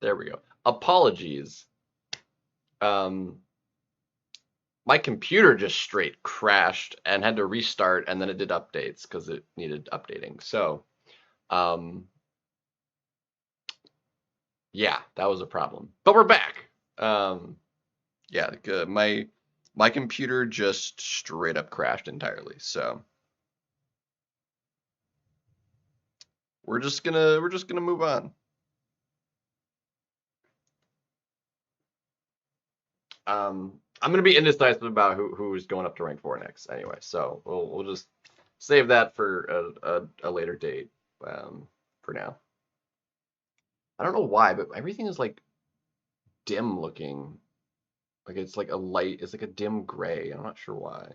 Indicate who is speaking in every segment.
Speaker 1: There we go. Apologies. Um, my computer just straight crashed and had to restart, and then it did updates because it needed updating. So, um, yeah, that was a problem. But we're back. Um, yeah, my computer just straight up crashed entirely. So we're just gonna move on. I'm gonna be indecisive about who's going up to rank 4 next anyway. So we'll just save that for a later date. For now. I don't know why, but everything is like dim looking. Like it's like a light. It's like a dim gray. I'm not sure why.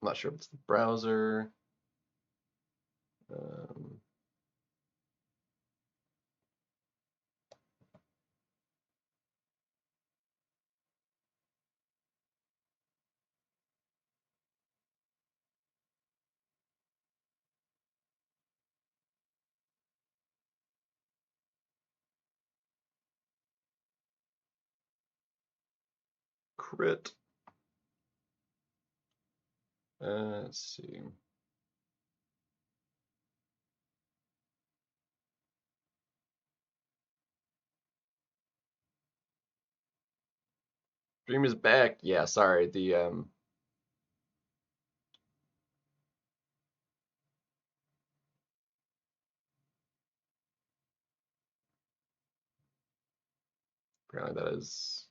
Speaker 1: I'm not sure if it's the browser. Um, Crit. Let's see. Stream is back. Yeah, sorry. The apparently that is.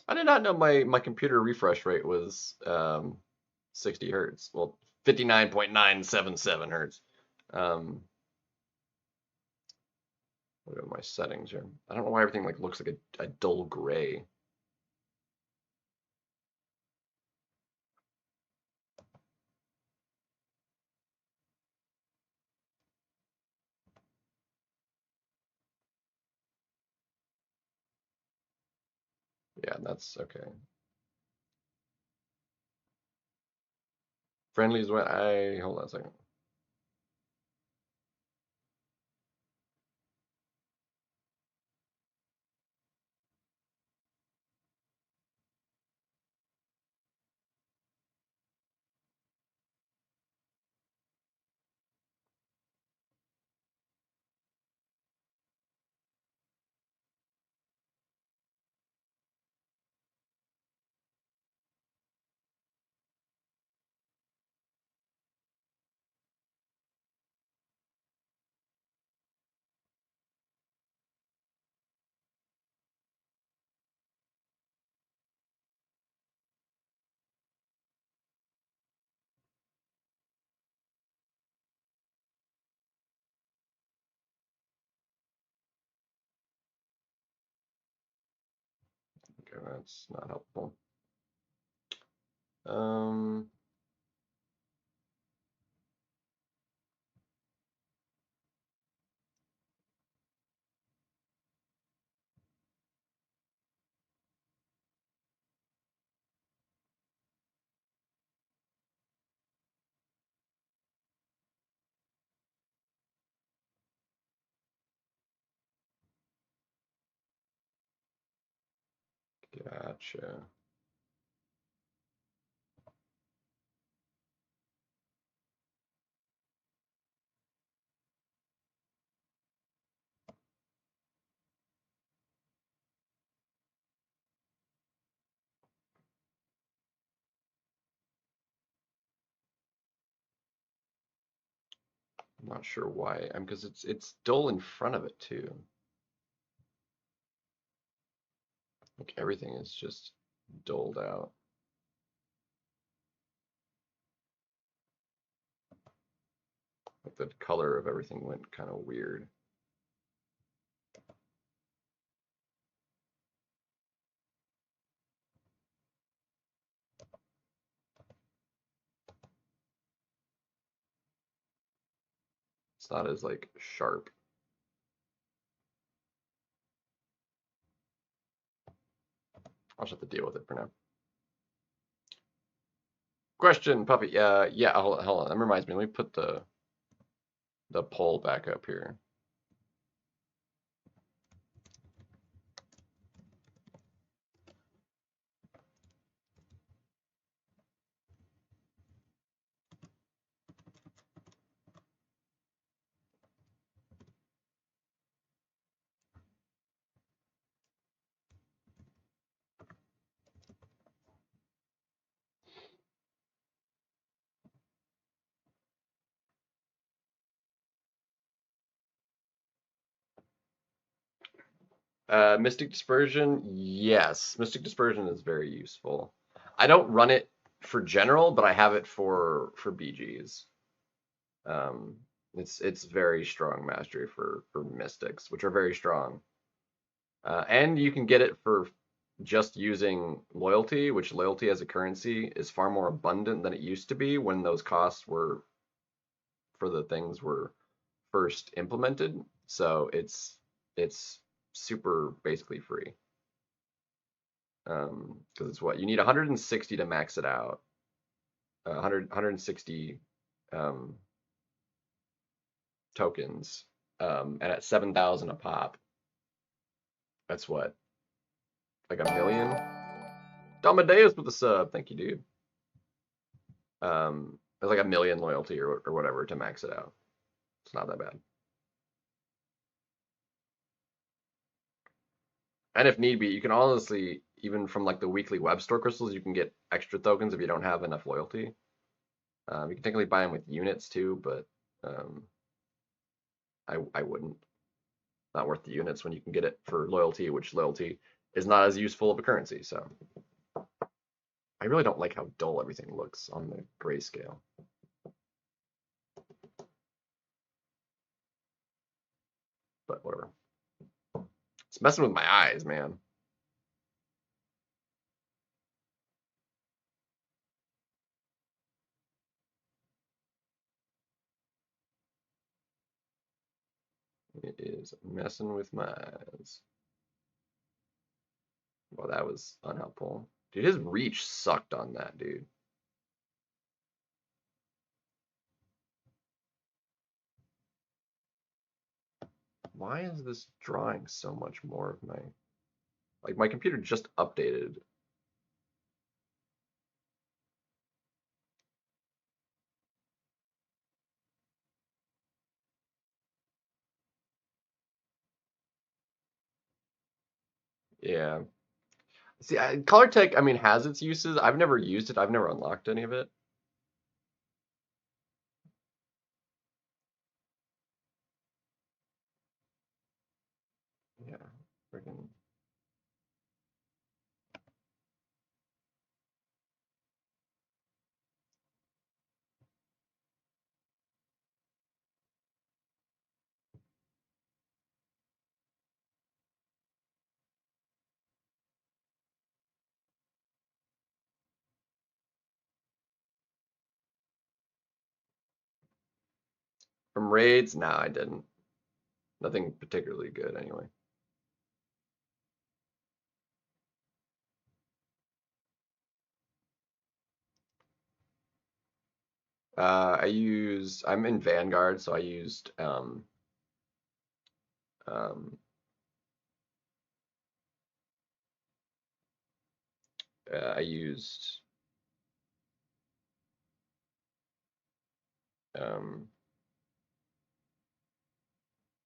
Speaker 1: I did not know my computer refresh rate was 60 hertz. Well, 59.977 hertz. What are my settings here? I don't know why everything like looks like a dull gray. Yeah, that's okay. Friendly is what I hold on a second. Okay, that's not helpful. Um, gotcha. I'm not sure why. Because it's dull in front of it too. Like everything is just dulled out. Like the color of everything went kind of weird. It's not as like sharp. I'll just have to deal with it for now. Question, Puppy. Yeah. Hold on. That reminds me. Let me put the poll back up here. Mystic Dispersion, yes. Mystic Dispersion is very useful. I don't run it for general, but I have it for BGs. It's very strong mastery for mystics, which are very strong. And you can get it for just using loyalty, which loyalty as a currency is far more abundant than it used to be when those costs were for the things were first implemented. So it's super basically free. Because it's what you need 160 to max it out. 160 tokens, and at 7,000 a pop, that's what, like a million. Dalmadeus with the sub, thank you, dude. It's like a million loyalty or whatever to max it out. It's not that bad. And if need be, you can honestly, even from like the weekly web store crystals, you can get extra tokens if you don't have enough loyalty. You can technically buy them with units too, but I wouldn't. Not worth the units when you can get it for loyalty, which loyalty is not as useful of a currency. So I really don't like how dull everything looks on the grayscale. But whatever. It's messing with my eyes, man. It is messing with my eyes. Well, that was unhelpful. Dude, his reach sucked on that, dude. Why is this drawing so much more of my... Like, my computer just updated. Yeah. See, color tech, I mean, has its uses. I've never used it. I've never unlocked any of it. Yeah, freaking... From raids? Nah, I didn't. Nothing particularly good, anyway. I'm in Vanguard, so I used I used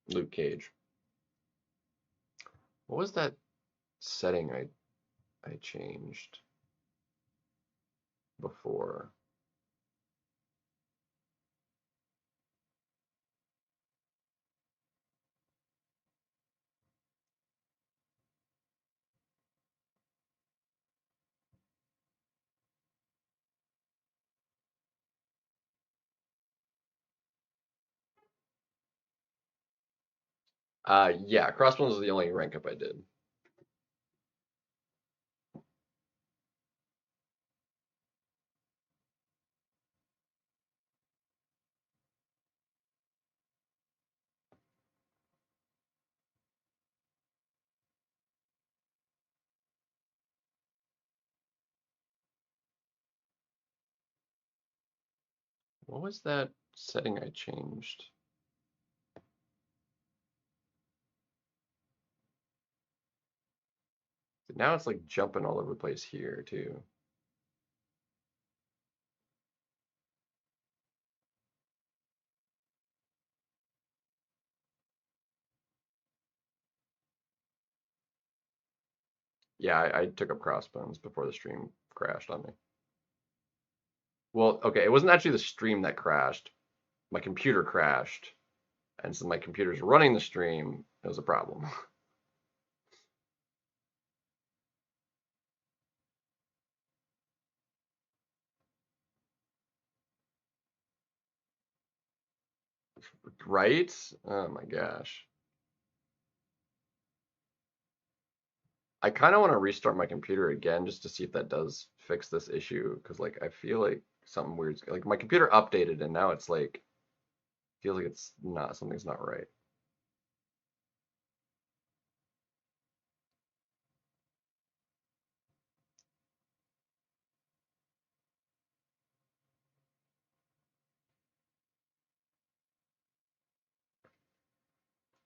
Speaker 1: Luke Cage. What was that setting I changed before? Yeah, Crossbones is the only rank up I did. What was that setting I changed? Now it's like jumping all over the place here too. Yeah, I took up crossbones before the stream crashed on me. Well, okay, it wasn't actually the stream that crashed. My computer crashed, and since my computer's running the stream, it was a problem. Right? Oh my gosh. I kind of want to restart my computer again just to see if that does fix this issue, because like I feel like something weird's like my computer updated and now it's like feels like it's not something's not right.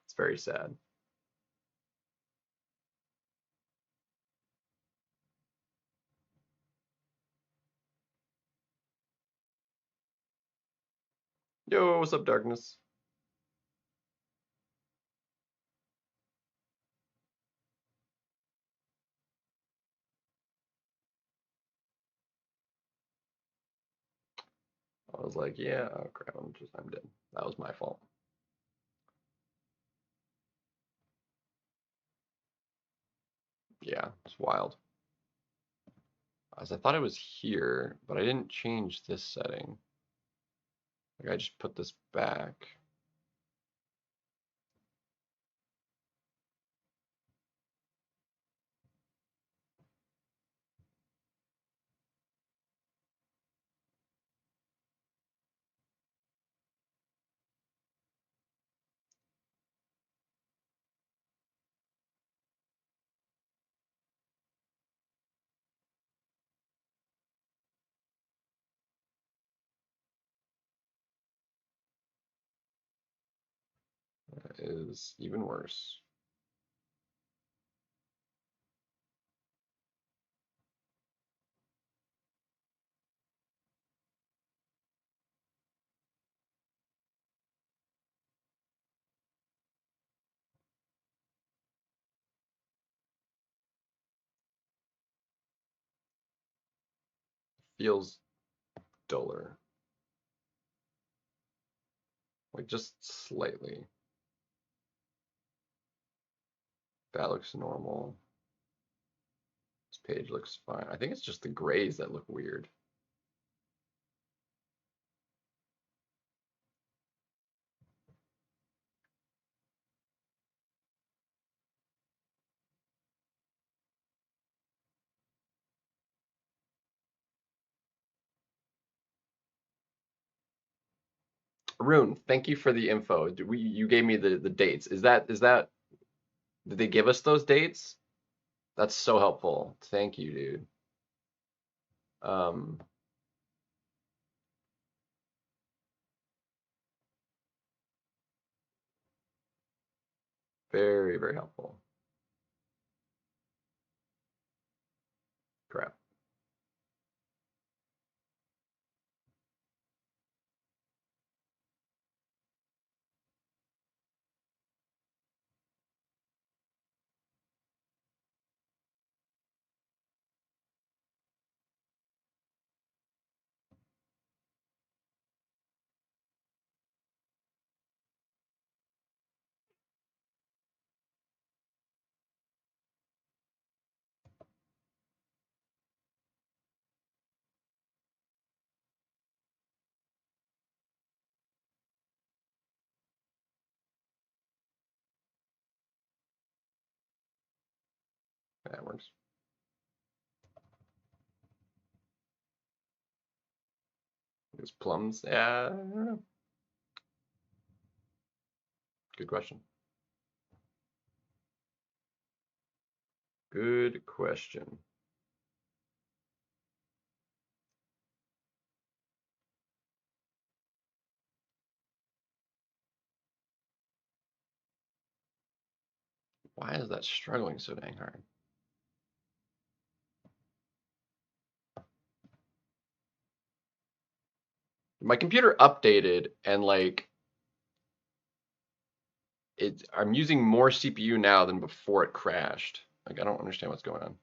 Speaker 1: It's very sad. Yo, what's up, darkness? I was like, yeah, oh crap, I'm dead. That was my fault. Yeah, it's wild. As I thought it was here, but I didn't change this setting. Like I just put this back. That is even worse. Feels duller. Like just slightly. That looks normal. This page looks fine. I think it's just the grays that look weird. Rune, thank you for the info. You gave me the dates. Is that did they give us those dates? That's so helpful. Thank you, dude. Um, very, very helpful. Crap. That works. It's plums. Yeah, I don't know. Good question. Good question. Why is that struggling so dang hard? My computer updated and like I'm using more CPU now than before it crashed. Like I don't understand what's going on.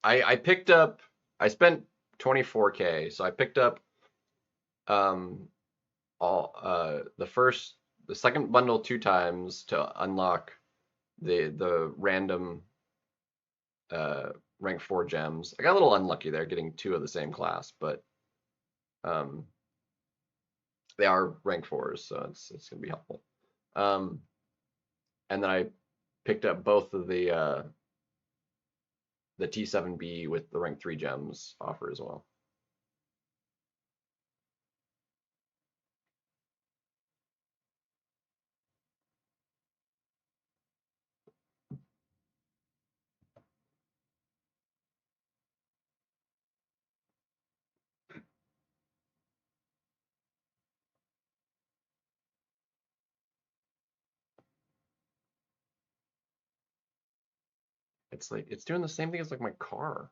Speaker 1: I picked up I spent 24K, so I picked up um all the second bundle 2 times to unlock the random uh rank 4 gems. I got a little unlucky there getting 2 of the same class, but um they are rank 4s, so it's gonna be helpful. Um and then I picked up both of the T7B with the rank 3 gems offer as well. It's like it's doing the same thing as like my car.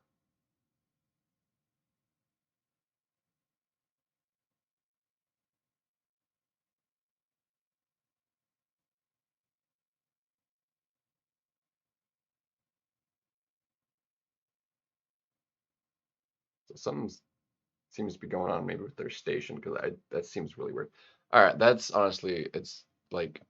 Speaker 1: So something seems to be going on maybe with their station because I that seems really weird. All right, that's honestly it's like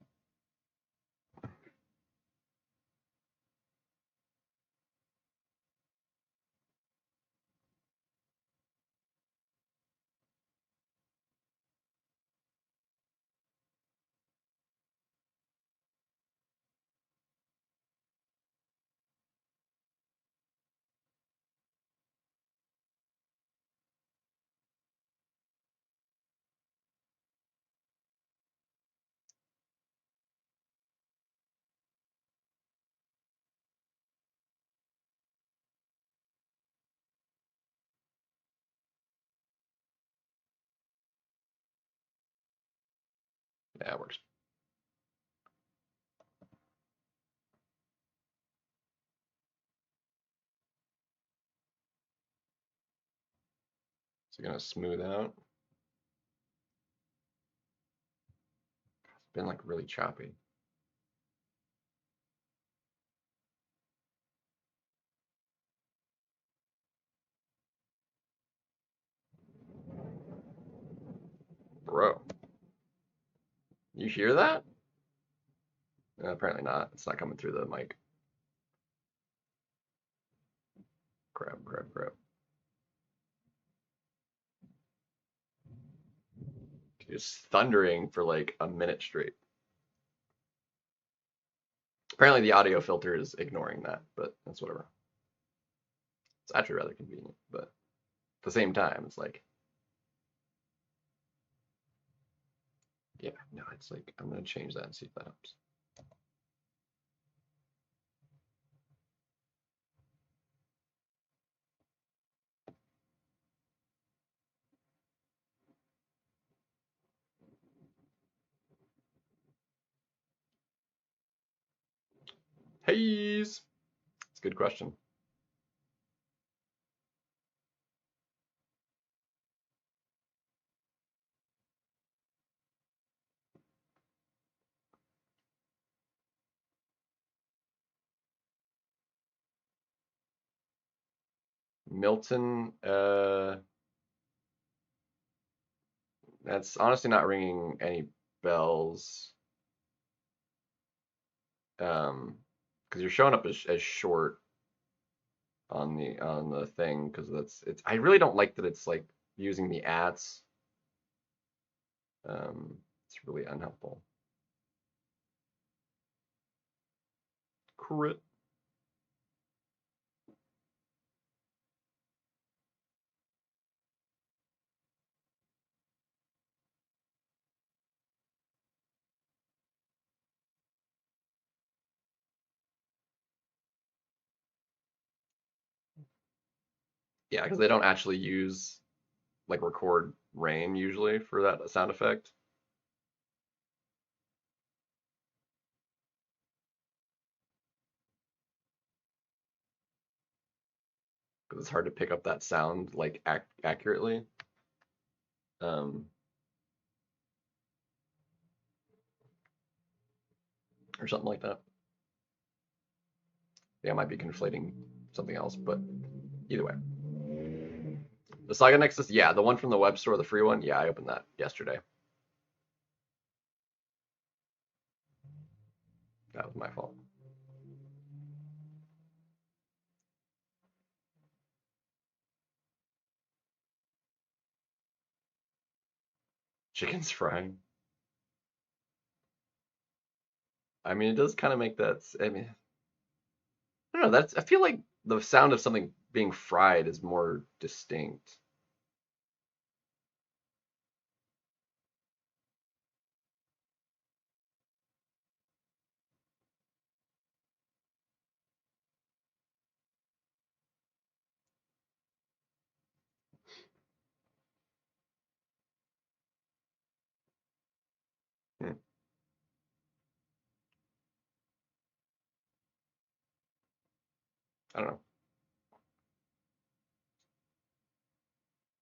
Speaker 1: yeah, it works. So gonna smooth out. It's been like really choppy. Bro, you hear that? Apparently not. It's not coming through the mic. Crap, crap, crap. Just thundering for like a minute straight. Apparently the audio filter is ignoring that, but that's whatever. It's actually rather convenient, but at the same time, it's like, yeah, no, it's like I'm gonna change that and see if that helps. Hey, it's a good question. Milton, that's honestly not ringing any bells. Because you're showing up as short on the thing because that's it's. I really don't like that it's like using the ats. It's really unhelpful. Crit. Yeah, because they don't actually use like record rain usually for that sound effect. Because it's hard to pick up that sound like accurately. Um, or something like that. Yeah, I might be conflating something else, but either way. The Saga Nexus, yeah, the one from the web store, the free one, yeah, I opened that yesterday. That was my fault. Chicken's frying. I mean, it does kind of make that. I mean, I don't know. I feel like the sound of something being fried is more distinct. Hmm, I don't know.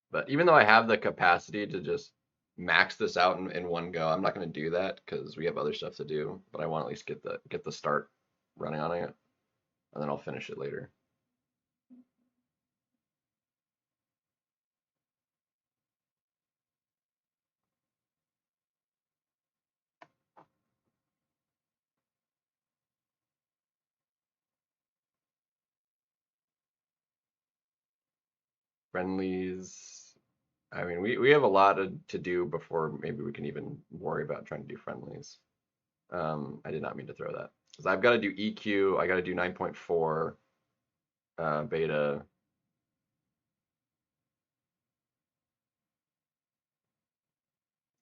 Speaker 1: But even though I have the capacity to just max this out in one go, I'm not going to do that because we have other stuff to do. But I want to at least get the start running on it, and then I'll finish it later. Friendlies. I mean, we have a lot to do before maybe we can even worry about trying to do friendlies. I did not mean to throw that because I've got to do EQ. I got to do 9.4 beta.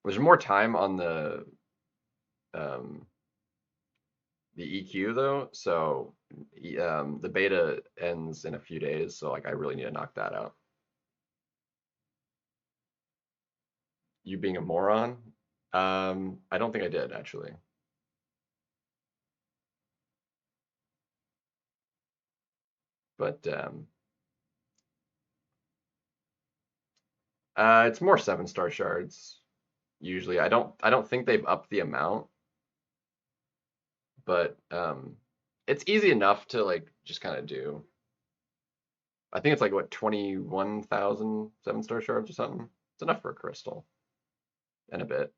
Speaker 1: There's more time on um, the EQ though, so the beta ends in a few days. So like, I really need to knock that out. You being a moron? I don't think I did actually, but it's more 7-star shards usually. I don't think they've upped the amount, but it's easy enough to like just kind of do. I think it's like what 21,000 7-star shards or something. It's enough for a crystal and a bit.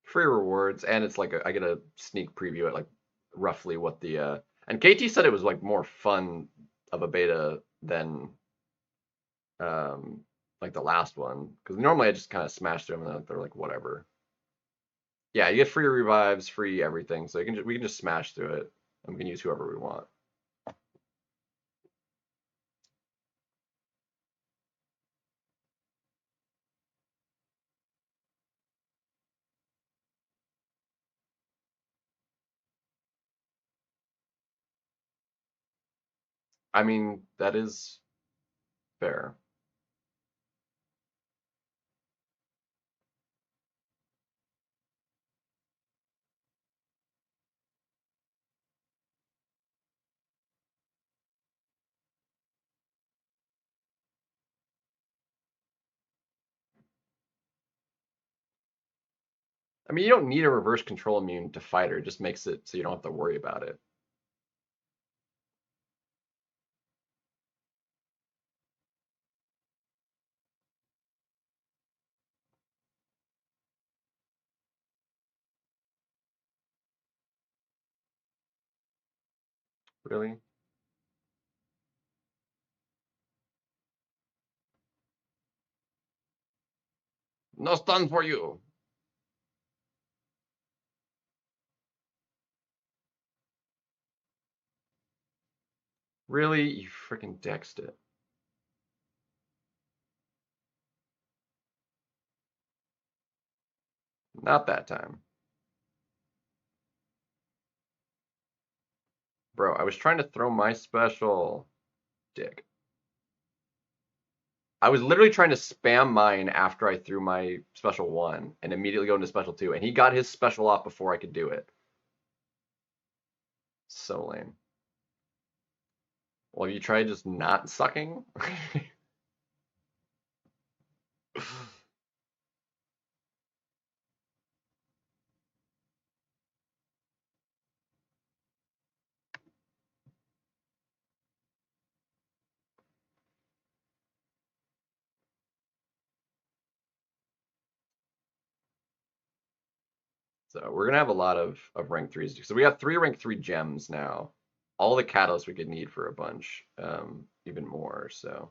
Speaker 1: Free rewards, and it's like I get a sneak preview at like roughly what the and KT said it was like more fun of a beta than um like the last one because normally I just kind of smash through them and they're like whatever. Yeah, you get free revives, free everything, so we can just smash through it and we can use whoever we want. I mean, that is fair. I mean, you don't need a reverse control immune to fight her. It just makes it so you don't have to worry about it. Really? No stun for you. Really? You freaking dexed it. Not that time. Bro, I was trying to throw my special. Dick. I was literally trying to spam mine after I threw my special 1 and immediately go into special 2, and he got his special off before I could do it. So lame. Well, you try just not sucking? So we're gonna have a lot of rank 3s. So we have 3 rank 3 gems now. All the catalysts we could need for a bunch, even more, so.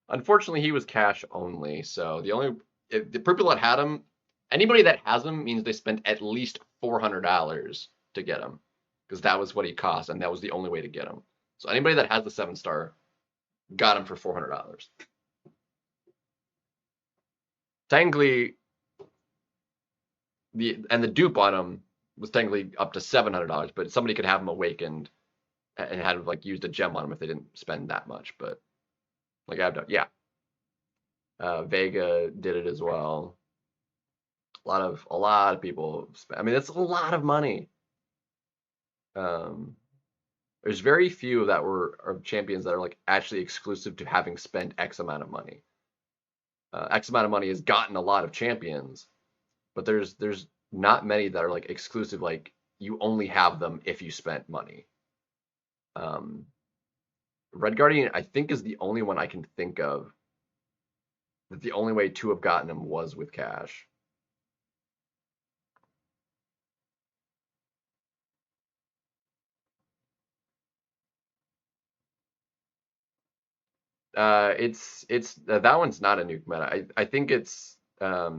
Speaker 1: Unfortunately, he was cash only, so the people that had him, anybody that has him means they spent at least $400 to get him, because that was what he cost, and that was the only way to get him. So anybody that has the 7-star got him for $400. Technically, the dupe on him was technically up to $700, but somebody could have him awakened and had like used a gem on him if they didn't spend that much. But like I've done, yeah. Vega did it as well. A lot of people. I mean, that's a lot of money. Um, there's very few that are champions that are like actually exclusive to having spent X amount of money. X amount of money has gotten a lot of champions, but there's not many that are like exclusive. Like you only have them if you spent money. Red Guardian, I think, is the only one I can think of that the only way to have gotten him was with cash. It's that one's not a nuke meta. I think it's let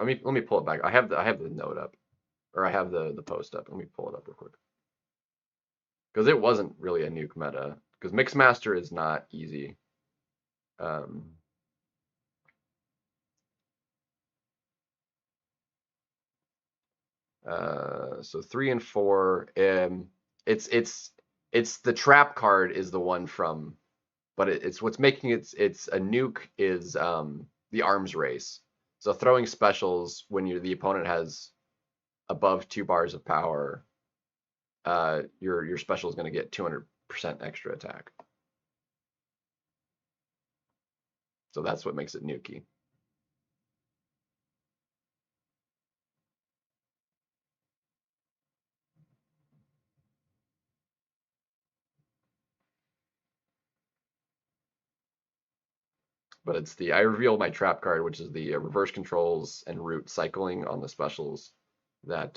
Speaker 1: me pull it back. I have the note up, or I have the post up. Let me pull it up real quick because it wasn't really a nuke meta because Mixmaster is not easy. So 3 and 4. It's the trap card is the one from, but it's what's making it's a nuke is the arms race. So throwing specials when the opponent has above 2 bars of power, your special is going to get 200% extra attack. So that's what makes it nukey. But it's I reveal my trap card, which is the reverse controls and root cycling on the specials that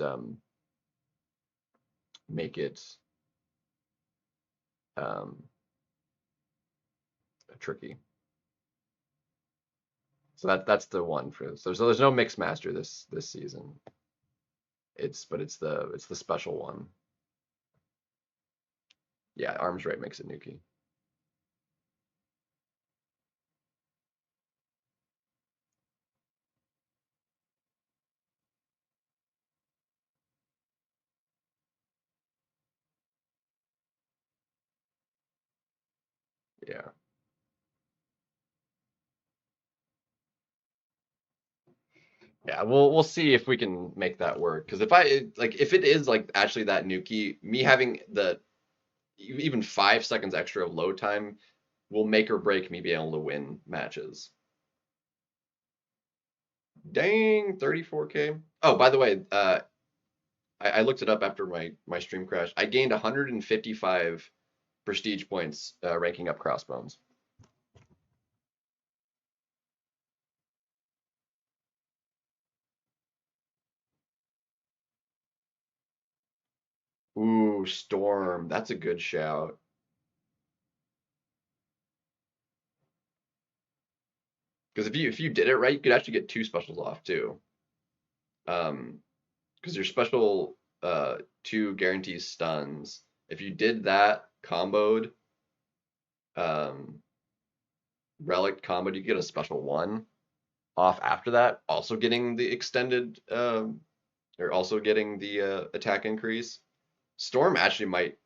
Speaker 1: make it tricky. So that's the one for so there's no mixed master this season. It's the special one. Yeah, arms rate makes it nukey. Yeah. Yeah, we'll see if we can make that work. Because if it is like actually that nukey, me having the even 5 seconds extra of load time will make or break me being able to win matches. Dang, 34K. Oh, by the way, I looked it up after my stream crash. I gained 155 prestige points ranking up crossbones. Ooh, Storm. That's a good shout. Because if you did it right, you could actually get 2 specials off too. Because your special 2 guarantees stuns. If you did that comboed, um, relic combo, you get a special one off after that, also getting the extended, or also getting the attack increase. Storm actually might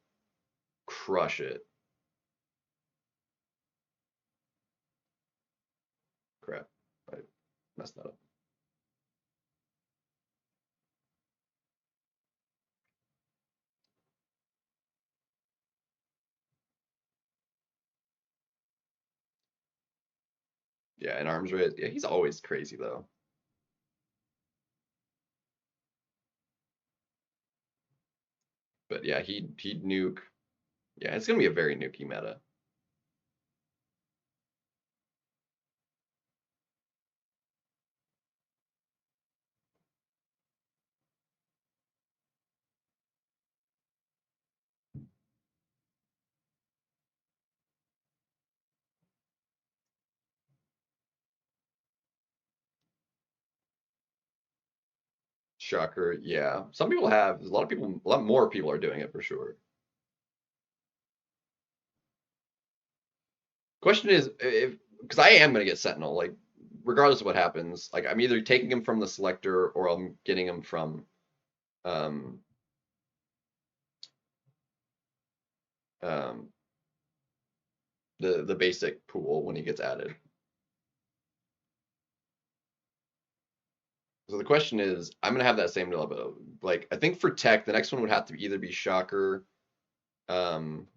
Speaker 1: crush it. Crap, I messed that up. Yeah, and arms race. Yeah, he's always crazy though. But yeah, he'd nuke. Yeah, it's gonna be a very nukey meta. Shocker. Yeah, some people have. A lot of people. A lot more people are doing it for sure. Question is, if because I am gonna get Sentinel, like regardless of what happens, like I'm either taking him from the selector or I'm getting him from um um the basic pool when he gets added. So the question is, I'm gonna have that same level. Like I think for tech, the next one would have to either be Shocker. Um,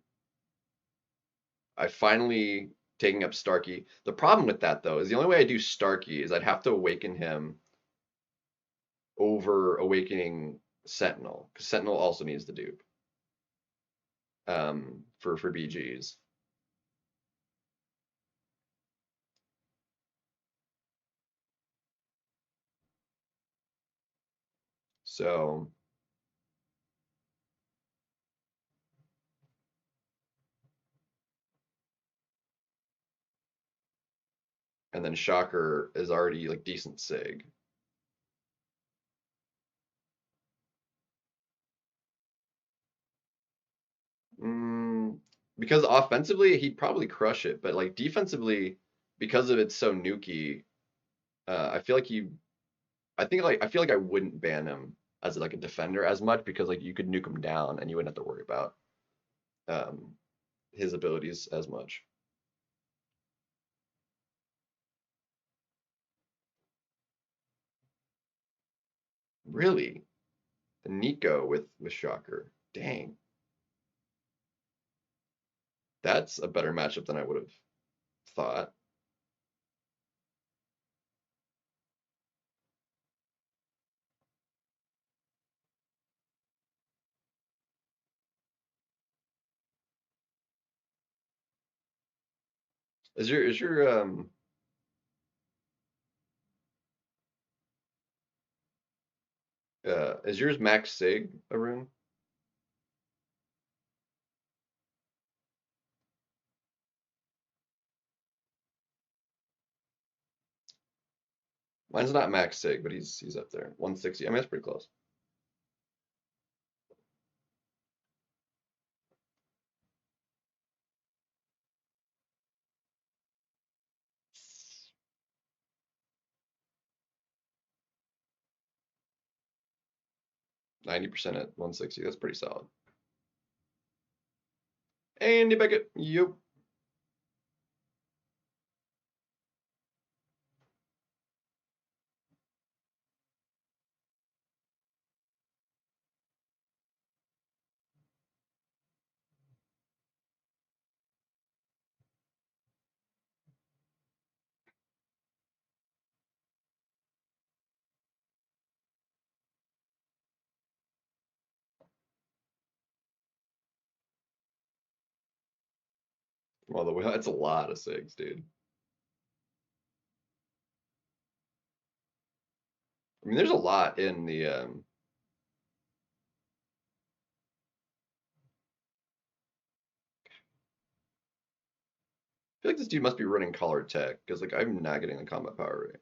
Speaker 1: I finally taking up Starkey. The problem with that though is the only way I do Starkey is I'd have to awaken him over awakening Sentinel because Sentinel also needs the dupe for BGs. So and then Shocker is already like decent sig. Mm, because offensively he'd probably crush it, but like defensively, because of it's so nukey, I feel like I feel like I wouldn't ban him as like a defender as much because like you could nuke him down and you wouldn't have to worry about um, his abilities as much. Really, Nico with Shocker. Dang, that's a better matchup than I would have thought. Is yours max sig, Arun? Mine's not max sig, but he's up there. 160. I mean, that's pretty close. 90% at 160. That's pretty solid. Andy Beckett. Yep. Well, that's a lot of sigs, dude. I mean, there's a lot in the I feel like this dude must be running collar tech because like I'm not getting the combat power rate.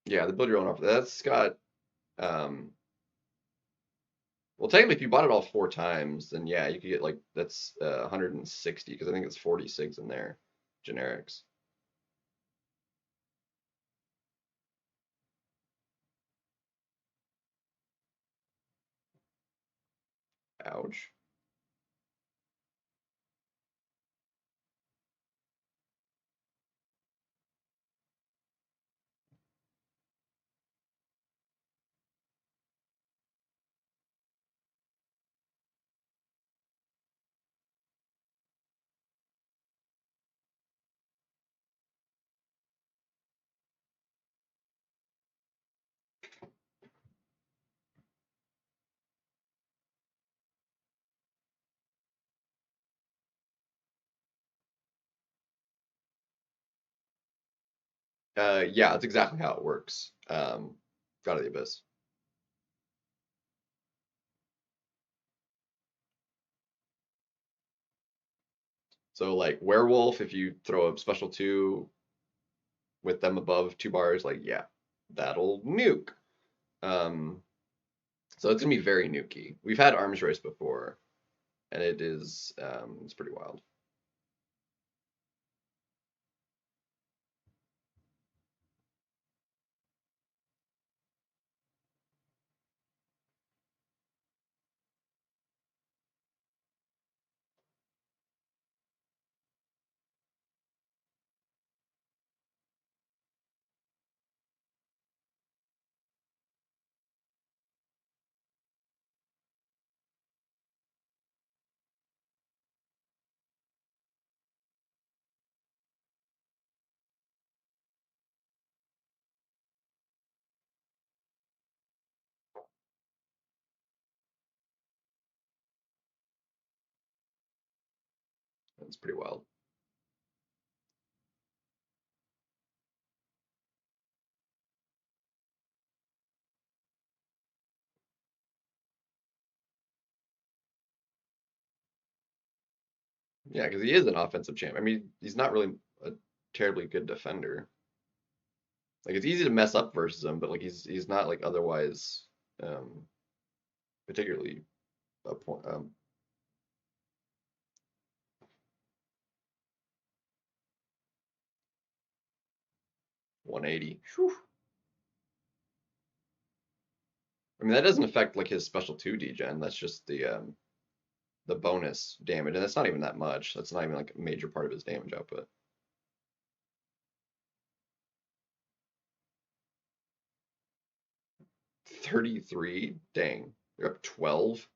Speaker 1: Yeah, the build your own offer. That's got um well technically if you bought it all 4 times, then yeah, you could get like that's 160 because I think it's 40 SIGs in there. Generics. Ouch. Yeah, that's exactly how it works. God of the Abyss. So like werewolf, if you throw a special two with them above 2 bars, like yeah, that'll nuke. Um, so it's gonna be very nukey. We've had arms race before, and it is it's pretty wild. It's pretty wild. Yeah, because he is an offensive champ. I mean, he's not really a terribly good defender. Like it's easy to mess up versus him, but like he's not like otherwise um, particularly a point 180. Whew. I mean that doesn't affect like his special two degen. That's just the bonus damage, and that's not even that much. That's not even like a major part of his damage output. 33? Dang. You're up 12?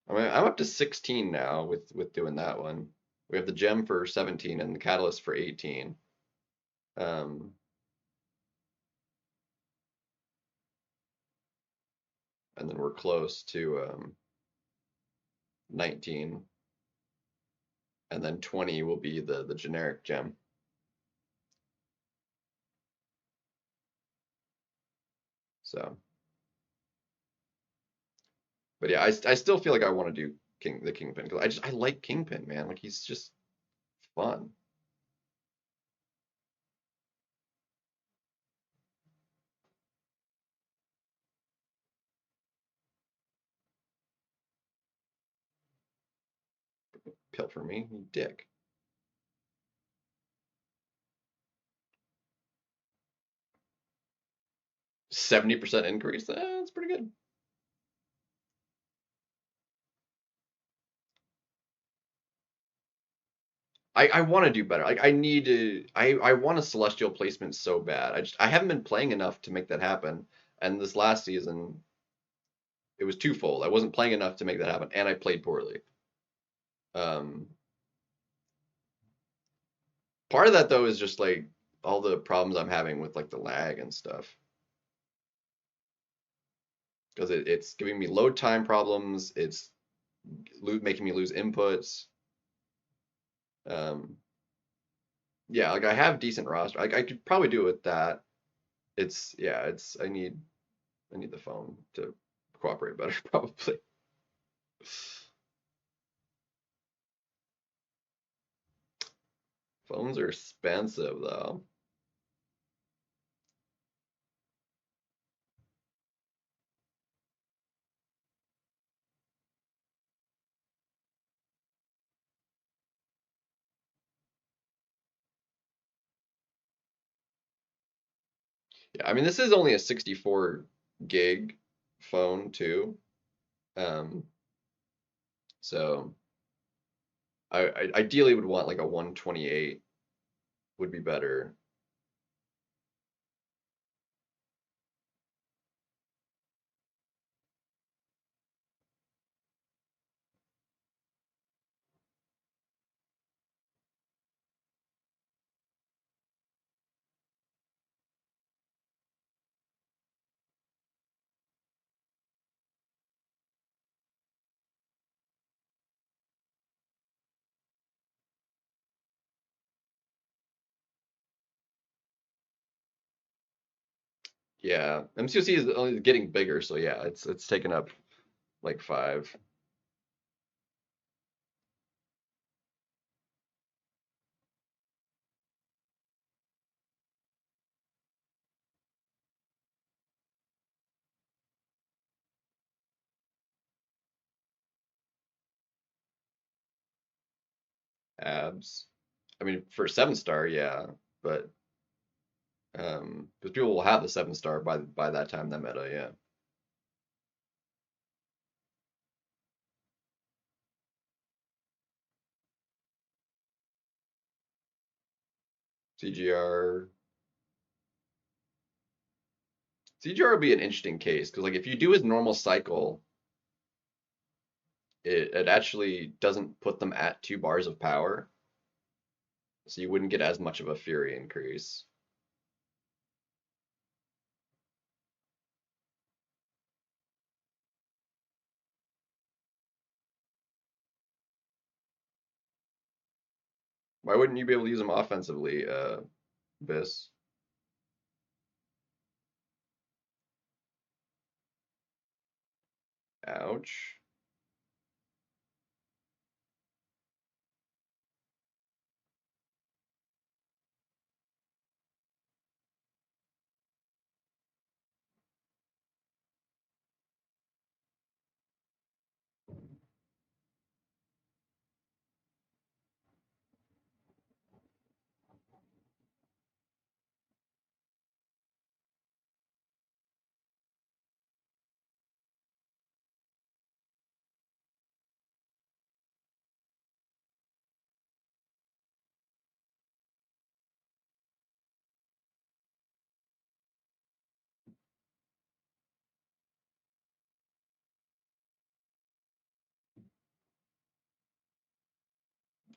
Speaker 1: I mean, I'm up to 16 now with doing that one. We have the gem for 17 and the catalyst for 18. Um, and then we're close to 19, and then 20 will be the generic gem. So, but yeah, I still feel like I want to do the Kingpin because I like Kingpin, man. Like he's just fun. Pilfer me, you dick. 70% increase. That's pretty good. I want to do better. Like I need to. I want a celestial placement so bad. I haven't been playing enough to make that happen. And this last season, it was twofold. I wasn't playing enough to make that happen, and I played poorly. Um, Part of that though is just like all the problems I'm having with like the lag and stuff because it's giving me load time problems. It's making me lose inputs. Um, yeah, like I have decent roster. Like I could probably do it with that. It's yeah. It's I need the phone to cooperate better probably. Phones are expensive though. Yeah, I mean this is only a 64 gig phone too. Um, so I ideally would want like a 128 would be better. Yeah, MCOC is only getting bigger, so yeah, it's taken up like five. Abs. I mean, for 7 star, yeah, but because people will have the 7 star by that time, that meta, yeah. CGR. CGR would be an interesting case because like if you do his normal cycle, it actually doesn't put them at 2 bars of power, so you wouldn't get as much of a fury increase. Why wouldn't you be able to use them offensively, Biss? Ouch.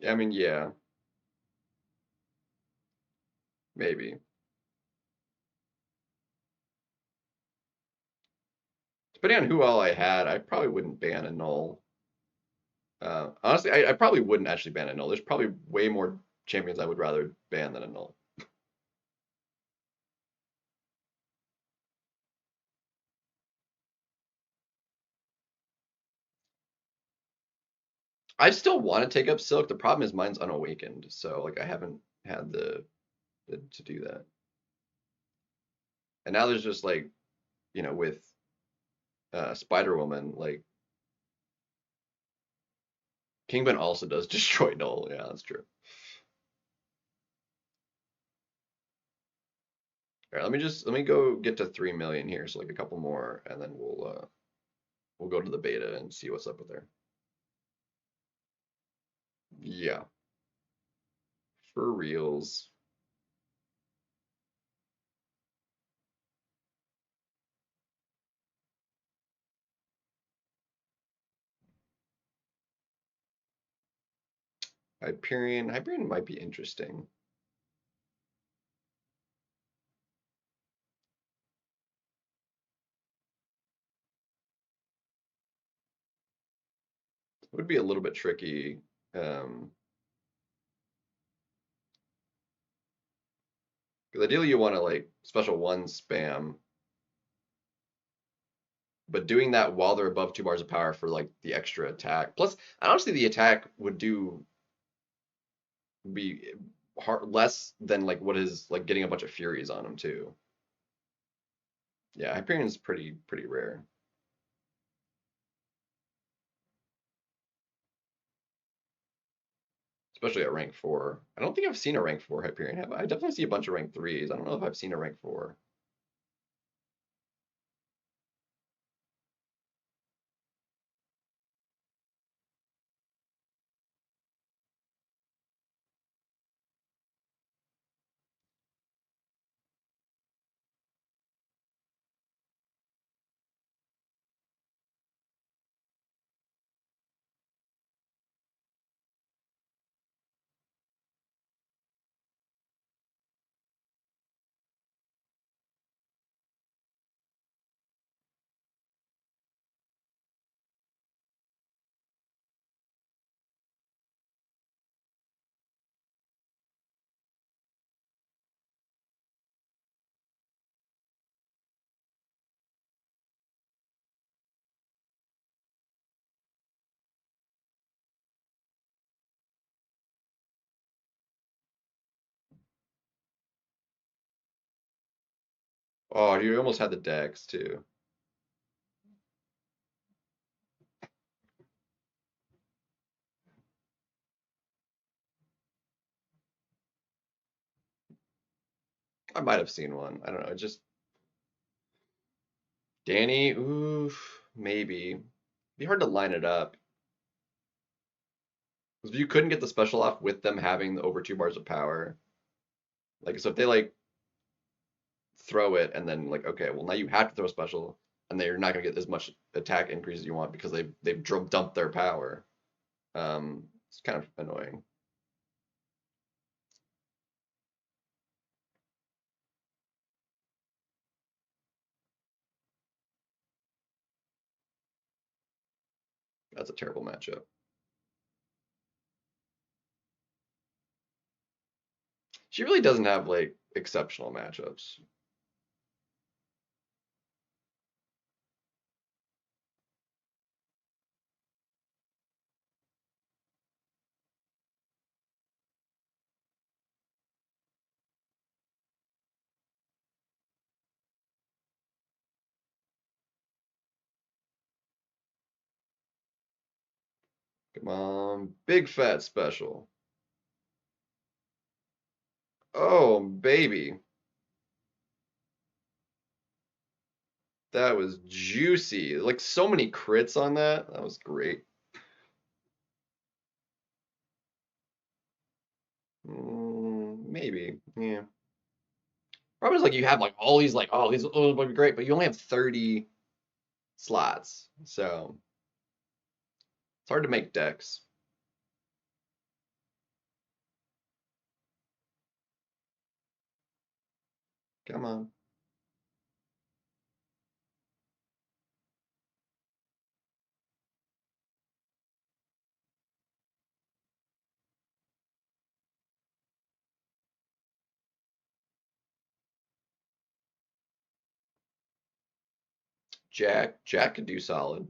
Speaker 1: I mean, yeah, maybe. Depending on who all I had, I probably wouldn't ban a null. Honestly, I probably wouldn't actually ban a null. There's probably way more champions I would rather ban than a null. I still want to take up Silk. The problem is mine's unawakened, so like I haven't had the to do that. And now there's just like, with Spider Woman, like Kingpin also does destroy null. Yeah, that's true. All right, let me go get to 3 million here, so like a couple more, and then we'll go to the beta and see what's up with there. Yeah, for reals. Hyperion might be interesting. It would be a little bit tricky. Because ideally you want to like special one spam, but doing that while they're above 2 bars of power for like the extra attack. Plus, honestly, the attack would be less than like what is like getting a bunch of Furies on them too. Yeah, Hyperion's pretty rare. Especially at rank 4. I don't think I've seen a rank 4 Hyperion, have I? I definitely see a bunch of rank 3s. I don't know if I've seen a rank 4. Oh, you almost had the Dex too. I might have seen one. I don't know. It just Danny, oof, maybe. Be hard to line it up. Because if you couldn't get the special off with them having the over 2 bars of power, like so if they like throw it and then like okay, well now you have to throw a special and then you're not gonna get as much attack increase as you want because they've dumped their power. It's kind of annoying. That's a terrible matchup. She really doesn't have like exceptional matchups. Come on, big fat special. Oh, baby. That was juicy. Like so many crits on that. That was great. Maybe. Yeah. Problem is like you have like all these like oh these oh, would be great, but you only have 30 slots, so it's hard to make decks. Come on. Jack could do solid.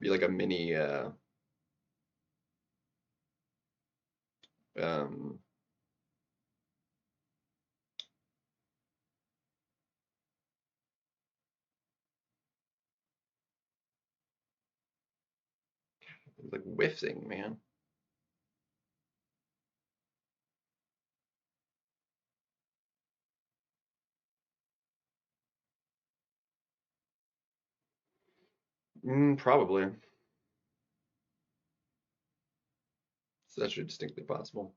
Speaker 1: Be like a mini um like whiffing, man. Probably. It's actually distinctly possible.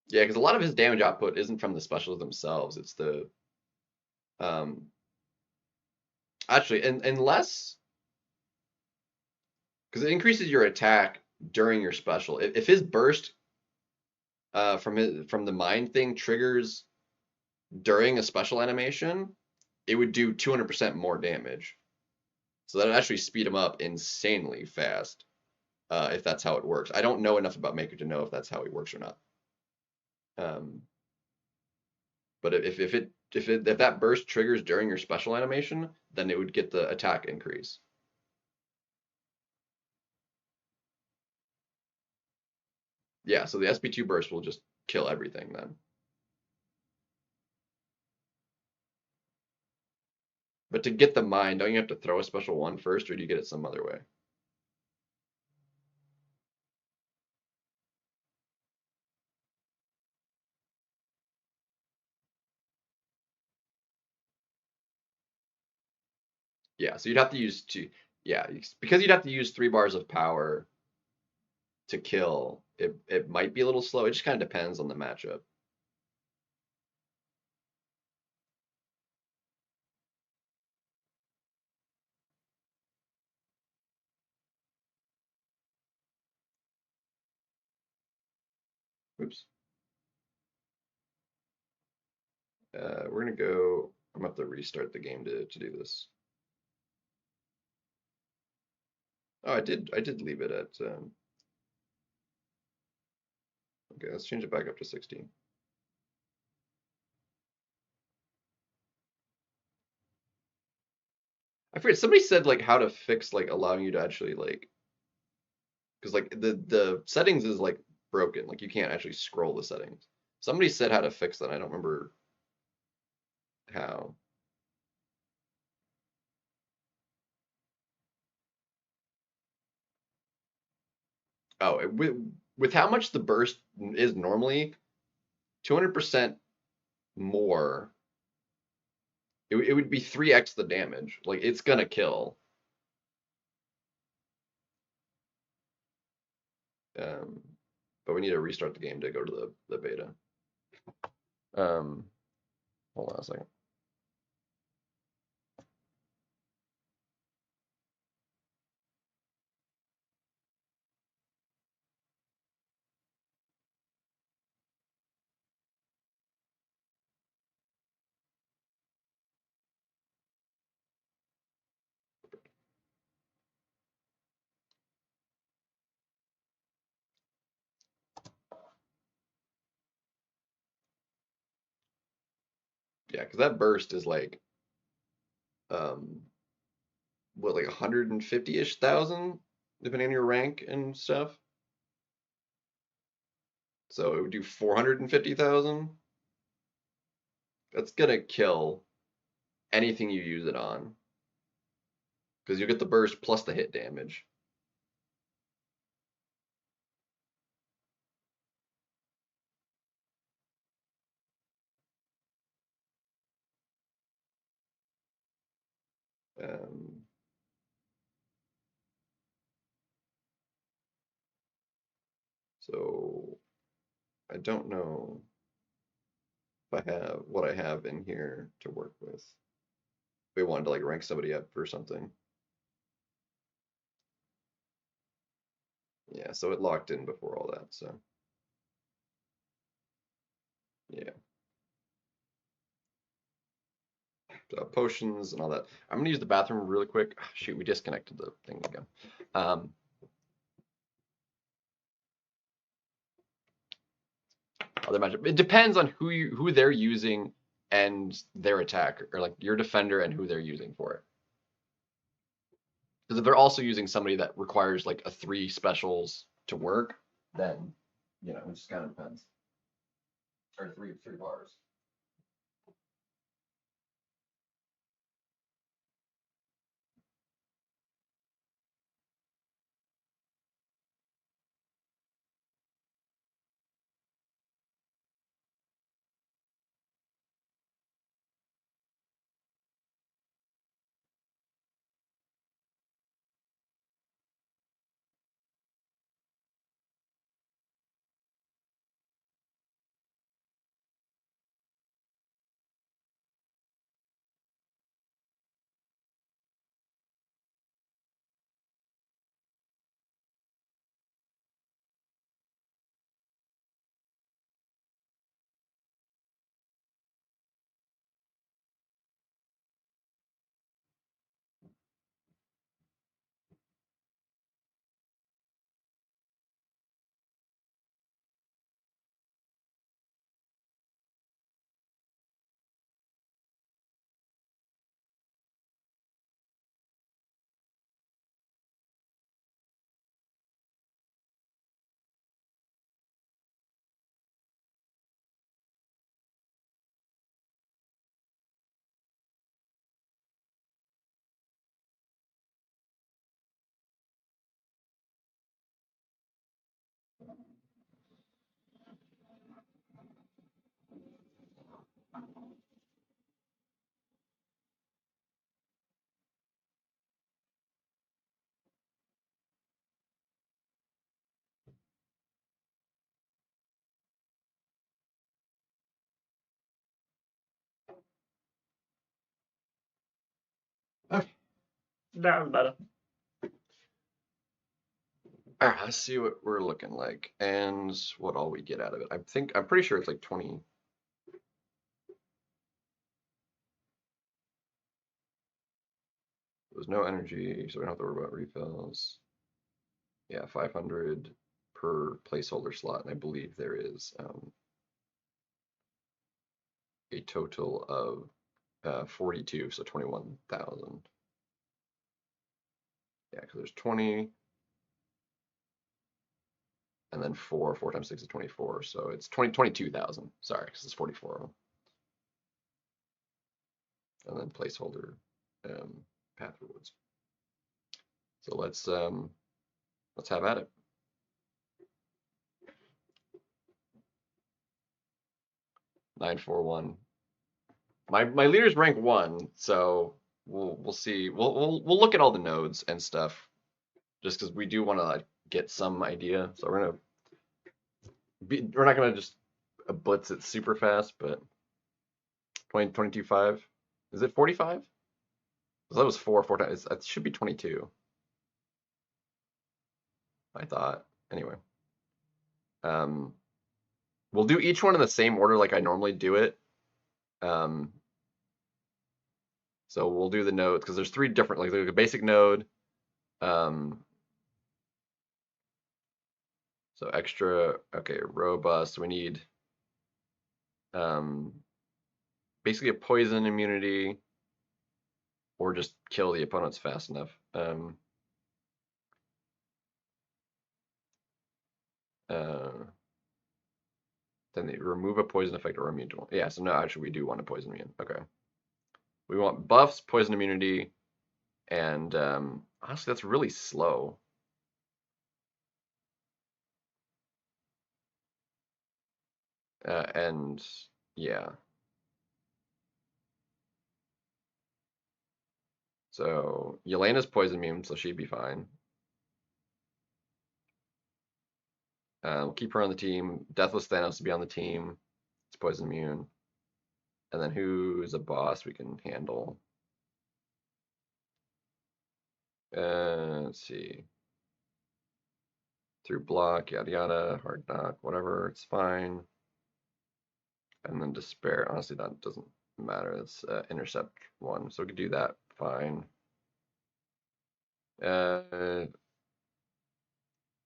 Speaker 1: Yeah, because a lot of his damage output isn't from the specials themselves. It's the um actually and unless because it increases your attack during your special. If his burst from the mind thing triggers during a special animation, it would do 200% more damage. So that would actually speed him up insanely fast if that's how it works. I don't know enough about Maker to know if that's how it works or not. Um, but if that burst triggers during your special animation, then it would get the attack increase. Yeah, so the SP2 burst will just kill everything then. But to get the mine, don't you have to throw a special one first, or do you get it some other way? Yeah, so you'd have to use two. Yeah, because you'd have to use 3 bars of power to kill. It might be a little slow. It just kind of depends on the matchup. Oops. We're gonna go. I'm gonna have to restart the game to do this. Oh, I did leave it at. Okay, let's change it back up to 16. I forget. Somebody said like how to fix like allowing you to actually like because like the settings is like broken. Like you can't actually scroll the settings. Somebody said how to fix that. I don't remember how. Oh, with how much the burst is normally, 200% more, it would be 3x the damage. Like it's gonna kill. Um, but we need to restart the game to go to the beta. Um, hold on a second. Yeah, because that burst is like um what like 150-ish thousand depending on your rank and stuff. So it would do 450,000. That's gonna kill anything you use it on because you get the burst plus the hit damage. Um, so I don't know if I have what I have in here to work with. We wanted to like rank somebody up or something. Yeah, so it locked in before all that. So yeah, potions and all that. I'm gonna use the bathroom really quick. Shoot, we disconnected the thing again. Um, other matchup. It depends on who they're using and their attack, or like your defender and who they're using for it. Because if they're also using somebody that requires like a 3 specials to work, then it just kind of depends. Or three bars.
Speaker 2: That was better.
Speaker 1: All right, let's see what we're looking like and what all we get out of it. I'm pretty sure it's like 20. There's no energy, so we don't have to worry about refills. Yeah, 500 per placeholder slot, and I believe there is a total of 42, so 21,000. Yeah, because there's 20, and then 4 times 6 is 24, so it's 22,000. Sorry, because it's 44 of them. And then placeholder path rewards. So let's have at it. 941. My leader's rank 1, so we'll see. We'll look at all the nodes and stuff, just because we do want to like get some idea. So we're not gonna just blitz it super fast, but 22.5. Is it 45? That was 4 times. It should be 22. I thought. Anyway, um, we'll do each one in the same order like I normally do it. Um, so we'll do the nodes because there's 3 different, like there's a basic node. Um, so extra, okay, robust. We need um, basically a poison immunity or just kill the opponents fast enough. Uh, then they remove a poison effect or immune to one. Yeah, so no, actually we do want a poison immune. Okay. We want buffs, poison immunity, and honestly that's really slow. And yeah. So Yelena's poison immune, so she'd be fine. Keep her on the team. Deathless Thanos to be on the team. It's poison immune. And then who's a boss we can handle? Let's see. Through block, yada yada, hard knock, whatever, it's fine. And then despair. Honestly, that doesn't matter. It's intercept 1, so we could do that fine.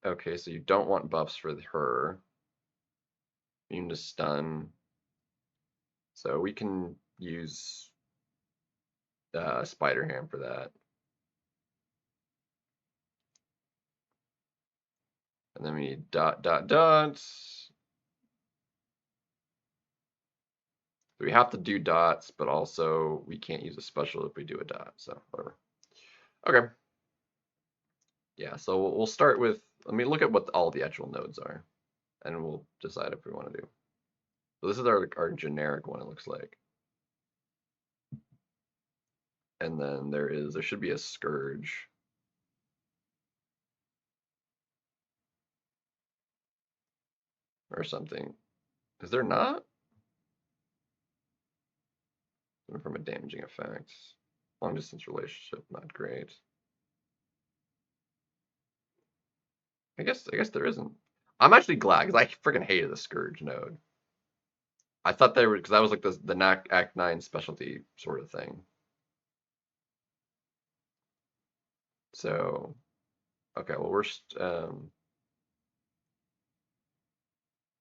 Speaker 1: Okay, so you don't want buffs for her. Immune to stun. So we can use Spider Ham for that. And then we need dot dot dots. So we have to do dots, but also we can't use a special if we do a dot. So whatever. Okay. Yeah. So we'll start with. Let me look at what all the actual nodes are, and we'll decide if we want to do. So this is our generic one. It looks like. And then there should be a scourge. Or something. Is there not? From a damaging effect. Long distance relationship, not great. I guess there isn't. I'm actually glad because I freaking hated the Scourge node. I thought they were because that was like the Act 9 specialty sort of thing. So okay, well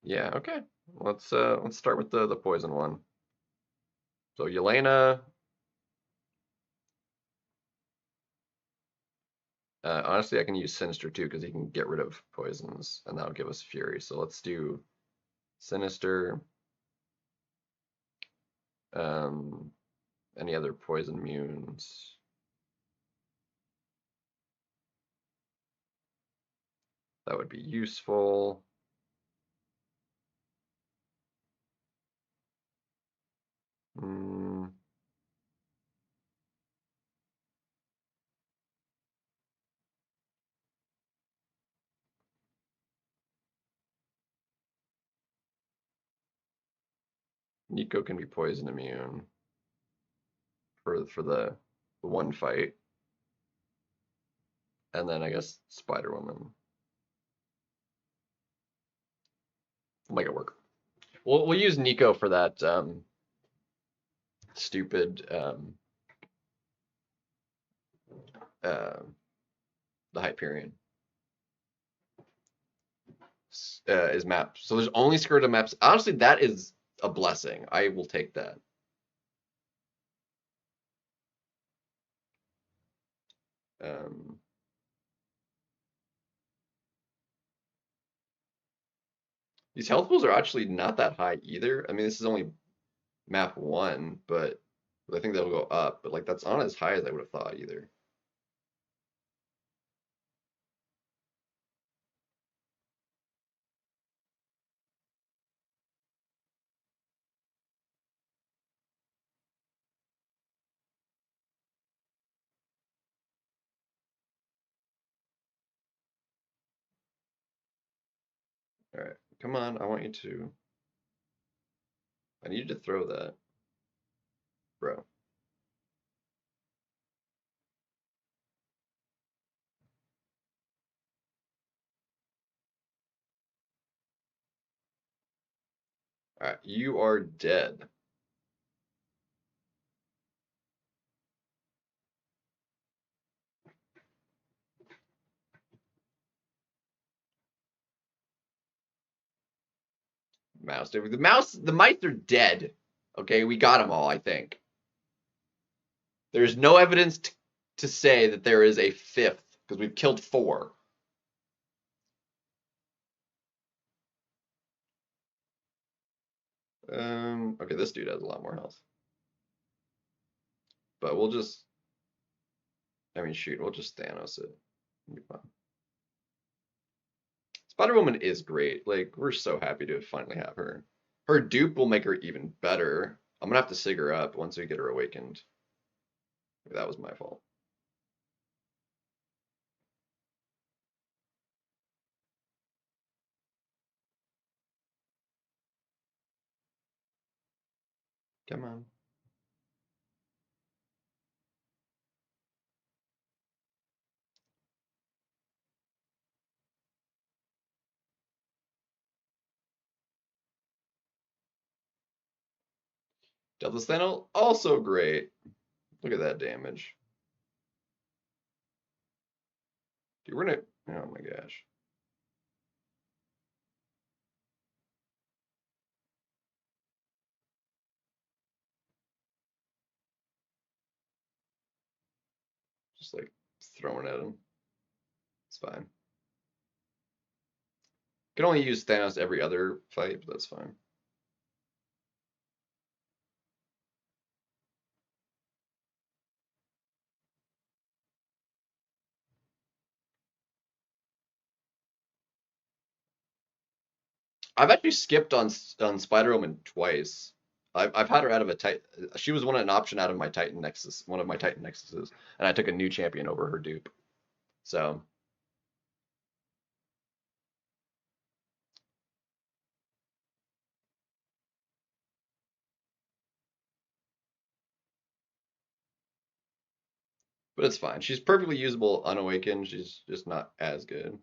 Speaker 1: yeah, okay. Let's start with the poison one. So Yelena, honestly I can use Sinister too because he can get rid of poisons and that'll give us Fury. So let's do Sinister. Any other poison immunes? That would be useful. Nico can be poison immune for the one fight. And then I guess Spider-Woman. We'll make it work. We'll use Nico for that stupid uh, the Hyperion is map. So there's only skirted maps. Honestly, that is a blessing. I will take that. These health pools are actually not that high either. I mean, this is only map 1, but I think they'll go up. But like that's not as high as I would have thought either. All right, come on. I want you to. I need you to throw that, bro. All right, you are dead. Mouse. The mice are dead. Okay, we got them all, I think. There's no evidence to say that there is a 5th because we've killed 4. Okay, this dude has a lot more health. But we'll just, I mean, shoot, we'll just Thanos it. Spider-Woman is great. Like, we're so happy to finally have her. Her dupe will make her even better. I'm gonna have to sig her up once we get her awakened. That was my fault. Come on. Delta Sentinel, also great. Look at that damage. Dude, we're gonna, oh my gosh. Just like throwing at him. It's fine. Can only use Thanos every other fight, but that's fine. I've actually skipped on Spider-Woman twice. I've had her out of a Titan. She was an option out of my Titan Nexus, one of my Titan Nexuses, and I took a new champion over her dupe. So, but it's fine. She's perfectly usable unawakened. She's just not as good.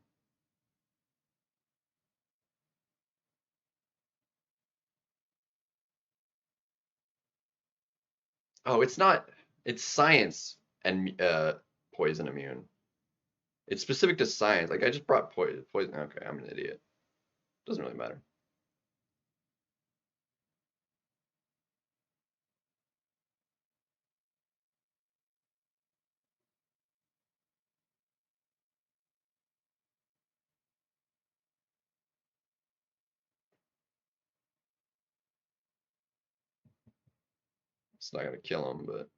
Speaker 1: Oh, it's not. It's science and poison immune. It's specific to science. Like I just brought poison. Poison. Okay, I'm an idiot. Doesn't really matter. It's not gonna kill him, but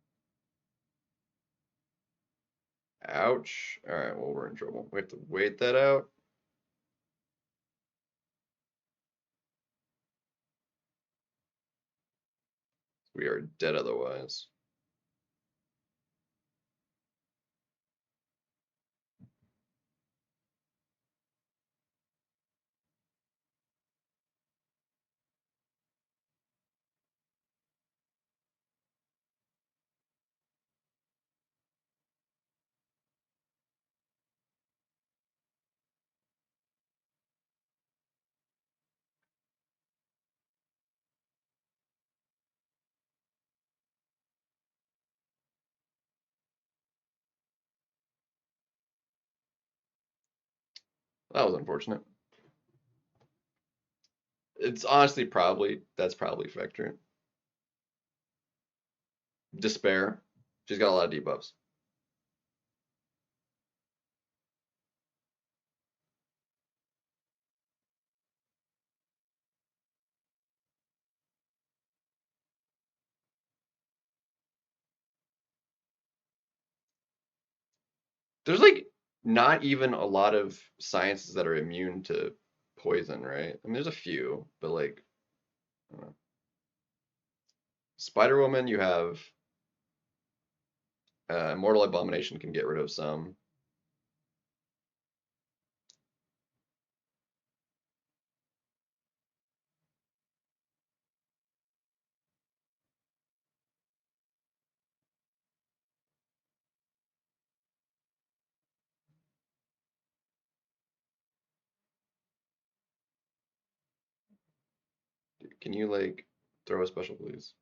Speaker 1: ouch. All right, well we're in trouble. We have to wait that out. We are dead otherwise. That was unfortunate. It's honestly that's probably Vector. Despair. She's got a lot of debuffs. There's like not even a lot of sciences that are immune to poison, right? I mean, there's a few, but like Spider Woman, you have Immortal Abomination can get rid of some. Can you like throw a special, please?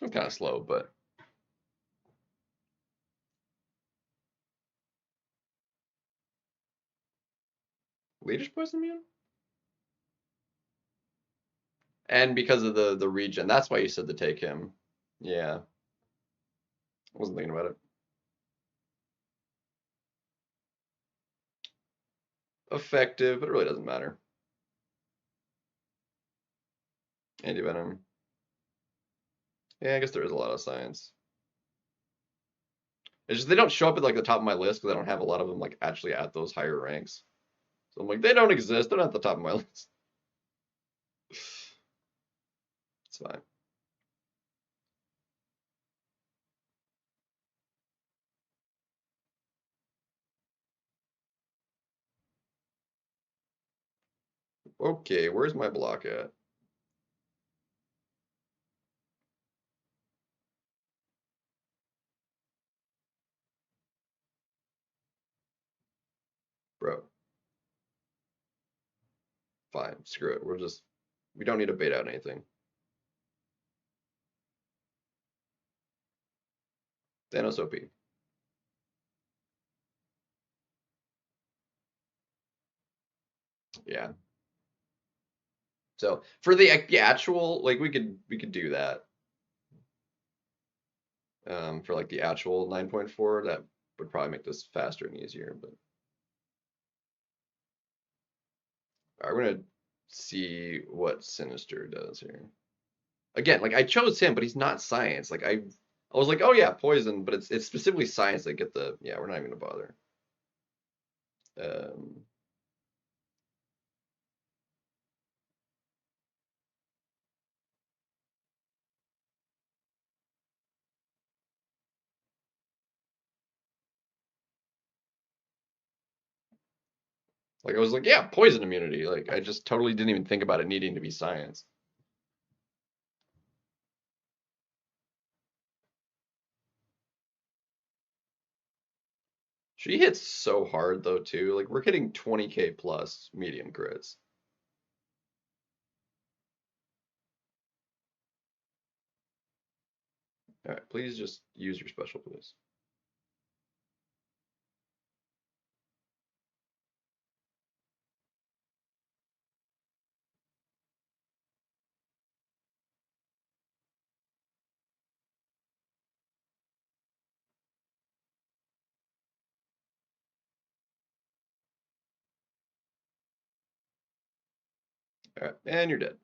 Speaker 1: I'm kind of slow, but Leader's poison immune? And because of the region, that's why you said to take him. Yeah, I wasn't thinking about it. Effective, but it really doesn't matter. Anti-venom. Yeah, I guess there is a lot of science. It's just they don't show up at like the top of my list because I don't have a lot of them like actually at those higher ranks. So I'm like, they don't exist. They're not at the top of my list. It's fine. Okay, where's my block at? Bro, fine. Screw it. We don't need to bait out anything. Thanos OP. Yeah. So for the actual, like we could do that. For like the actual 9.4, that would probably make this faster and easier. But all right, we're gonna see what Sinister does here. Again, like I chose him, but he's not science. Like I was like, oh yeah, poison, but it's specifically science that get the yeah. We're not even gonna bother. Um, like I was like, yeah, poison immunity. Like I just totally didn't even think about it needing to be science. She hits so hard though too. Like we're hitting 20k plus medium crits. All right, please just use your special, please. All right, and you're dead.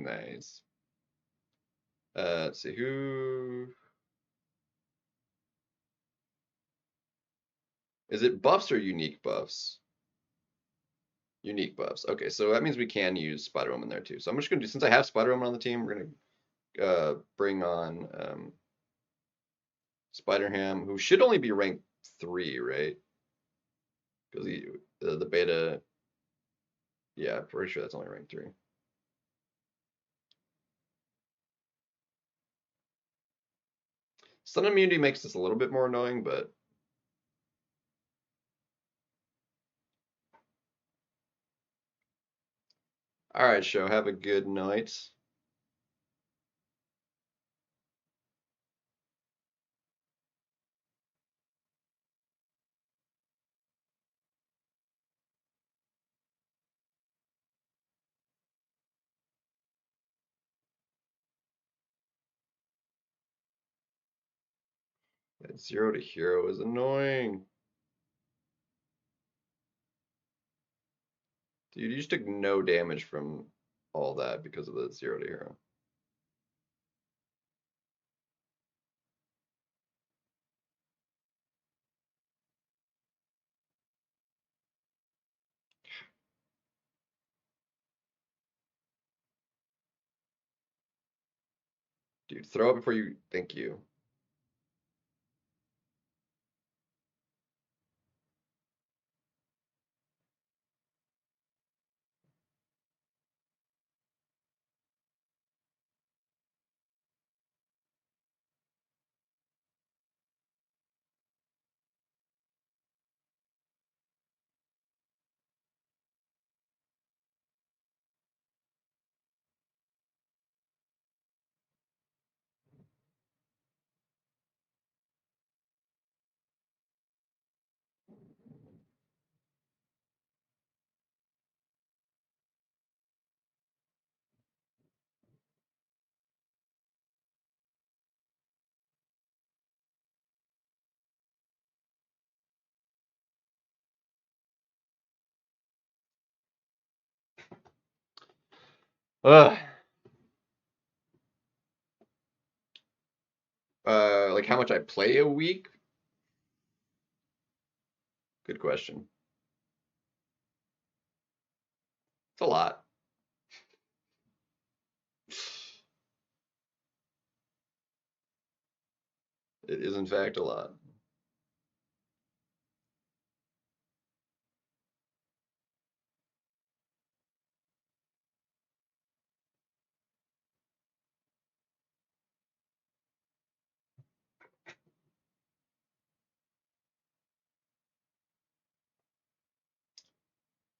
Speaker 1: Nice. Let's see who is it, buffs or unique buffs? Unique buffs. Okay, so that means we can use Spider Woman there too. So I'm just gonna do, since I have Spider Woman on the team, we're gonna bring on Spider Ham, who should only be rank 3, right? Because the beta, yeah, pretty sure that's only rank 3. Stun immunity makes this a little bit more annoying, but all right, show. Have a good night. That 0 to hero is annoying. Dude, you just took no damage from all that because of the 0 to hero. Dude, throw it before you. Thank you. Ugh. Like how much I play a week? Good question. It's a lot. It is in fact a lot.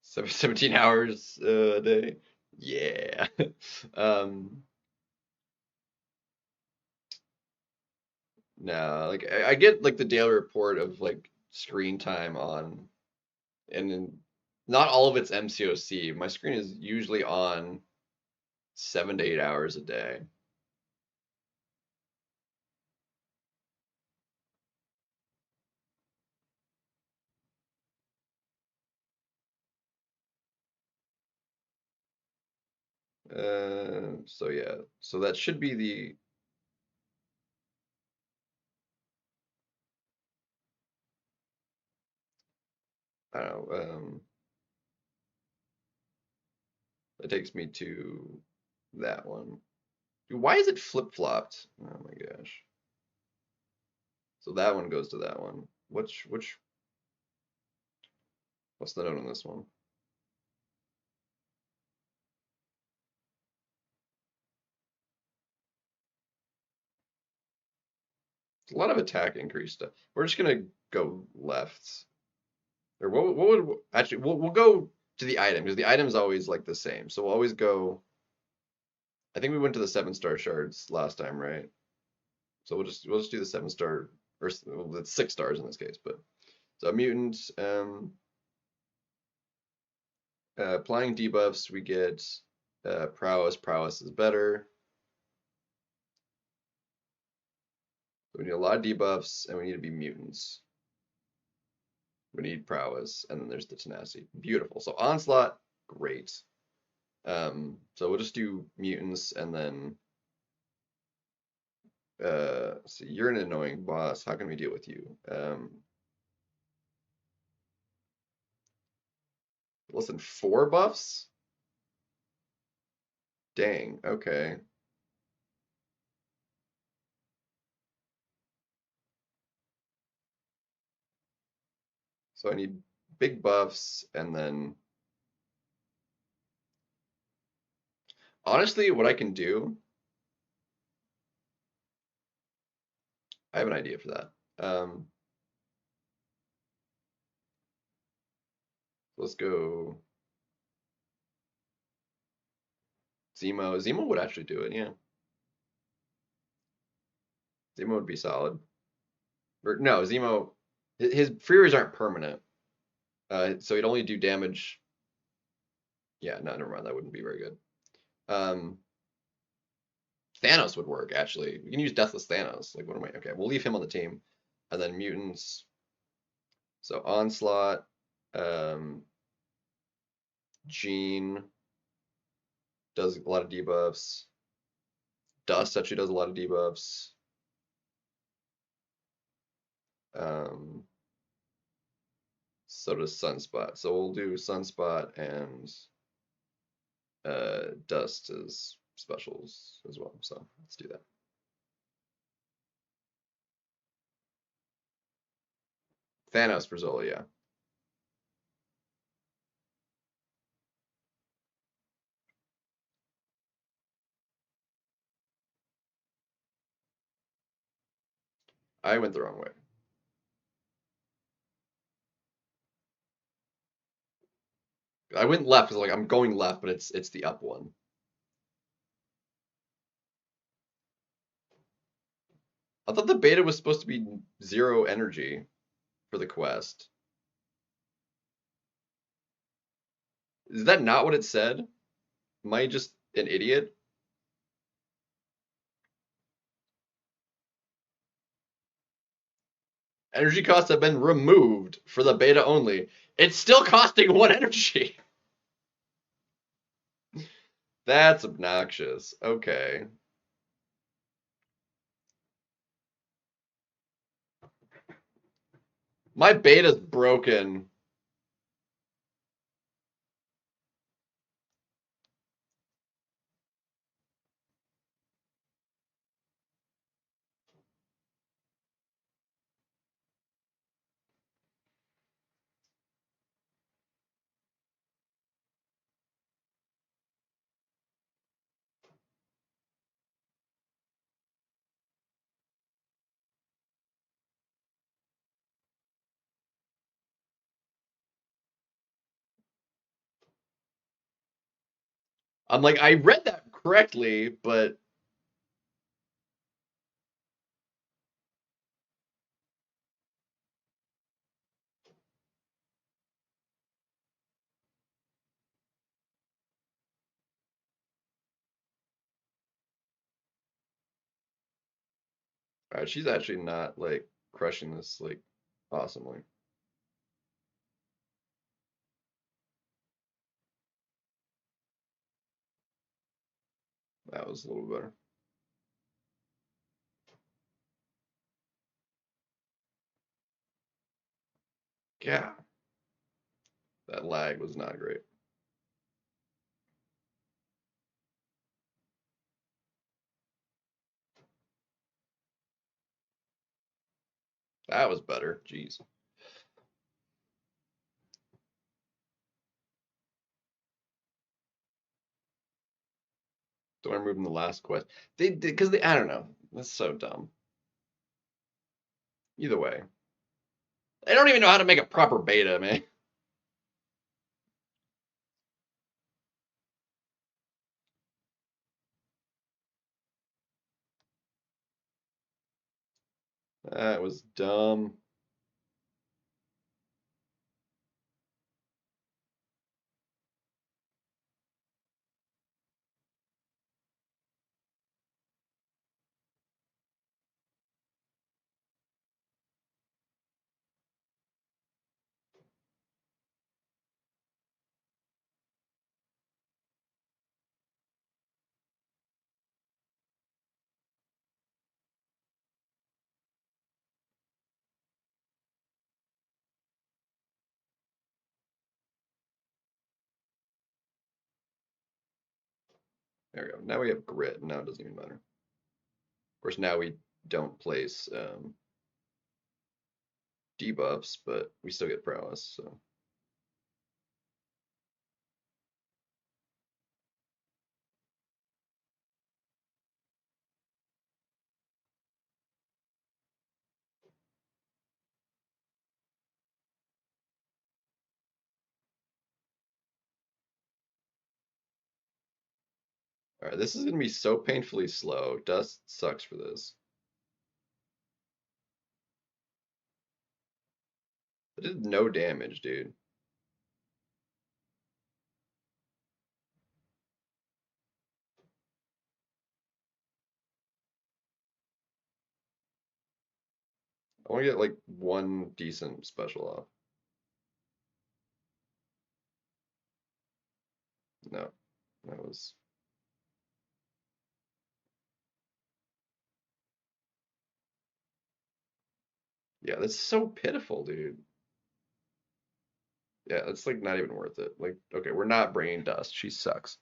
Speaker 1: So 17 hours a day. Yeah. um, no, like I get like the daily report of like screen time on, and then not all of it's MCOC. My screen is usually on 7 to 8 hours a day. So yeah, so that should be the. I don't know. That takes me to that one. Dude, why is it flip-flopped? Oh my gosh. So that one goes to that one. What's the note on this one? It's a lot of attack increase stuff. We're just gonna go left. Or what would actually we'll go to the item because the item's always like the same. So we'll always go. I think we went to the 7-star shards last time, right? So we'll just do the 7-star, or well, it's 6 stars in this case, but so mutant, applying debuffs, we get prowess. Prowess is better. So we need a lot of debuffs, and we need to be mutants. We need prowess, and then there's the tenacity. Beautiful. So onslaught, great. So we'll just do mutants and then so you're an annoying boss. How can we deal with you? Listen, 4 buffs? Dang, okay. So I need big buffs and then honestly what I can do, I have an idea for that. Let's go Zemo. Zemo would actually do it, yeah. Zemo would be solid. Or no, Zemo his Furies aren't permanent. So he'd only do damage. Yeah, no, never mind. That wouldn't be very good. Um, Thanos would work actually. We can use Deathless Thanos. Like, what am I? Okay, we'll leave him on the team, and then mutants. So Onslaught, um, Jean does a lot of debuffs. Dust actually does a lot of debuffs. Um, so does Sunspot. So we'll do Sunspot and Dust as specials as well. So let's do that. Thanos for Zola, yeah. I went the wrong way. I went left because like I'm going left, but it's the up one. I thought the beta was supposed to be 0 energy for the quest. Is that not what it said? Am I just an idiot? Energy costs have been removed for the beta only. It's still costing 1 energy. That's obnoxious. Okay. My beta's broken. I'm like, I read that correctly, but she's actually not like crushing this like awesomely. That was a little better. Yeah, that lag was not great. That was better. Jeez. Don't remove them the last quest. They did because I don't know. That's so dumb. Either way, they don't even know how to make a proper beta, man. That was dumb. There we go. Now we have grit. Now it doesn't even matter. Of course, now we don't place debuffs, but we still get prowess. So all right, this is gonna be so painfully slow. Dust sucks for this. It did no damage, dude. I want to get like one decent special off. No, that was. Yeah, that's so pitiful, dude. Yeah, it's like not even worth it. Like, okay, we're not bringing Dust. She sucks.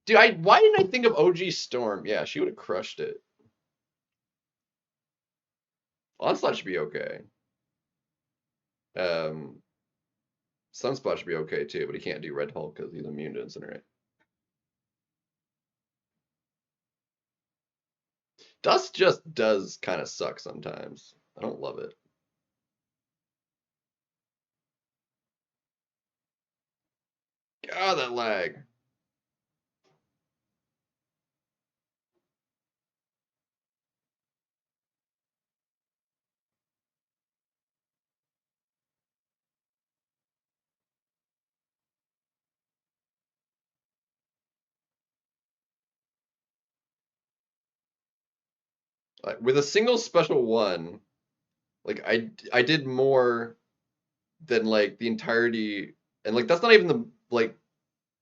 Speaker 1: Dude, why didn't I think of OG Storm? Yeah, she would have crushed it. Onslaught should be okay. Um, Sunspot should be okay too, but he can't do Red Hulk because he's immune to Incinerate. Dust just does kind of suck sometimes. I don't love it. God, that lag. Like, with a single special one, like I did more than like the entirety, and like that's not even the like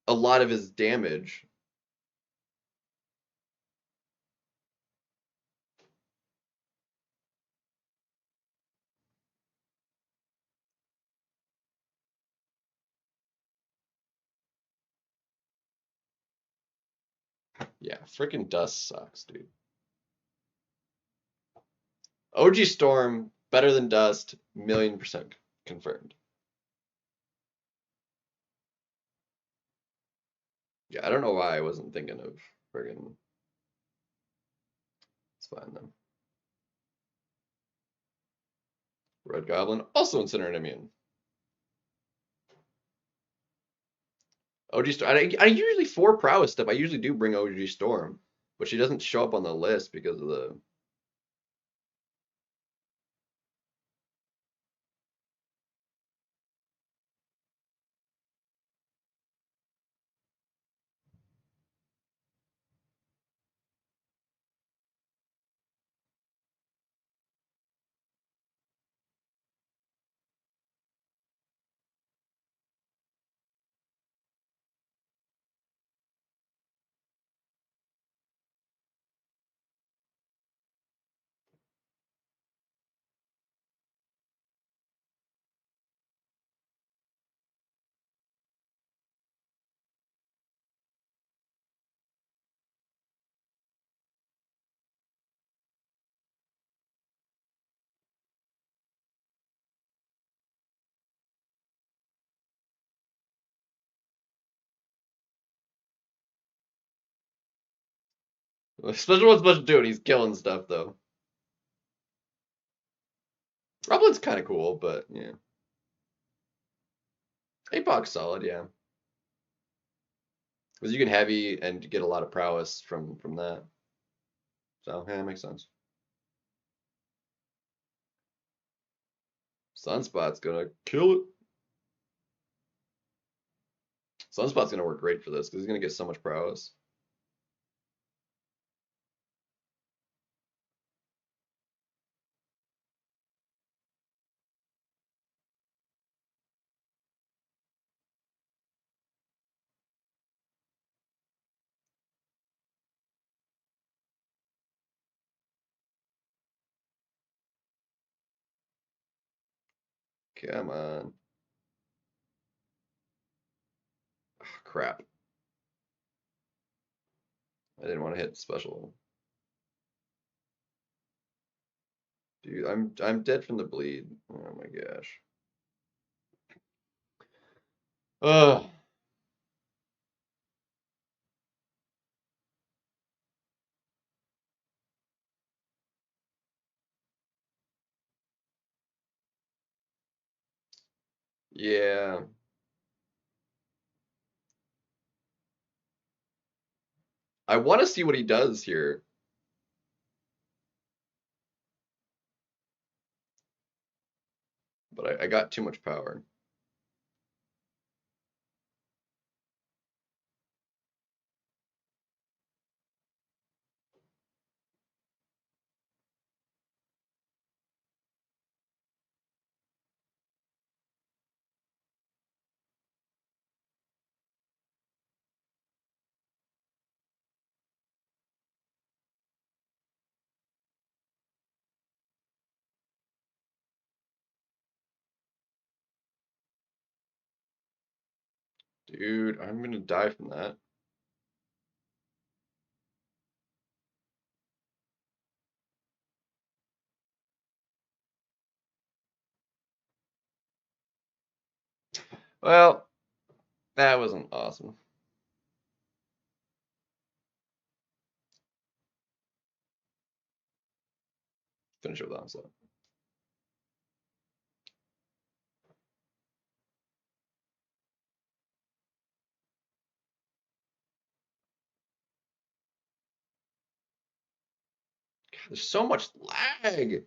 Speaker 1: a lot of his damage. Yeah, freaking Dust sucks, dude. OG Storm better than Dust, 1,000,000% confirmed. Yeah, I don't know why I wasn't thinking of friggin'. It's fine then. Red Goblin also Incinerate immune. OG Storm. I usually for prowess stuff. I usually do bring OG Storm, but she doesn't show up on the list because of the. Special one's supposed to do it. He's killing stuff though. Roblin's kind of cool, but yeah. Apoc's solid, yeah. Because you can heavy and get a lot of prowess from that. So yeah, it makes sense. Sunspot's gonna kill it. Sunspot's gonna work great for this because he's gonna get so much prowess. Come on. Oh, crap. I didn't want to hit special. Dude, I'm dead from the bleed. Oh my gosh. Ugh. Yeah. I want to see what he does here. But I got too much power. Dude, I'm gonna die from that. Well, that wasn't awesome. Finish it with onslaught. God, there's so much lag.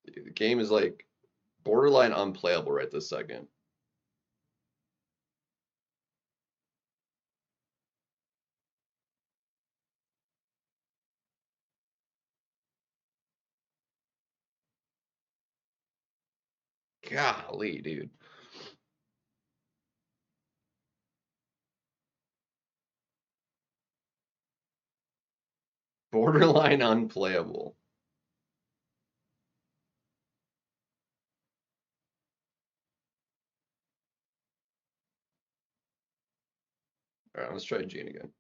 Speaker 1: The game is like borderline unplayable right this second. Golly, dude. Borderline unplayable. All right, let's try Gene again.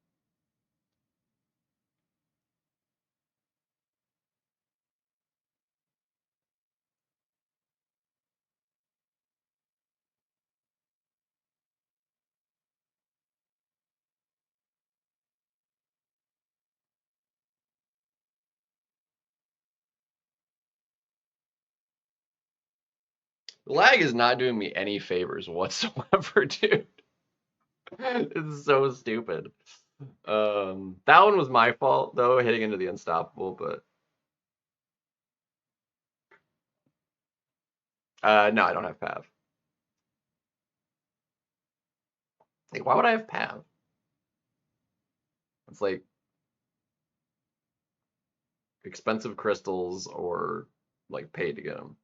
Speaker 1: The lag is not doing me any favors whatsoever, dude. It's so stupid. That one was my fault though, hitting into the unstoppable, but no, I don't have Pav. Like, why would I have Pav? It's like expensive crystals or like paid to get them.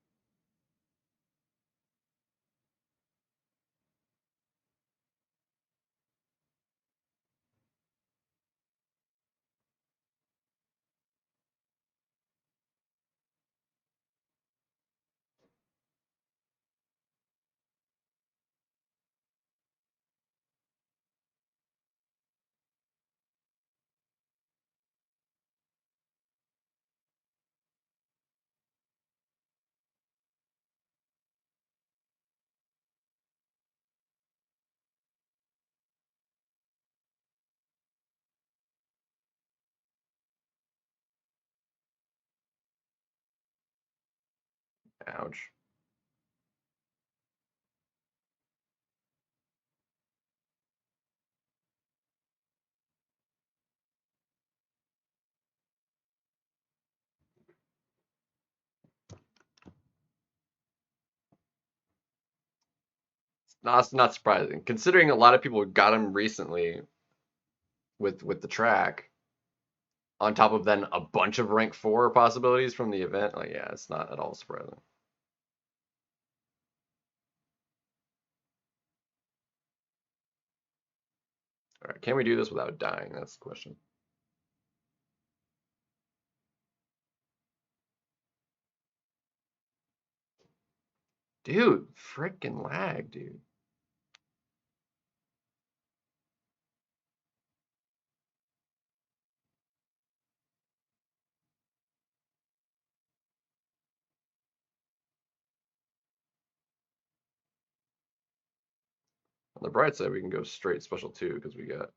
Speaker 1: Ouch. It's not surprising, considering a lot of people got him recently with the track. On top of then a bunch of rank 4 possibilities from the event. Like, yeah, it's not at all surprising. All right, can we do this without dying? That's the question. Dude, freaking lag, dude. On the bright side, we can go straight special 2 because we got.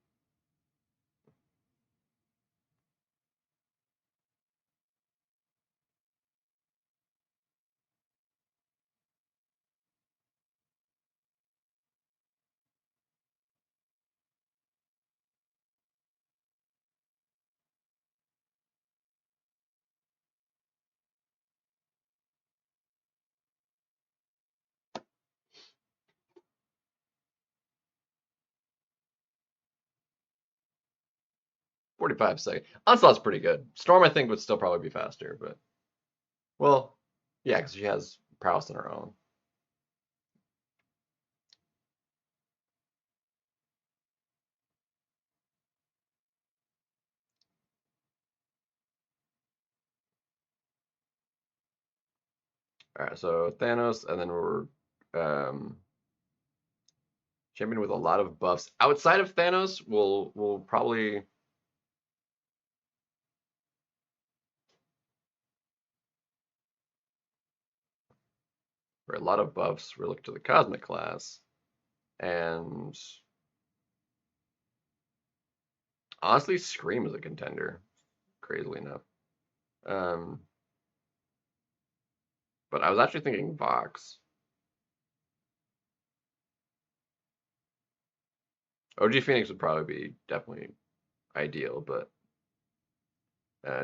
Speaker 1: .45 seconds. Onslaught's pretty good. Storm, I think, would still probably be faster, but well, yeah, because she has prowess on her own. All right, so Thanos, and then we're um, champion with a lot of buffs. Outside of Thanos, we'll probably for a lot of buffs. We're looking to the Cosmic class, and honestly, Scream is a contender. Crazily enough, um, but I was actually thinking Vox. OG Phoenix would probably be definitely ideal, but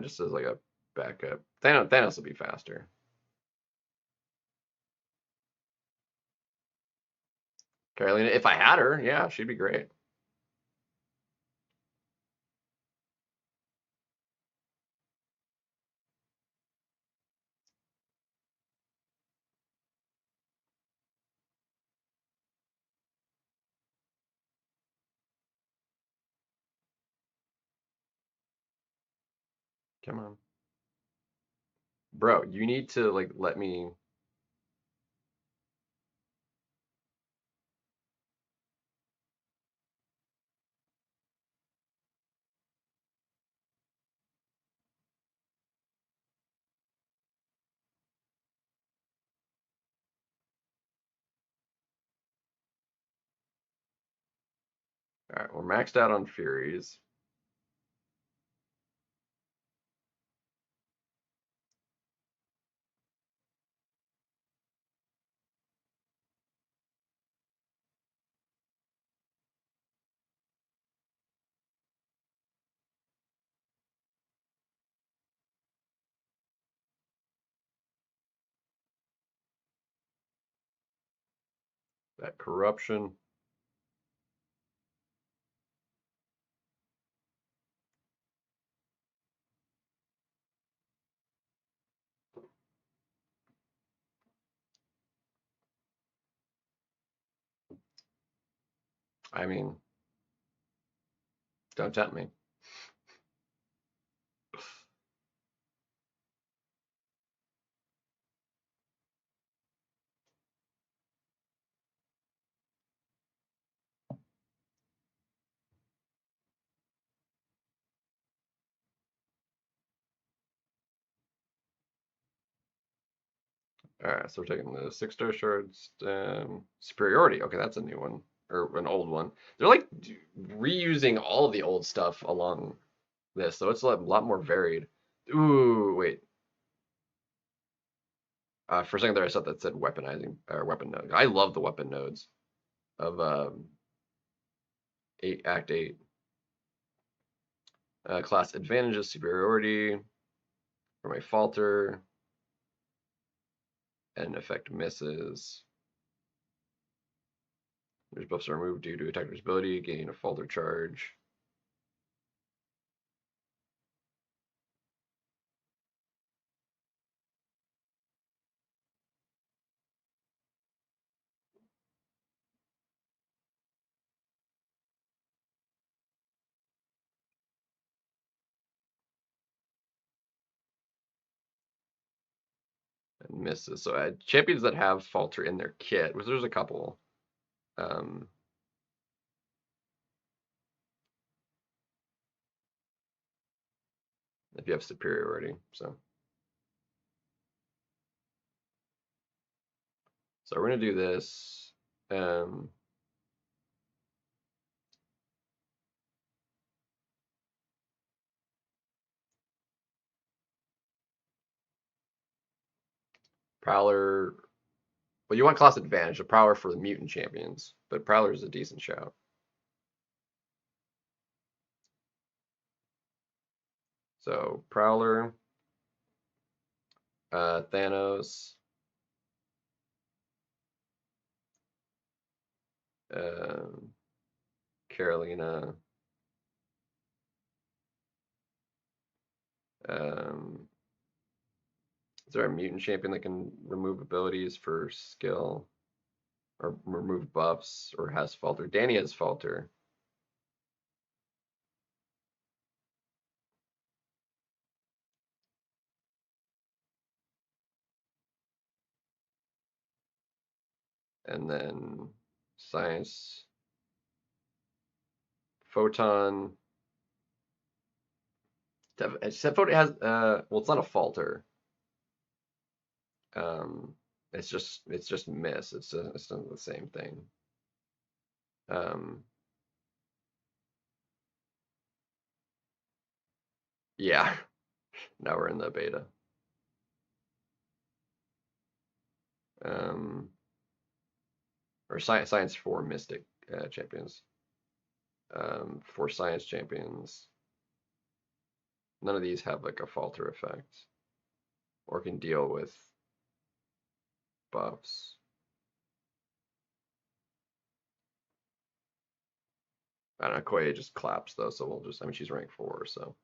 Speaker 1: just as like a backup, Thanos will be faster. Carolina, if I had her, yeah, she'd be great. Come on, bro. You need to like let me. All right, we're maxed out on Furies. That corruption. I mean, don't tempt me. All right, so we're taking the 6-star shards. Superiority. Okay, that's a new one or an old one. They're like reusing all of the old stuff along this, so it's a lot more varied. Ooh, wait. For a second there, I thought that said weaponizing or weapon node. I love the weapon nodes of 8 Act 8. Class advantages, superiority for my falter, and effect misses. There's buffs are removed due to attacker's ability, gain a falter charge. misses. So champions that have falter in their kit, which there's a couple. Um, if you have superiority, so we're gonna do this. Prowler. Well, you want class advantage, a Prowler for the mutant champions, but Prowler is a decent shout. So Prowler, Thanos, Carolina, is there a mutant champion that can remove abilities for skill or remove buffs or has falter? Danny has falter. And then science, photon. Photon has well, it's not a falter. It's just miss. It's not the same thing. Yeah. Now we're in the beta. Or science for Mystic champions. For science champions, none of these have like a falter effect, or can deal with buffs. I don't know. Koye just claps though, so we'll just. I mean, she's rank 4, so.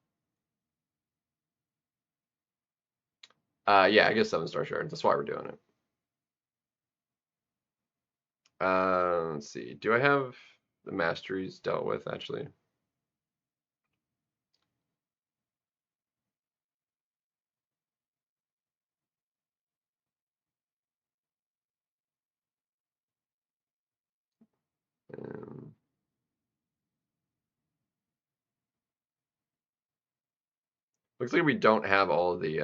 Speaker 1: Yeah, I guess 7-star shards. That's why we're doing it. Let's see. Do I have the masteries dealt with actually? Looks like we don't have all of the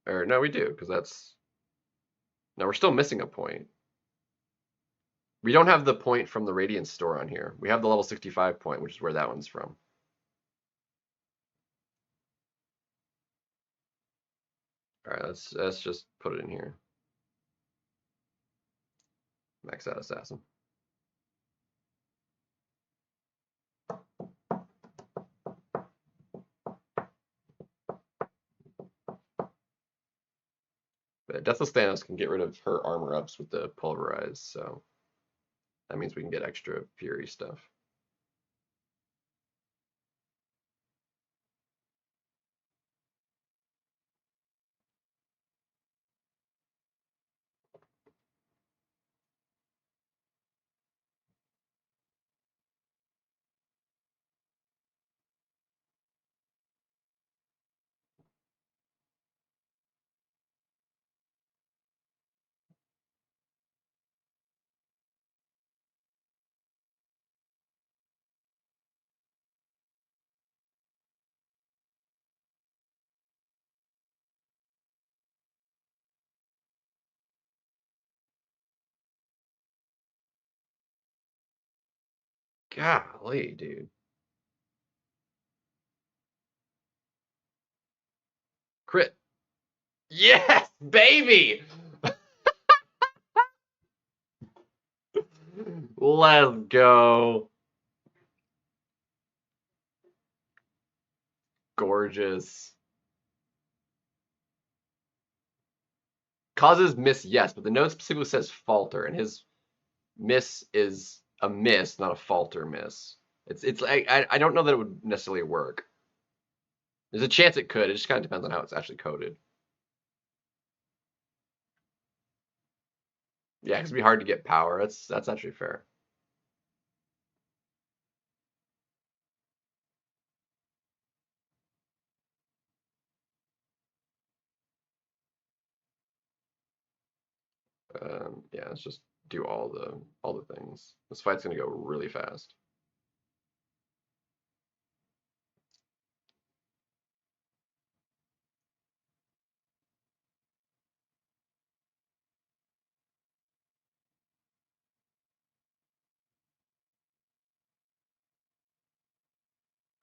Speaker 1: or no, we do, because that's no, we're still missing a point. We don't have the point from the Radiance store on here. We have the level 65 point, which is where that one's from. All right, let's just put it in here. Max out assassin. But Deathless Thanos can get rid of her armor ups with the pulverize, so that means we can get extra Fury stuff. Golly, dude. Crit. Yes, baby! Let's go. Gorgeous. Causes miss, yes, but the note specifically says falter, and his miss is a miss, not a falter miss. It's I don't know that it would necessarily work. There's a chance it could. It just kind of depends on how it's actually coded. Yeah, because it'd be hard to get power. That's actually fair. Yeah, let's just do all the things. This fight's gonna go really fast.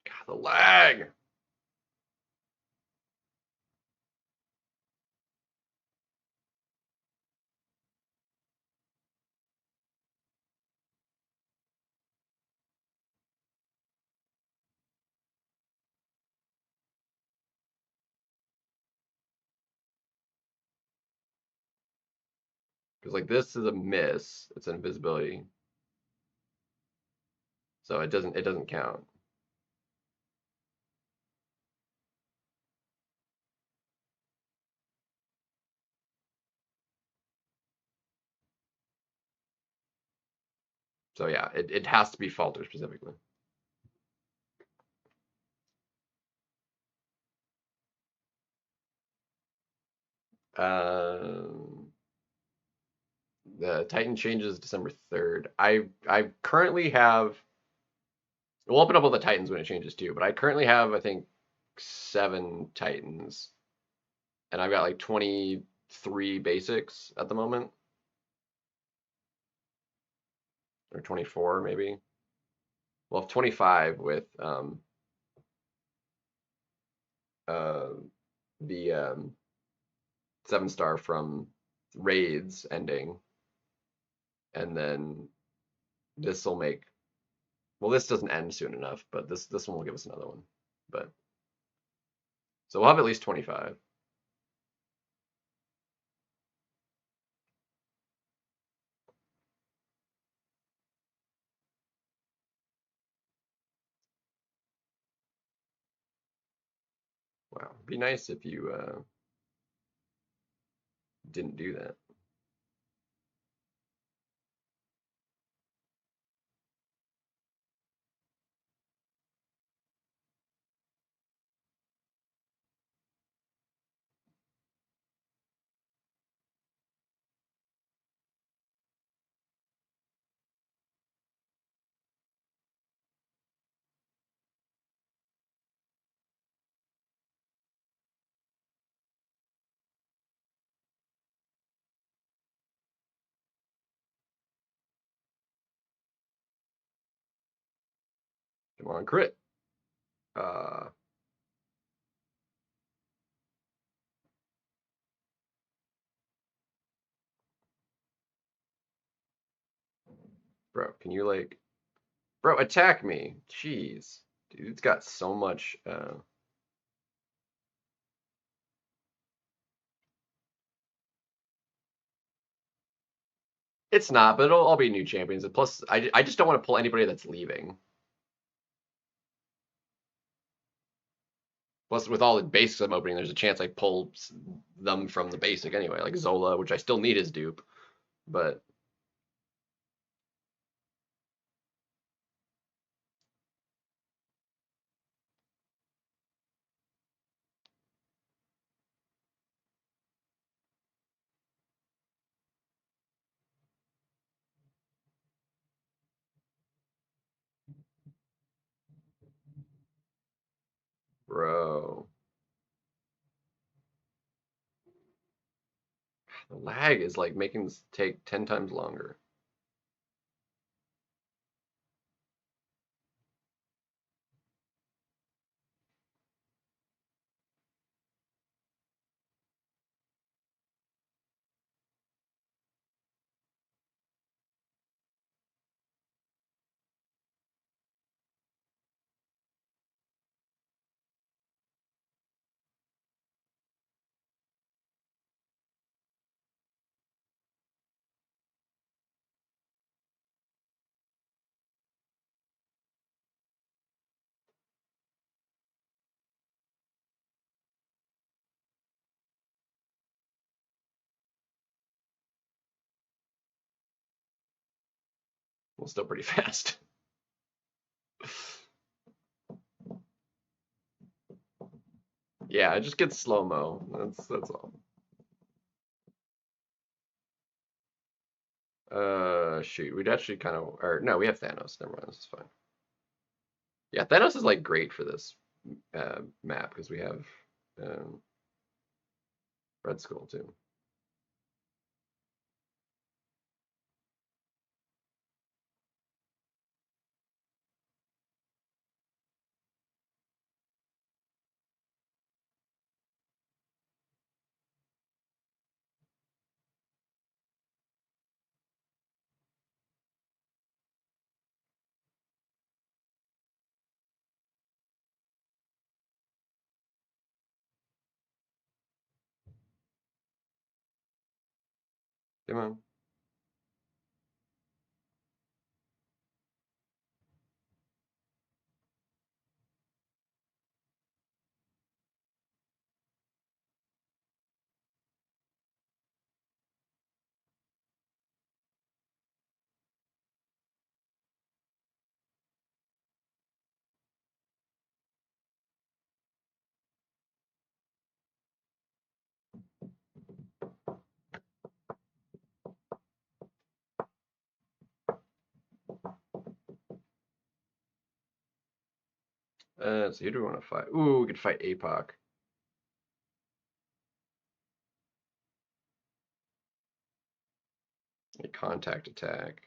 Speaker 1: God, the lag. Because like this is a miss. It's an invisibility, so it doesn't count. So yeah, it has to be falter specifically. Um, the Titan changes December 3rd. I currently have. We'll open up all the Titans when it changes too, but I currently have I think 7 Titans, and I've got like 23 basics at the moment, or 24 maybe. Well, 25 with uh the 7-star from raids ending, and then this will make. Well, this doesn't end soon enough, but this one will give us another one. But so we'll have at least 25. Wow, it'd be nice if you didn't do that. Come on, crit. Uh, bro, can you like, bro, attack me? Jeez, dude, it's got so much. It's not, but it'll all be new champions. And plus, I just don't want to pull anybody that's leaving. Plus, with all the basics I'm opening, there's a chance I pull them from the basic anyway, like Zola, which I still need as dupe. But bro, the lag is like making this take 10 times longer. Well, still pretty fast. Yeah, it just gets slow mo. That's all. Shoot, we'd actually kind of, or no, we have Thanos. Never mind, this is fine. Yeah, Thanos is like great for this map because we have um, Red Skull too. Come on. So who do we want to fight? Ooh, we could fight APOC. A contact attack.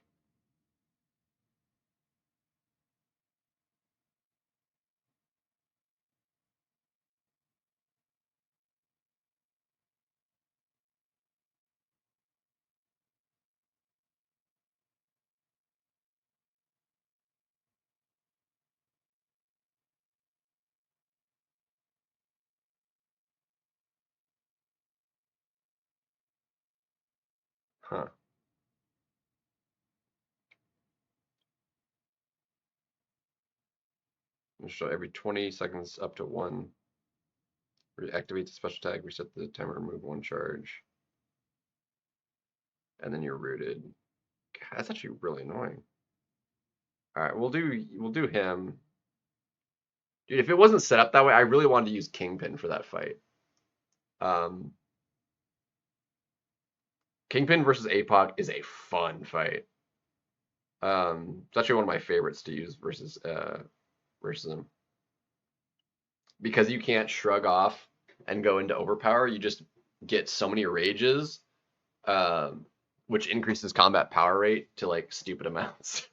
Speaker 1: Huh. So every 20 seconds up to one. Reactivate the special tag, reset the timer, remove one charge, and then you're rooted. God, that's actually really annoying. All right, we'll do him. Dude, if it wasn't set up that way, I really wanted to use Kingpin for that fight. Um, Kingpin versus APOC is a fun fight. It's actually one of my favorites to use versus him because you can't shrug off and go into overpower. You just get so many rages, um, which increases combat power rate to like stupid amounts.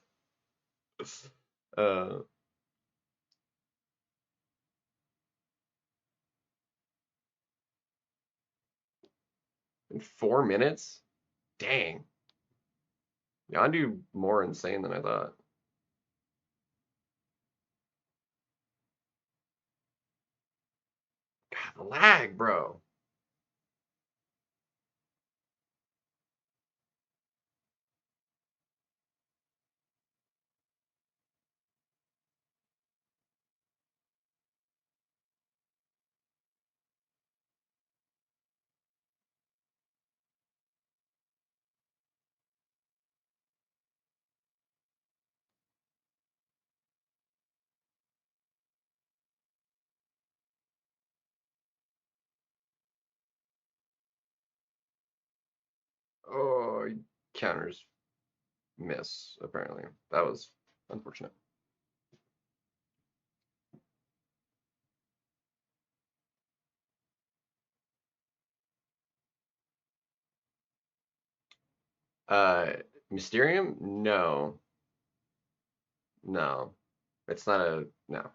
Speaker 1: uh, in 4 minutes, dang, Yondu more insane than I thought. God, the lag, bro. Oh, counters miss apparently. That was unfortunate. Uh, Mysterium? No, no, it's not a no.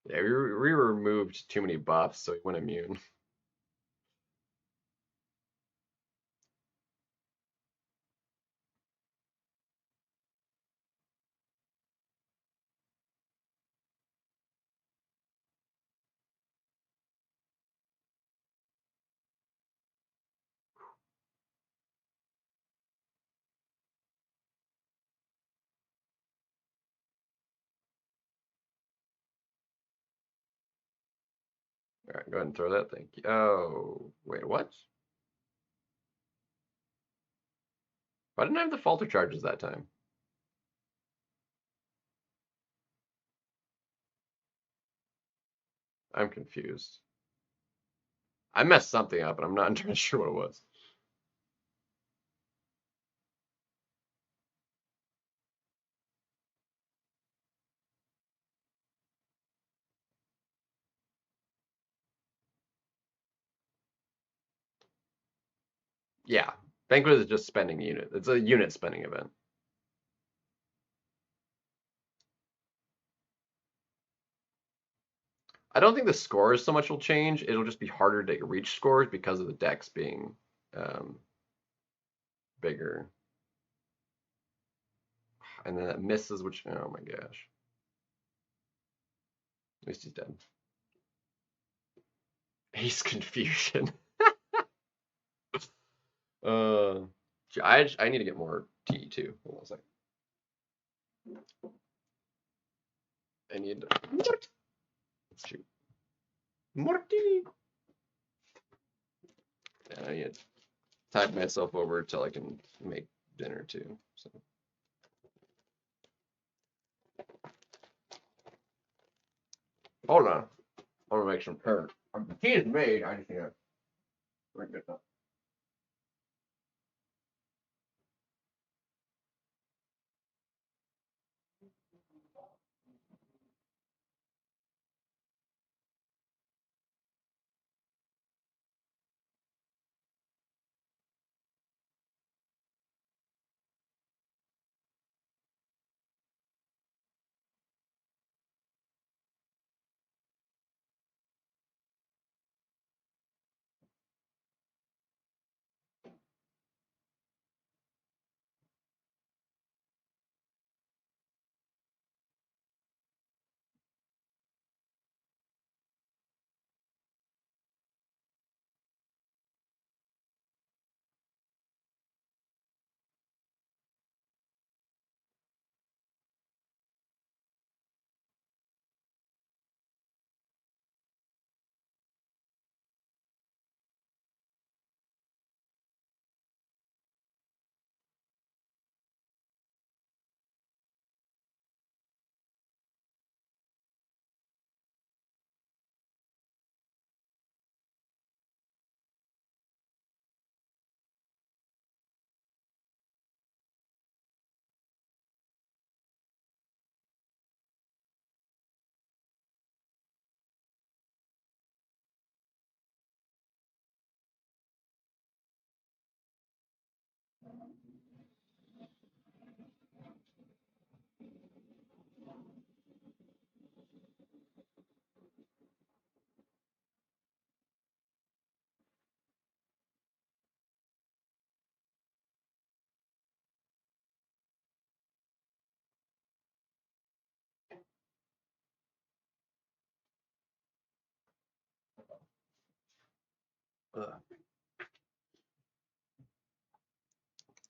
Speaker 1: Yeah, we removed too many buffs, so he went immune. All right, go ahead and throw that. Thank you. Oh, wait, what? Why didn't I have the falter charges that time? I'm confused. I messed something up, and I'm not entirely sure what it was. Yeah, Banquet is just spending unit. It's a unit spending event. I don't think the scores so much will change. It'll just be harder to reach scores because of the decks being um, bigger. And then that misses, which, oh my gosh. At least he's dead. Ace Confusion. uh, I need to get more tea too. Hold on a second. I need to. Shoot. More tea. And I need to type myself over until I can make dinner too. So. Hold on. I want to make some curd. The tea is made. I just need to drink it up.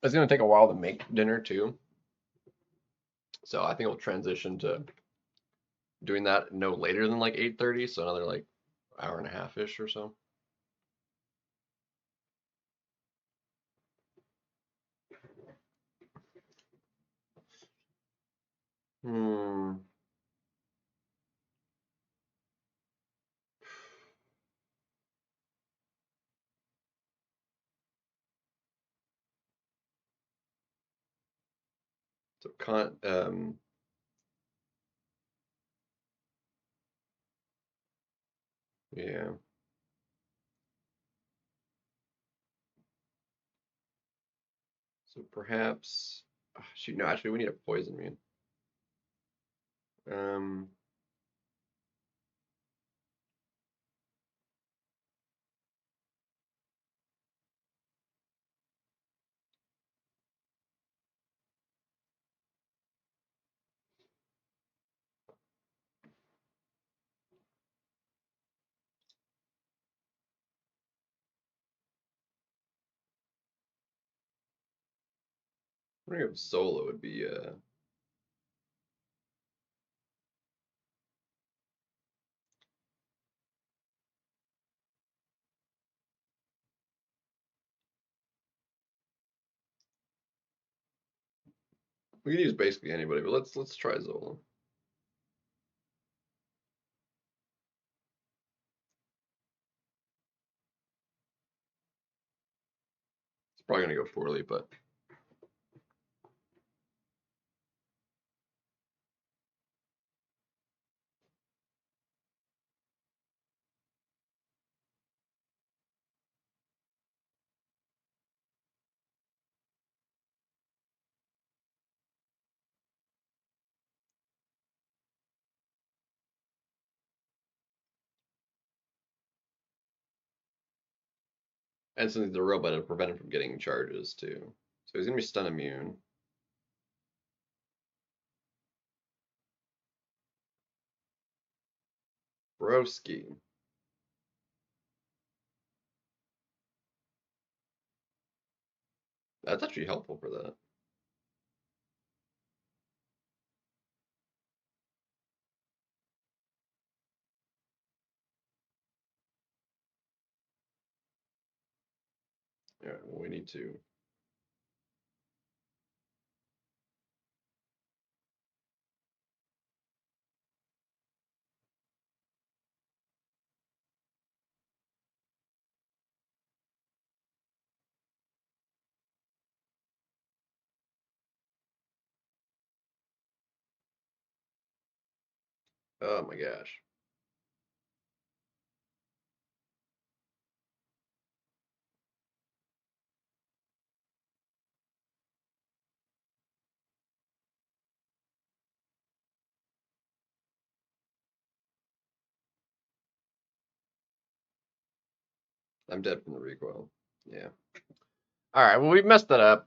Speaker 1: It's gonna take a while to make dinner too, so I think we'll transition to doing that no later than like 8:30, so another like hour and a half ish or so. Hmm. So yeah. So perhaps shoot, no, actually we need a poison man. Um I wonder if Zola would be We can use basically anybody, but let's try Zola. It's probably gonna go poorly, but and since the robot, it'll prevent him from getting charges too. So he's gonna be stun immune. Broski. That's actually helpful for that. Yeah, well, we need to. Oh my gosh. I'm dead from the recoil. Yeah. All right. Well, we messed that up.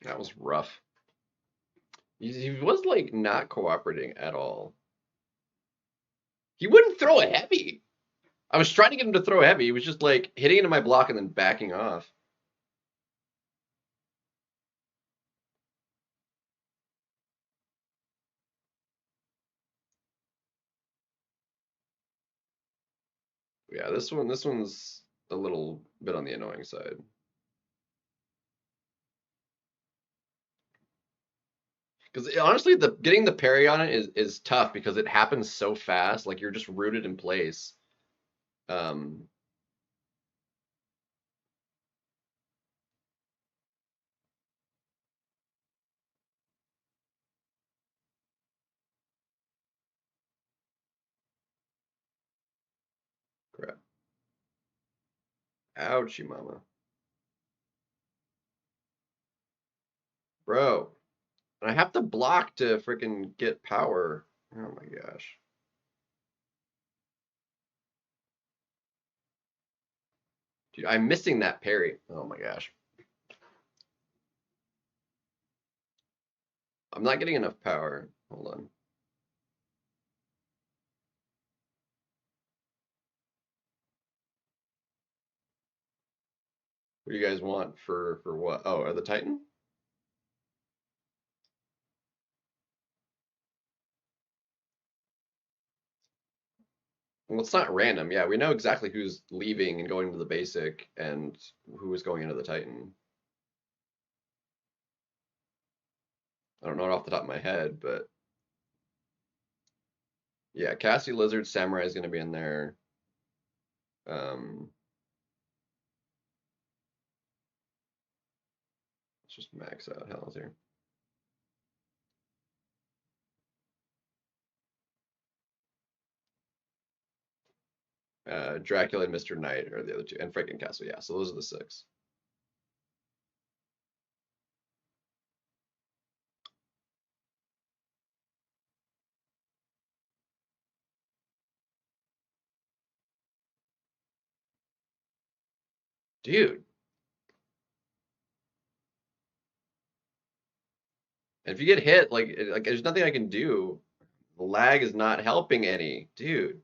Speaker 1: That was rough. He was like not cooperating at all. He wouldn't throw a heavy. I was trying to get him to throw a heavy. He was just like hitting into my block and then backing off. Yeah, this one's a little bit on the annoying side. Because honestly, the getting the parry on it is tough because it happens so fast. Like you're just rooted in place. Um, Crap. Ouchie, mama, bro. And I have to block to freaking get power. Oh my gosh, dude, I'm missing that parry. Oh my gosh, I'm not getting enough power. Hold on. What do you guys want for what? Oh, are the Titan? Well, it's not random. Yeah, we know exactly who's leaving and going to the basic and who is going into the Titan. I don't know it off the top of my head, but yeah, Cassie Lizard Samurai is going to be in there. Let's just max out Hell's here. Dracula and Mr. Knight are the other two, and freaking Castle. Yeah, so those are the six. Dude, and if you get hit, like there's nothing I can do. The lag is not helping any, dude.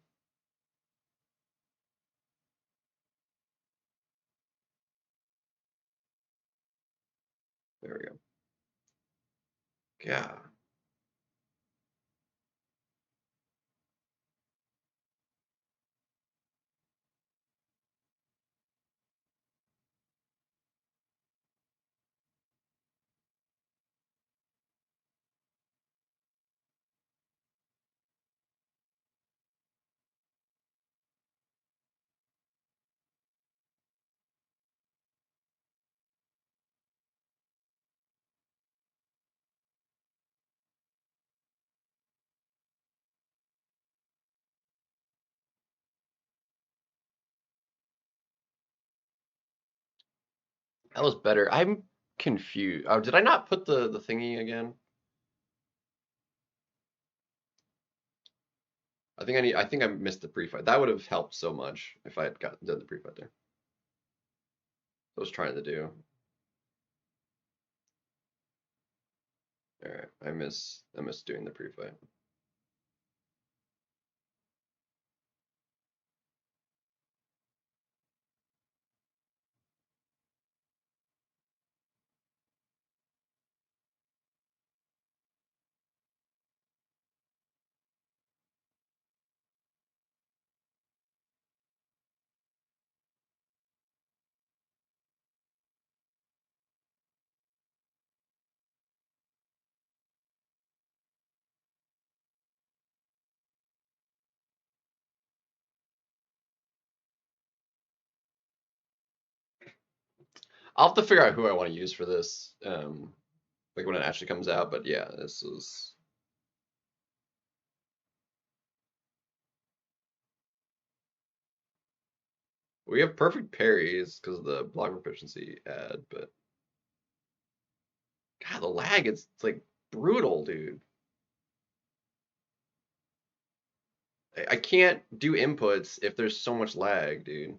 Speaker 1: There we go. Yeah. That was better. I'm confused. Oh, did I not put the thingy again? I think I missed the pre-fight. That would have helped so much if I had done the pre-fight there. I was trying to do. All right, I miss doing the pre-fight. I'll have to figure out who I want to use for this, like when it actually comes out. But yeah, this is. We have perfect parries because of the block proficiency ad, but God, the lag is it's like brutal, dude. I can't do inputs if there's so much lag, dude.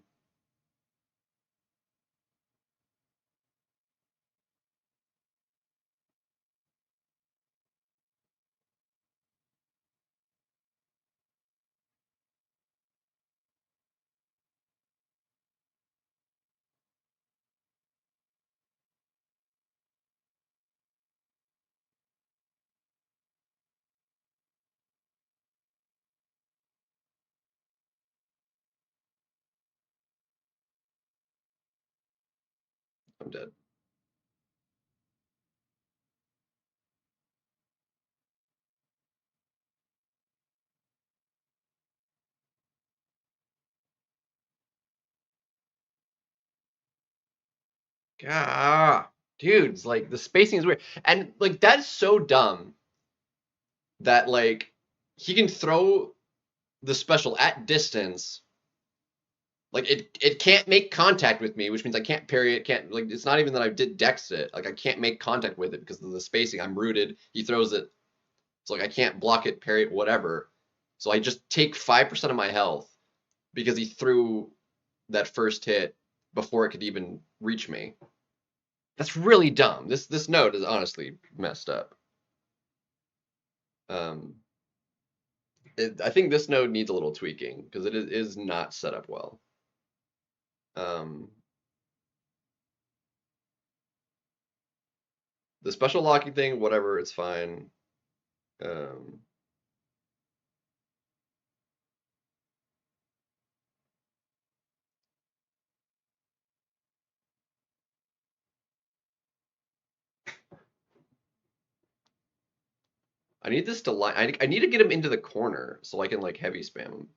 Speaker 1: I'm dead. God, dudes, like the spacing is weird, and like that's so dumb that like he can throw the special at distance. Like it can't make contact with me, which means I can't parry it. Can't like it's not even that I did dex it. Like I can't make contact with it because of the spacing. I'm rooted. He throws it, so like I can't block it, parry it, whatever. So I just take 5% of my health because he threw that first hit before it could even reach me. That's really dumb. This node is honestly messed up. Um, I think this node needs a little tweaking because it is not set up well. Um, the special locking thing, whatever, it's fine. Um, I need this to line. I need to get him into the corner so I can like heavy spam him.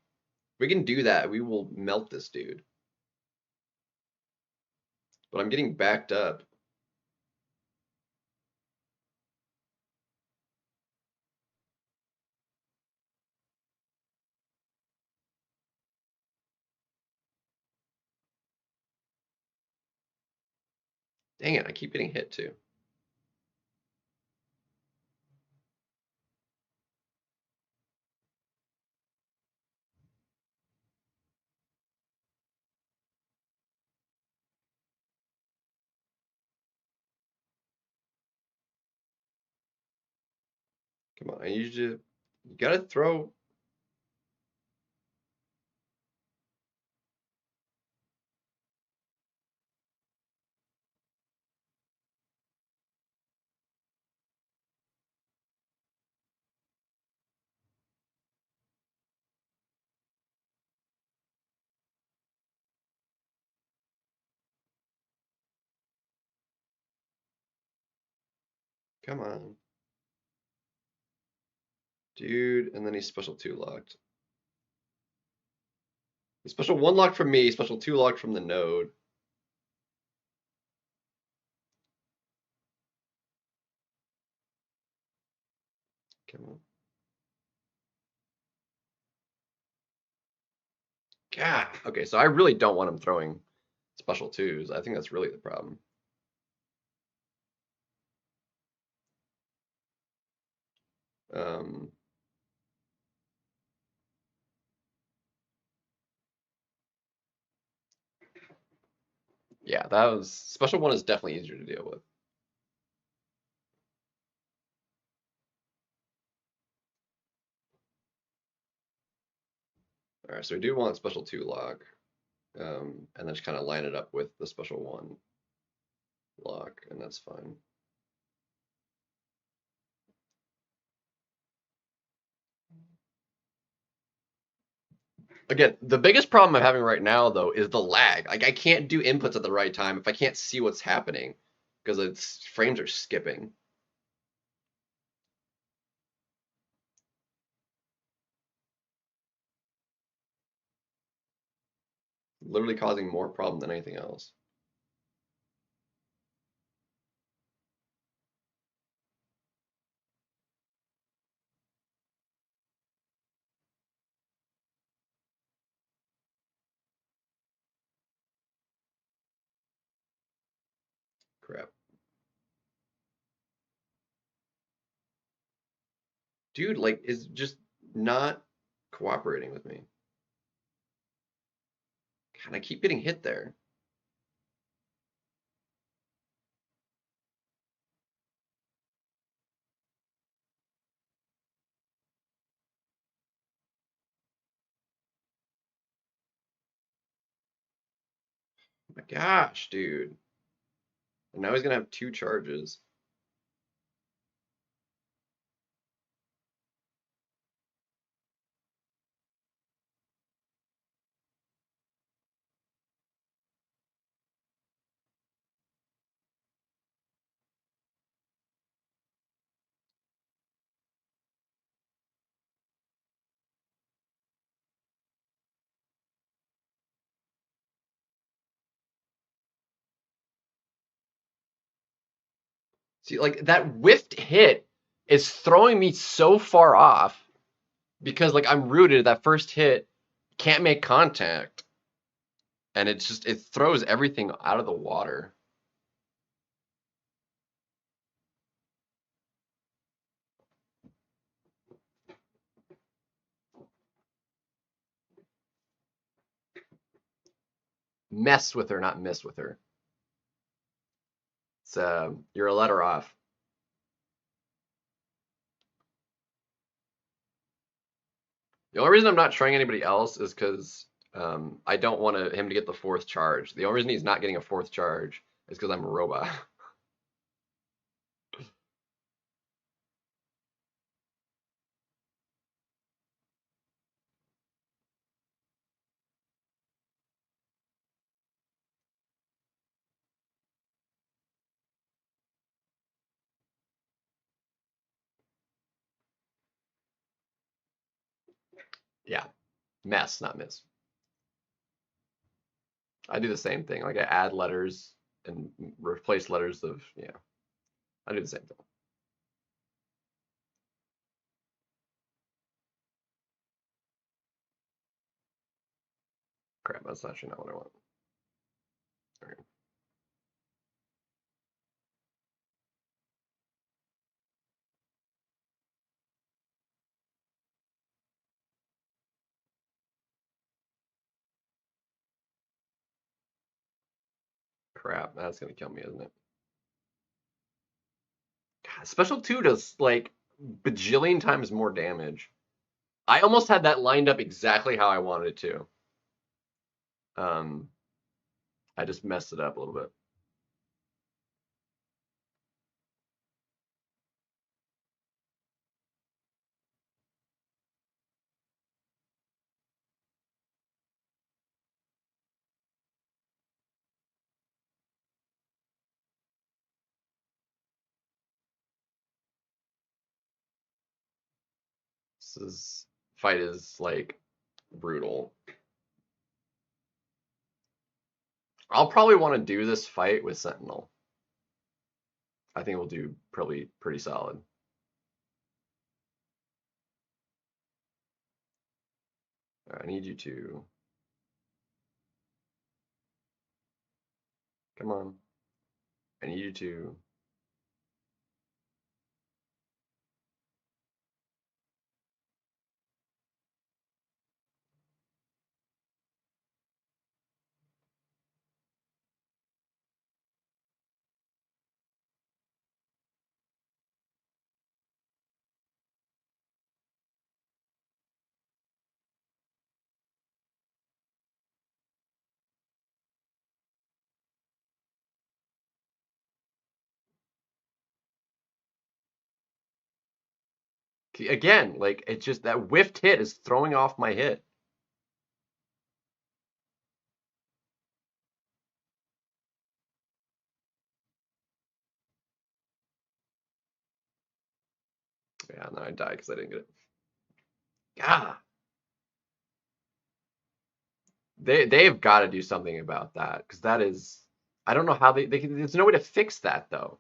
Speaker 1: If we can do that, we will melt this dude. But I'm getting backed up. Dang it, I keep getting hit too. Come on, I need you to. You gotta throw. Come on. Dude, and then he's special 2 locked. He's special 1 locked from me, special 2 locked from the node. Come on. God. Okay, so I really don't want him throwing special 2s. I think that's really the problem. Um, yeah, that was special 1 is definitely easier to deal with. All right, so we do want special 2 lock, and then just kind of line it up with the special 1 lock, and that's fine. Again, the biggest problem I'm having right now, though, is the lag. Like, I can't do inputs at the right time if I can't see what's happening because its frames are skipping. Literally causing more problem than anything else. Crap. Dude, like, is just not cooperating with me. God, I keep getting hit there. Oh my gosh, dude. And now he's gonna have 2 charges. See, like, that whiffed hit is throwing me so far off because, like, I'm rooted. That first hit can't make contact. And it's just, it throws everything out of the water. Mess with her, not miss with her. It's, you're a letter off. The only reason I'm not trying anybody else is because I don't want him to get the 4th charge. The only reason he's not getting a 4th charge is because I'm a robot. Yeah, mess, not miss. I do the same thing. Like, I add letters and replace letters of, yeah, I do the same thing. Crap, that's actually not what I want. All right. Crap, that's gonna kill me, isn't it? God, special 2 does like bajillion times more damage. I almost had that lined up exactly how I wanted it to. Um, I just messed it up a little bit. This fight is like brutal. I'll probably want to do this fight with Sentinel. I think we'll do probably pretty solid. All right, I need you to come on. I need you to. Again, like it's just that whiffed hit is throwing off my hit. Yeah, no, I die because I didn't get it. Ah, they've got to do something about that because that is I don't know how they can, there's no way to fix that though.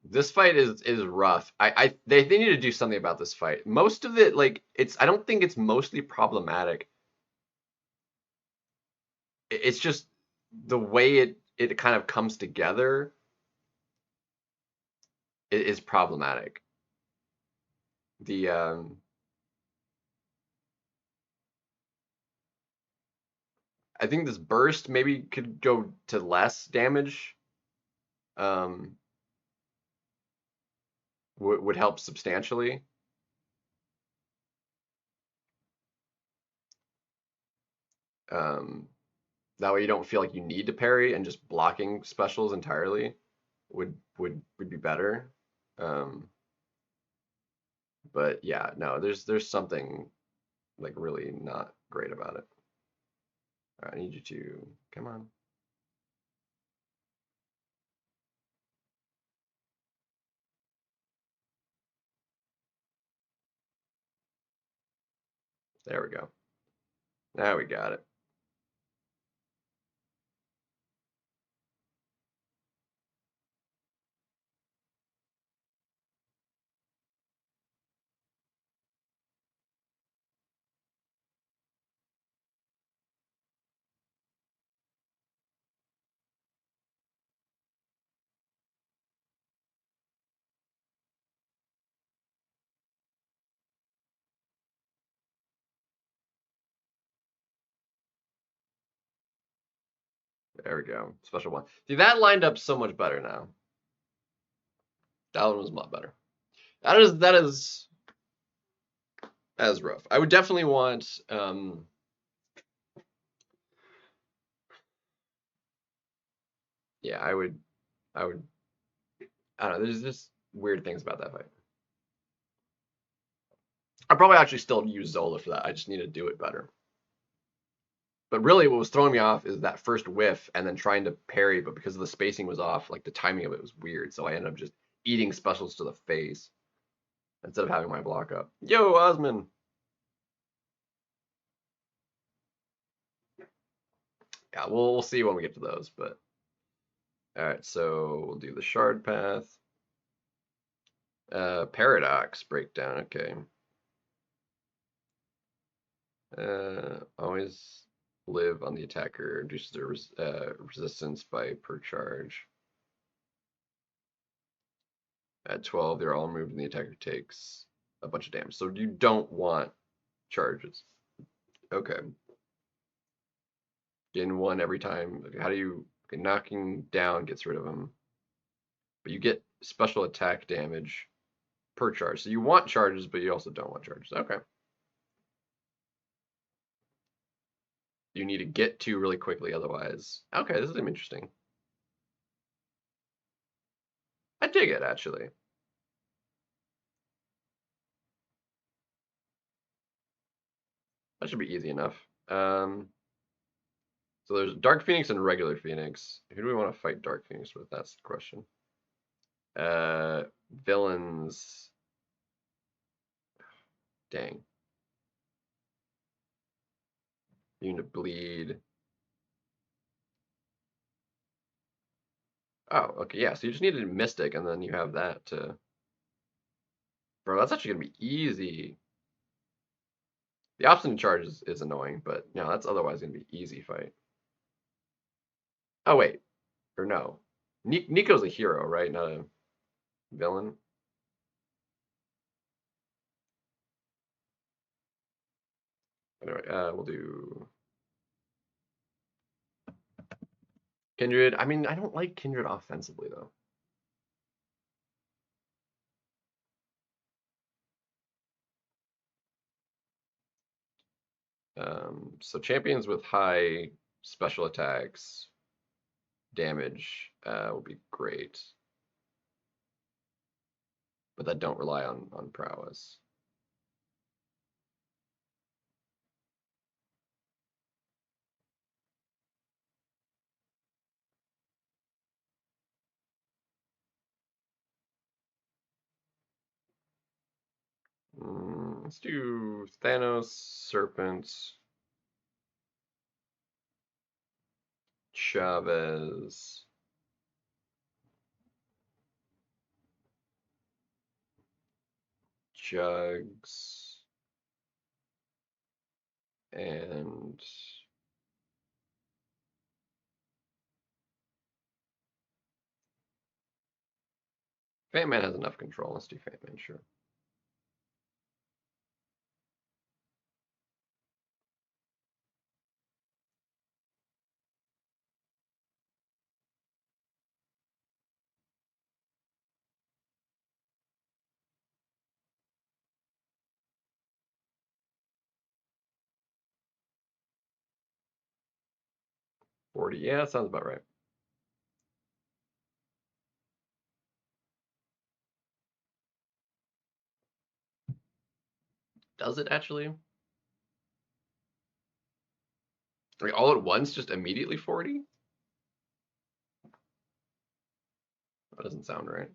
Speaker 1: This fight is rough. They need to do something about this fight. Most of it, like it's I don't think it's mostly problematic. It's just the way it kind of comes together is problematic. The I think this burst maybe could go to less damage. Um, would help substantially. Um, that way you don't feel like you need to parry and just blocking specials entirely would be better. Um, but yeah, no, there's something like really not great about it. All right, I need you to come on. There we go. Now we got it. There we go. Special one. See, that lined up so much better now. That one was a lot better. That is rough. I would definitely want yeah, I would I don't know, there's just weird things about that fight. I'd probably actually still use Zola for that. I just need to do it better. But really what was throwing me off is that first whiff and then trying to parry, but because the spacing was off, like the timing of it was weird, so I ended up just eating specials to the face instead of having my block up. Yo, Osman! Yeah, we'll see when we get to those, but alright, so we'll do the shard path. Paradox breakdown, okay. Always live on the attacker, reduces their resistance by per charge. At 12, they're all moved and the attacker takes a bunch of damage. So you don't want charges. Okay. Gain one every time. How do you... Okay, knocking down gets rid of them. But you get special attack damage per charge. So you want charges, but you also don't want charges. Okay. you need to get to really quickly otherwise. Okay, this is interesting. I dig it, actually. That should be easy enough. So there's Dark Phoenix and regular Phoenix. Who do we want to fight Dark Phoenix with? That's the question. Villains. Dang. You need to bleed. Oh, okay, yeah. So you just needed Mystic, and then you have that to. Bro, that's actually gonna be easy. The obstinate charge is annoying, but no, that's otherwise gonna be easy fight. Oh wait, or no, Nico's a hero, right? Not a villain. Anyway, we'll do Kindred. I mean, I don't like Kindred offensively though. So champions with high special attacks, damage will be great, but that don't rely on prowess. Let's do Thanos, Serpent, Chavez, Jugs, and Fatman has enough control. Let's do Fatman, sure. $40, yeah, that sounds about right. Does it actually? Like all at once, just immediately 40? That doesn't sound right.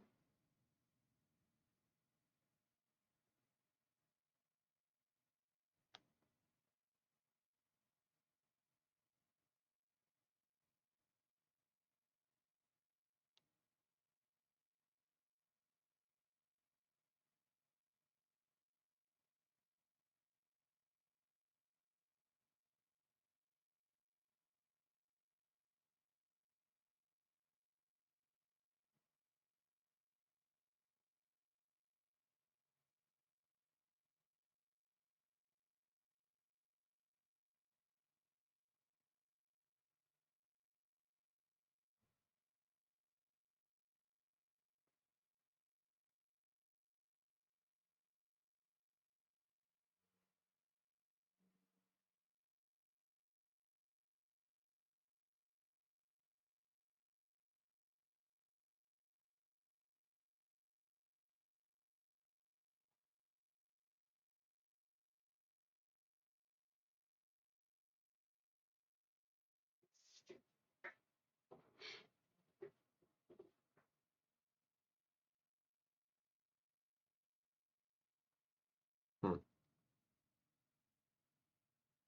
Speaker 1: Hmm.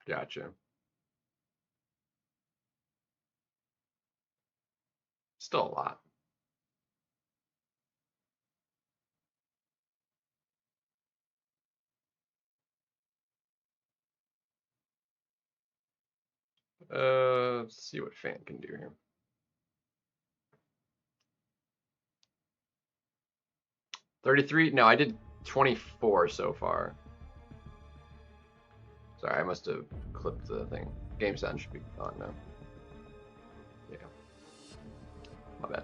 Speaker 1: Gotcha. Still a lot. Let's see what Fan can do here. 33? No, I did 24 so far. Sorry, I must have clipped the thing. Game sound should be on now. Yeah. My bad.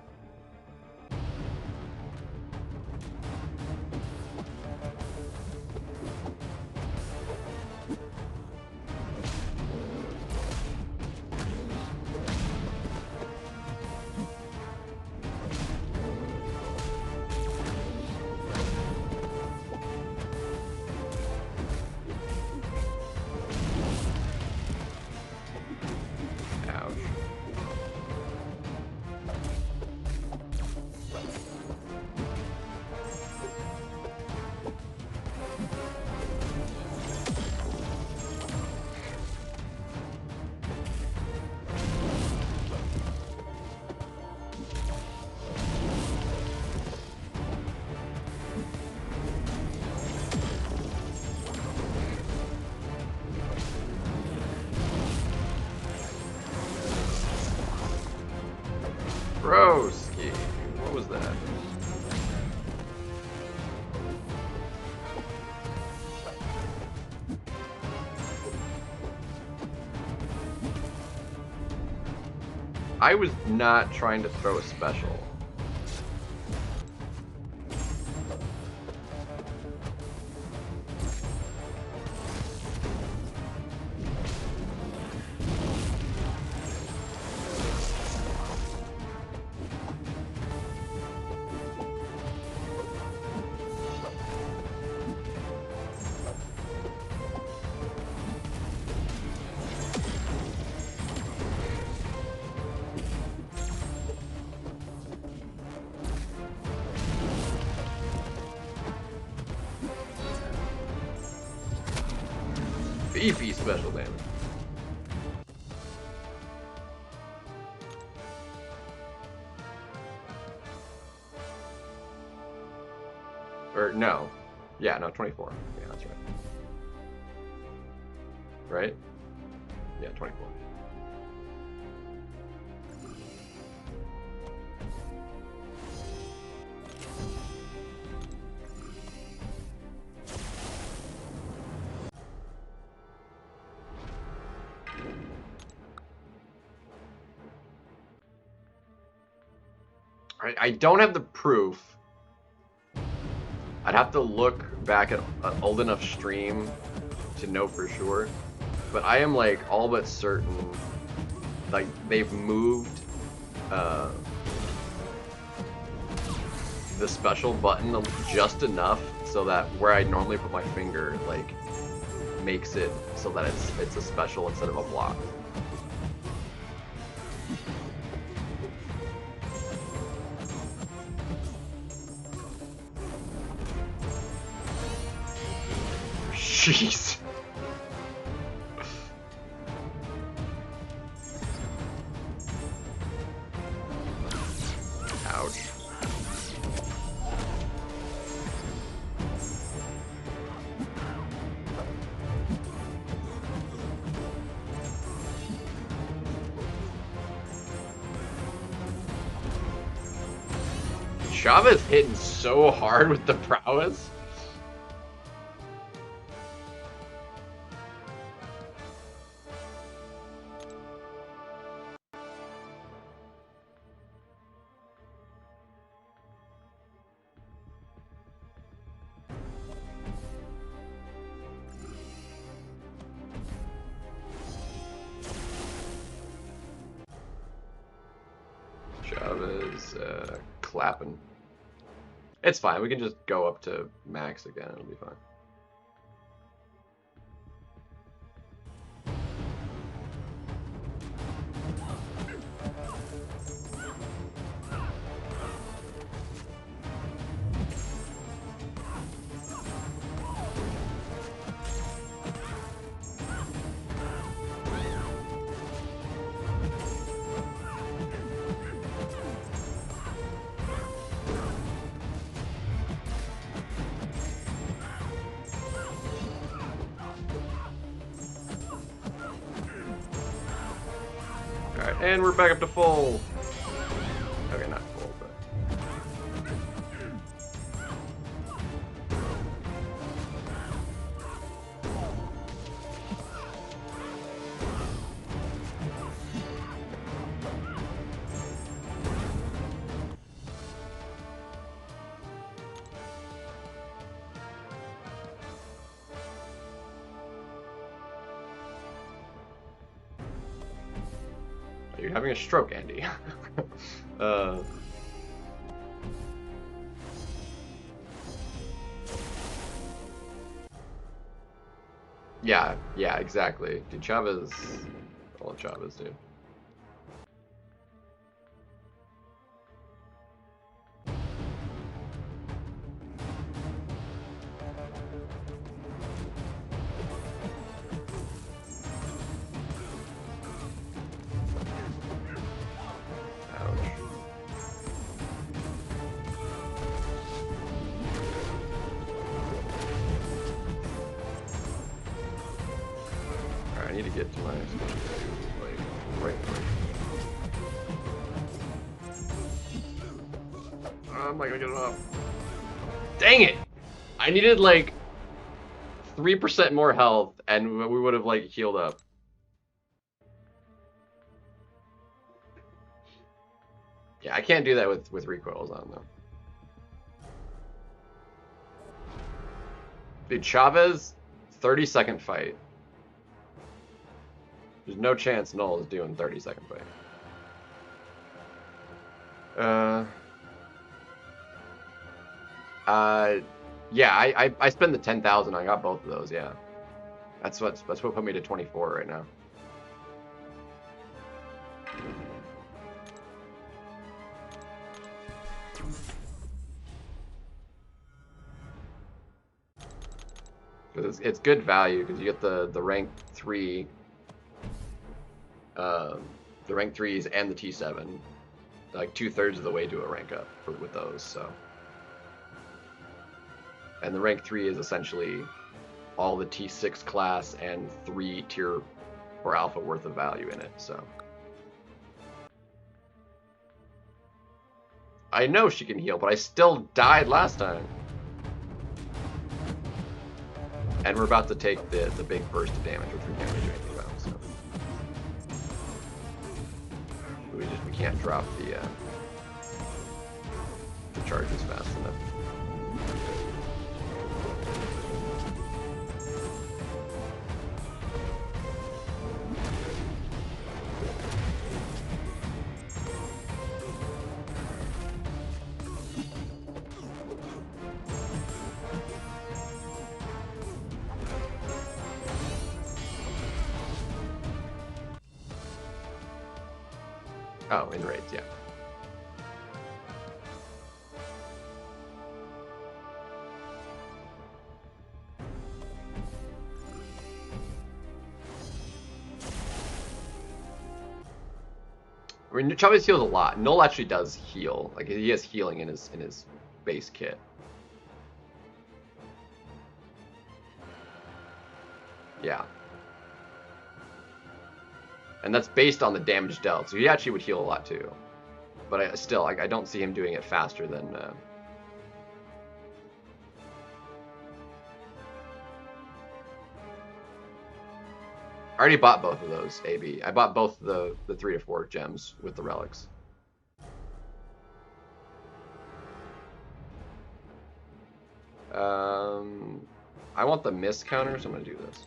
Speaker 1: Broski. What was that? I was not trying to throw a special. Beefy special damage. Or no. Yeah, no, 24. Yeah, that's right. Right? Yeah, 24. I don't have the proof. I'd have to look back at an old enough stream to know for sure. But I am like all but certain, like they've moved the special button just enough so that where I normally put my finger, like, makes it so that it's a special instead of a block. Jeez. Ouch. Chavez hitting so hard with the prowess. Chavez clapping. It's fine. We can just go up to max again. It'll be fine. Alright, and we're back up to full. Okay, not full, but... You're having a stroke, Andy. Yeah, exactly. Dude, Chavez... I love Chavez, dude. I need to get to my like right. I'm not gonna get it off. Dang it! I needed like 3% more health, and we would have like healed up. Yeah, I can't do that with recoils on though. Dude, Chavez, 30-second fight. There's no chance Null is doing 30-second fight. Yeah, I spent the 10,000. I got both of those. Yeah, that's what put me to 24 right now. It's good value because you get the rank 3, the rank 3s and the T7, like 2/3 of the way to a rank up with those. So, and the rank 3 is essentially all the T6 class and 3 tier 4 alpha worth of value in it. So, I know she can heal, but I still died last time. And we're about to take the big burst of damage, which we can't really do anything about. So we can't drop the charges fast enough. Oh, in raids, yeah. I mean, Chavez heals a lot. Null actually does heal. Like, he has healing in his base kit. Yeah. And that's based on the damage dealt, so he actually would heal a lot too. But I don't see him doing it faster than... I already bought both of those, AB. I bought both the 3 to 4 gems with the relics. I want the miss counter, so I'm gonna do this.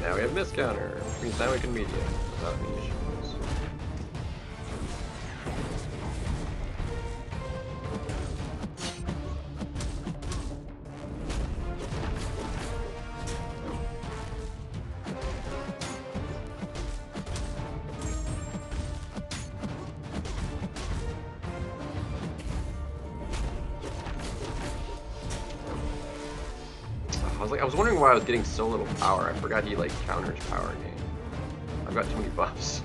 Speaker 1: Now we have miss counter, which means now we can media without any issues. I was wondering why I was getting so little power. I forgot he like counters power gain. I've got too many buffs.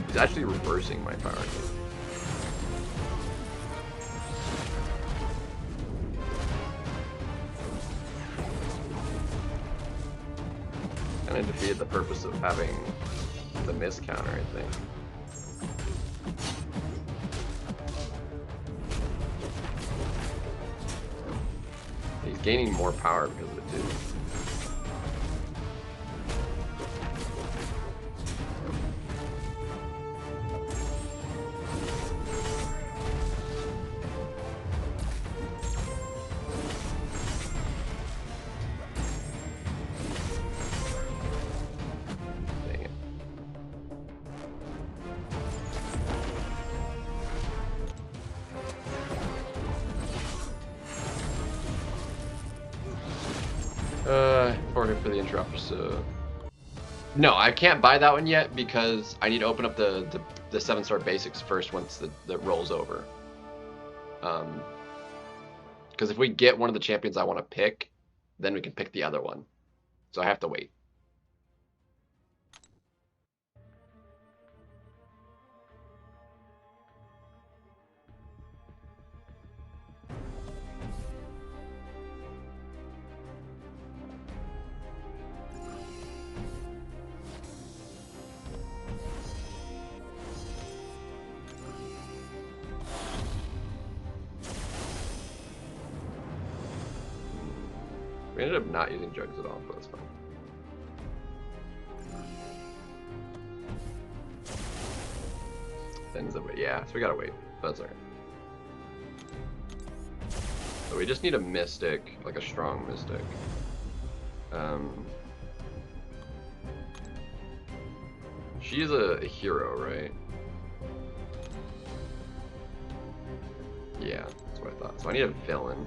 Speaker 1: He's actually reversing my power gain. Kind of defeated the purpose of having the miss counter, I think. Gaining more power because of it too. Dang it. For the interrupter, so no, I can't buy that one yet because I need to open up the 7-star basics first once that rolls over. Because if we get one of the champions I want to pick, then we can pick the other one. So I have to wait. We ended up not using jugs at all, but that's fine. Ends up, yeah, so we gotta wait. That's alright. So we just need a mystic, like a strong mystic. She's a hero, right? Yeah, that's what I thought. So I need a villain.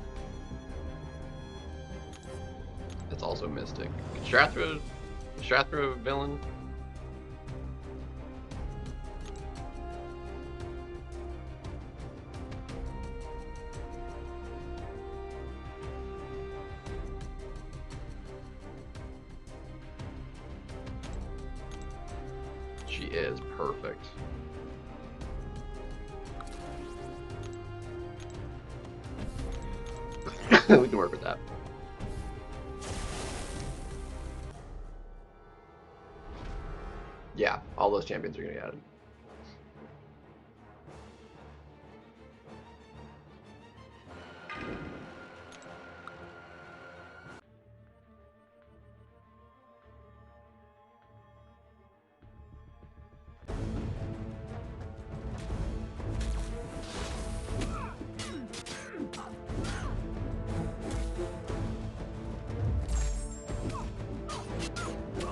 Speaker 1: That's also mystic. Strathra villain? She is perfect. We can work with that. Yeah, all those champions are gonna get added.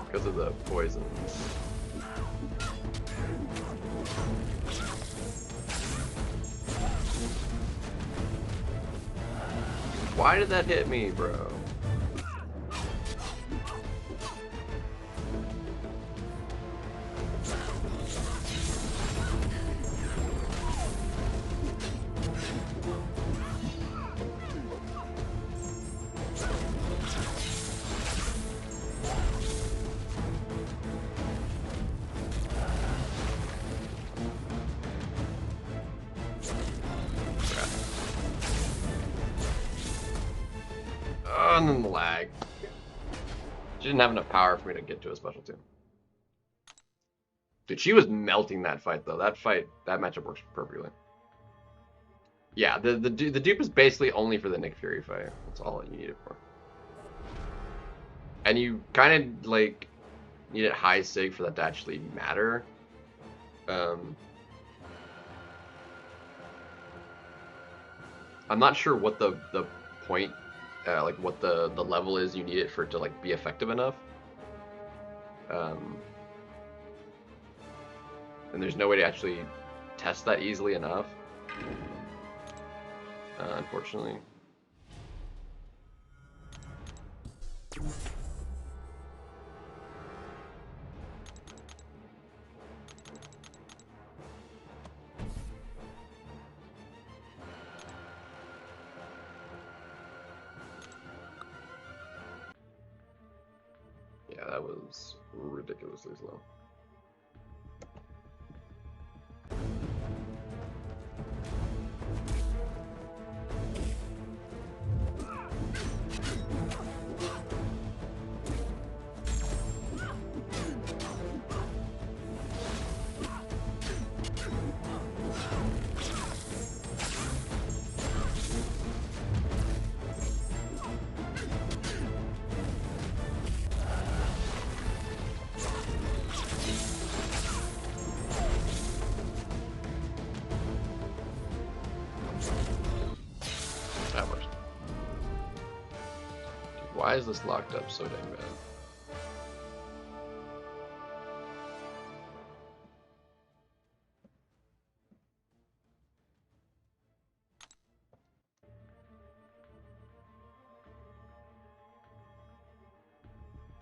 Speaker 1: Because of the poisons. Why did that hit me, bro? And then the lag. She didn't have enough power for me to get to a special team. Dude, she was melting that fight though. That matchup works perfectly. Yeah, the dupe is basically only for the Nick Fury fight. That's all you need it for. And you kind of like need it high sig for that to actually matter. I'm not sure what the point, like what the level is you need it for it to like be effective enough. And there's no way to actually test that easily enough. Unfortunately. Yeah, that was ridiculously slow. That much. Dude, why is this locked up so dang bad?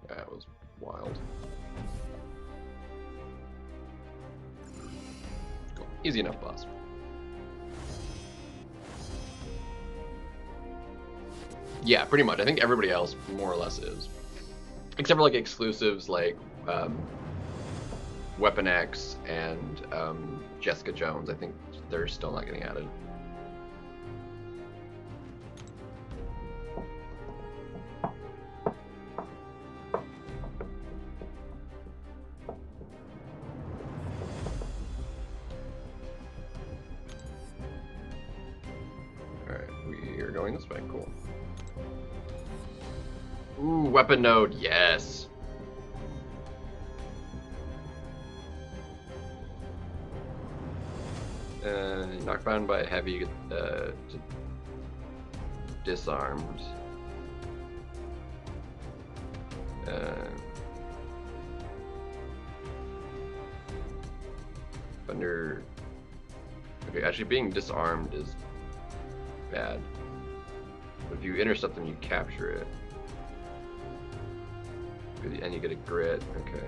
Speaker 1: That was wild. Cool. Easy enough boss. Yeah, pretty much. I think everybody else more or less is, except for like exclusives like Weapon X and Jessica Jones. I think they're still not getting added. Going this way, cool. Ooh, weapon node, yes. Knocked down by a heavy, you get disarmed. Under. Okay, actually being disarmed is bad. But if you intercept them, you capture it. And you get a grit, okay.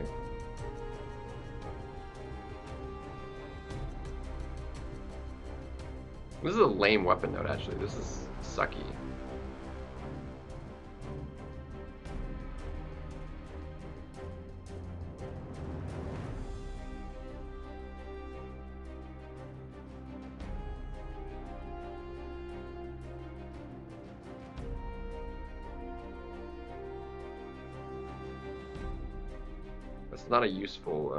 Speaker 1: This is a lame weapon node, actually. This is sucky. That's not a useful,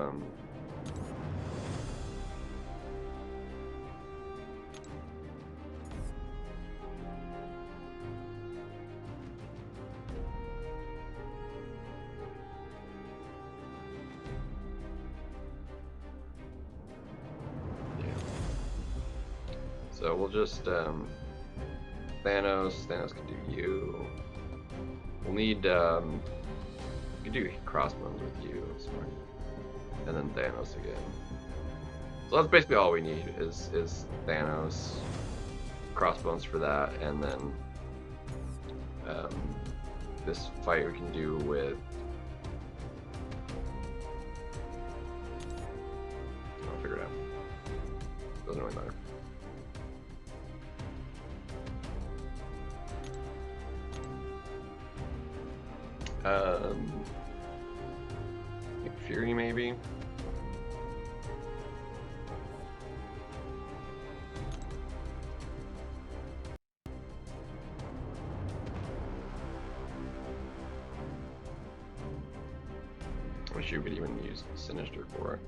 Speaker 1: So we'll just, Thanos can do you. We'll need, we can do crossbones with you, smart. And then Thanos again. So that's basically all we need is Thanos, crossbones for that, and then this fight we can do with. I'll figure it out. Doesn't really matter. Fury maybe. I wish you could even use Sinister for it.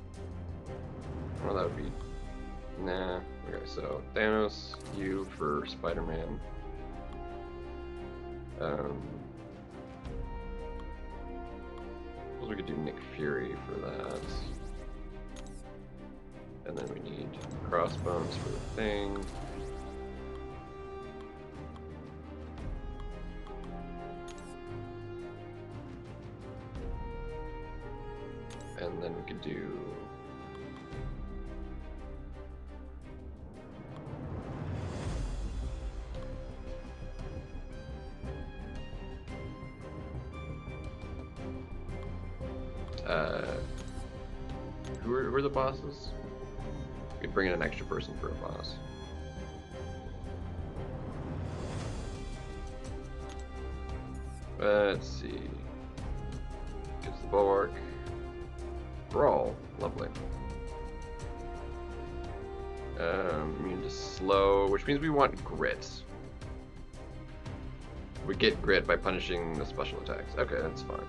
Speaker 1: Well, that would be. Nah. Okay, so Thanos, you for Spider-Man. We could do Nick Fury for that. And then we need crossbones for the thing. And then we could do who are the bosses? We could bring in an extra person for a boss. Let's see. Gets the bulwark. Brawl, lovely. Immune to slow, which means we want grit. We get grit by punishing the special attacks. Okay, that's fine.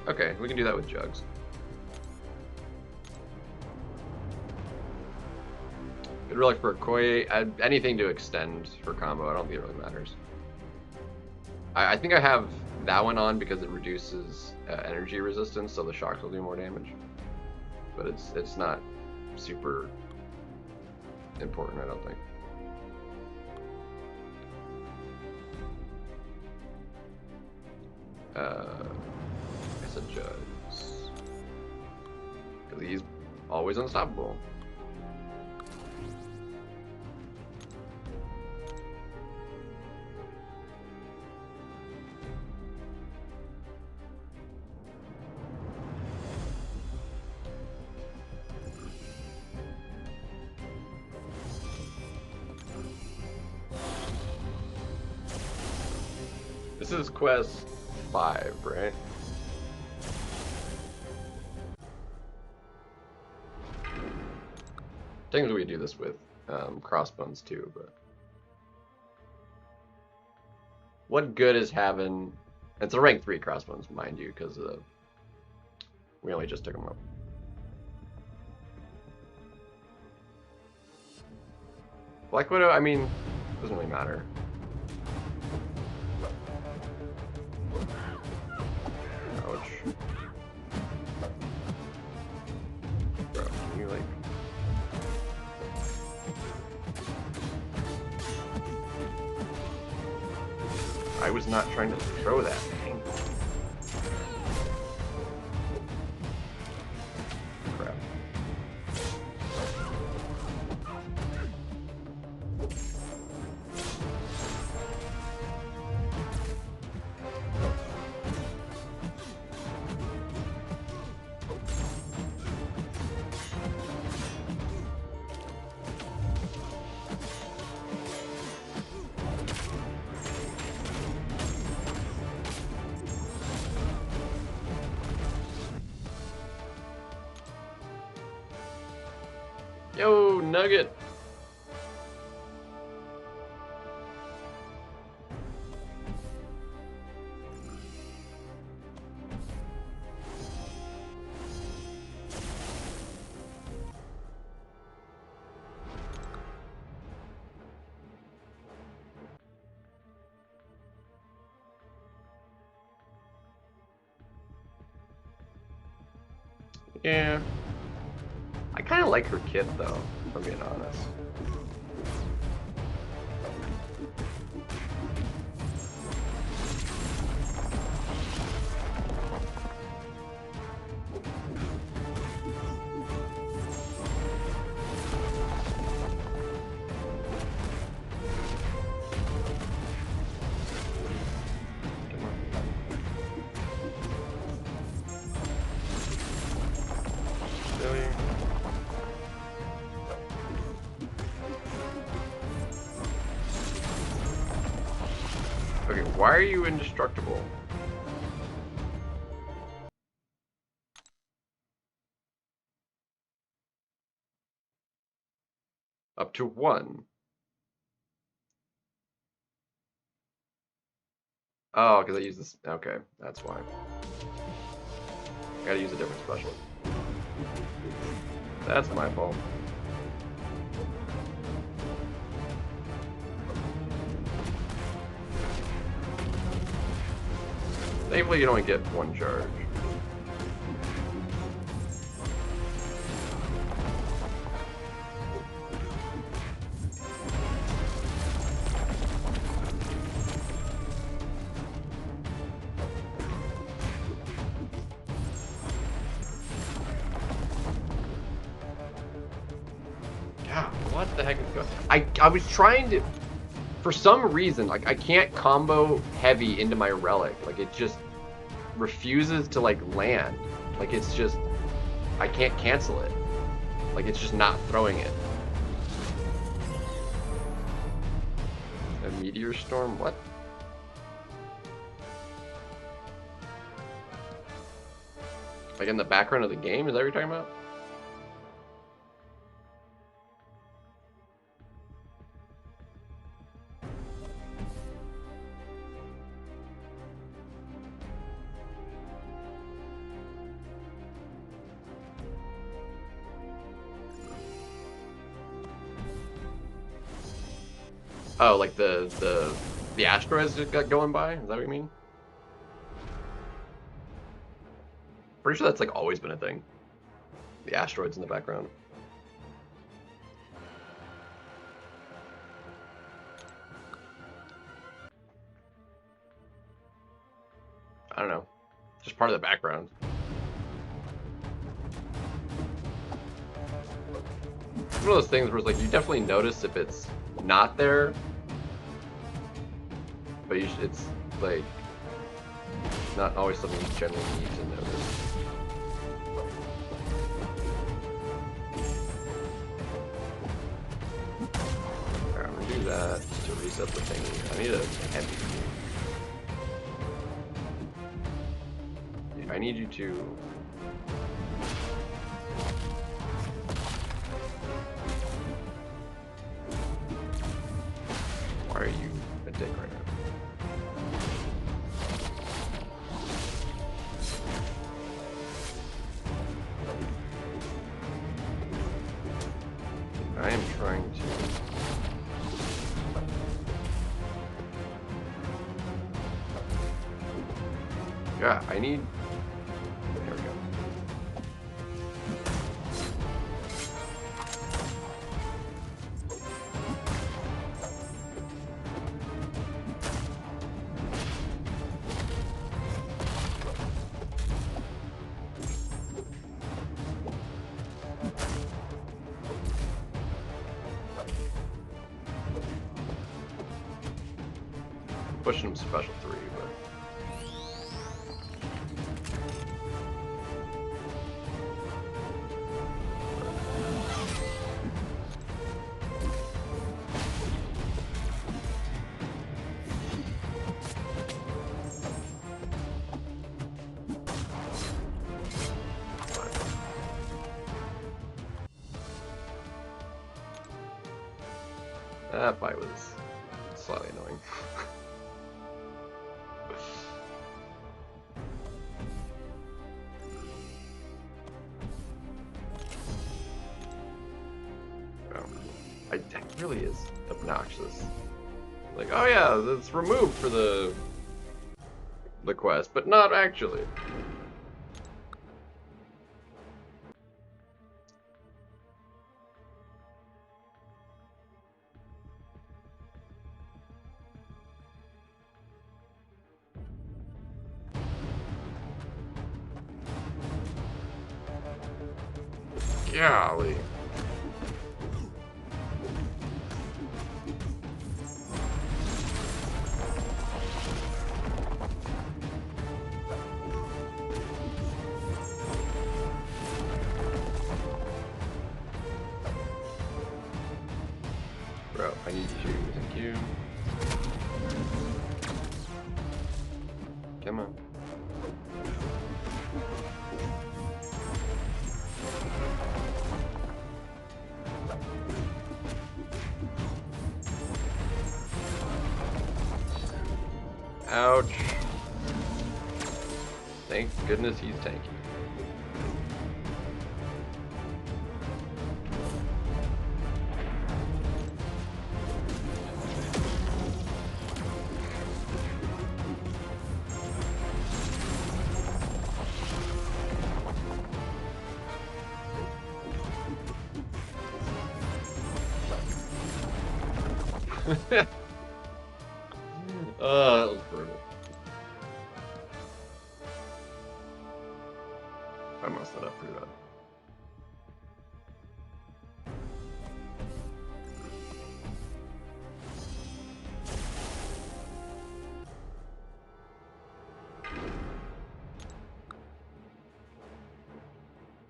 Speaker 1: Okay, we can do that with jugs. Good relic for Okoye. Anything to extend for combo, I don't think it really matters. I think I have that one on because it reduces energy resistance, so the shocks will do more damage. But it's not super important, I don't think. I said jugs. Because he's always unstoppable. This is quest 5, right? Technically we do this with crossbones too, but what good is having? It's a rank 3 crossbones, mind you, because we only just took them up. Black Widow, I mean, doesn't really matter. Ouch. Bro, can you like... I was not trying to throw that thing. Crap. Yo, Nugget! Yeah. I kind of like her kit, though, if I'm being honest. Okay, why are you indestructible? Up to 1. Oh, because I use this. Okay, that's why. I gotta use a different specialist. That's my fault. Thankfully, you only get 1 charge. God, what the heck is going on? I was trying to... For some reason, like, I can't combo heavy into my relic. Like, it just refuses to, like, land. Like, it's just... I can't cancel it. Like, it's just not throwing it. A meteor storm? What? Like, in the background of the game? Is that what you're talking about? Oh, like the asteroids just got going by? Is that what you mean? Pretty sure that's like always been a thing. The asteroids in the background. I don't know. It's just part of the background. It's one of those things where it's like you definitely notice if it's not there, but it's like not always something you generally need to notice. Alright, I'm gonna do that to reset the thing. I need a heavy. I need you to... Why are you a dick right now? I am trying to... Yeah, I need... There we go. Pushing him special 3, but... That fight was slightly annoying. That really is obnoxious. Like, oh yeah, it's removed for the quest, but not actually. Golly. Bro, I need you. Thank you. Come on. Ouch. Thank goodness he's tanky. That was brutal. I messed that up pretty bad.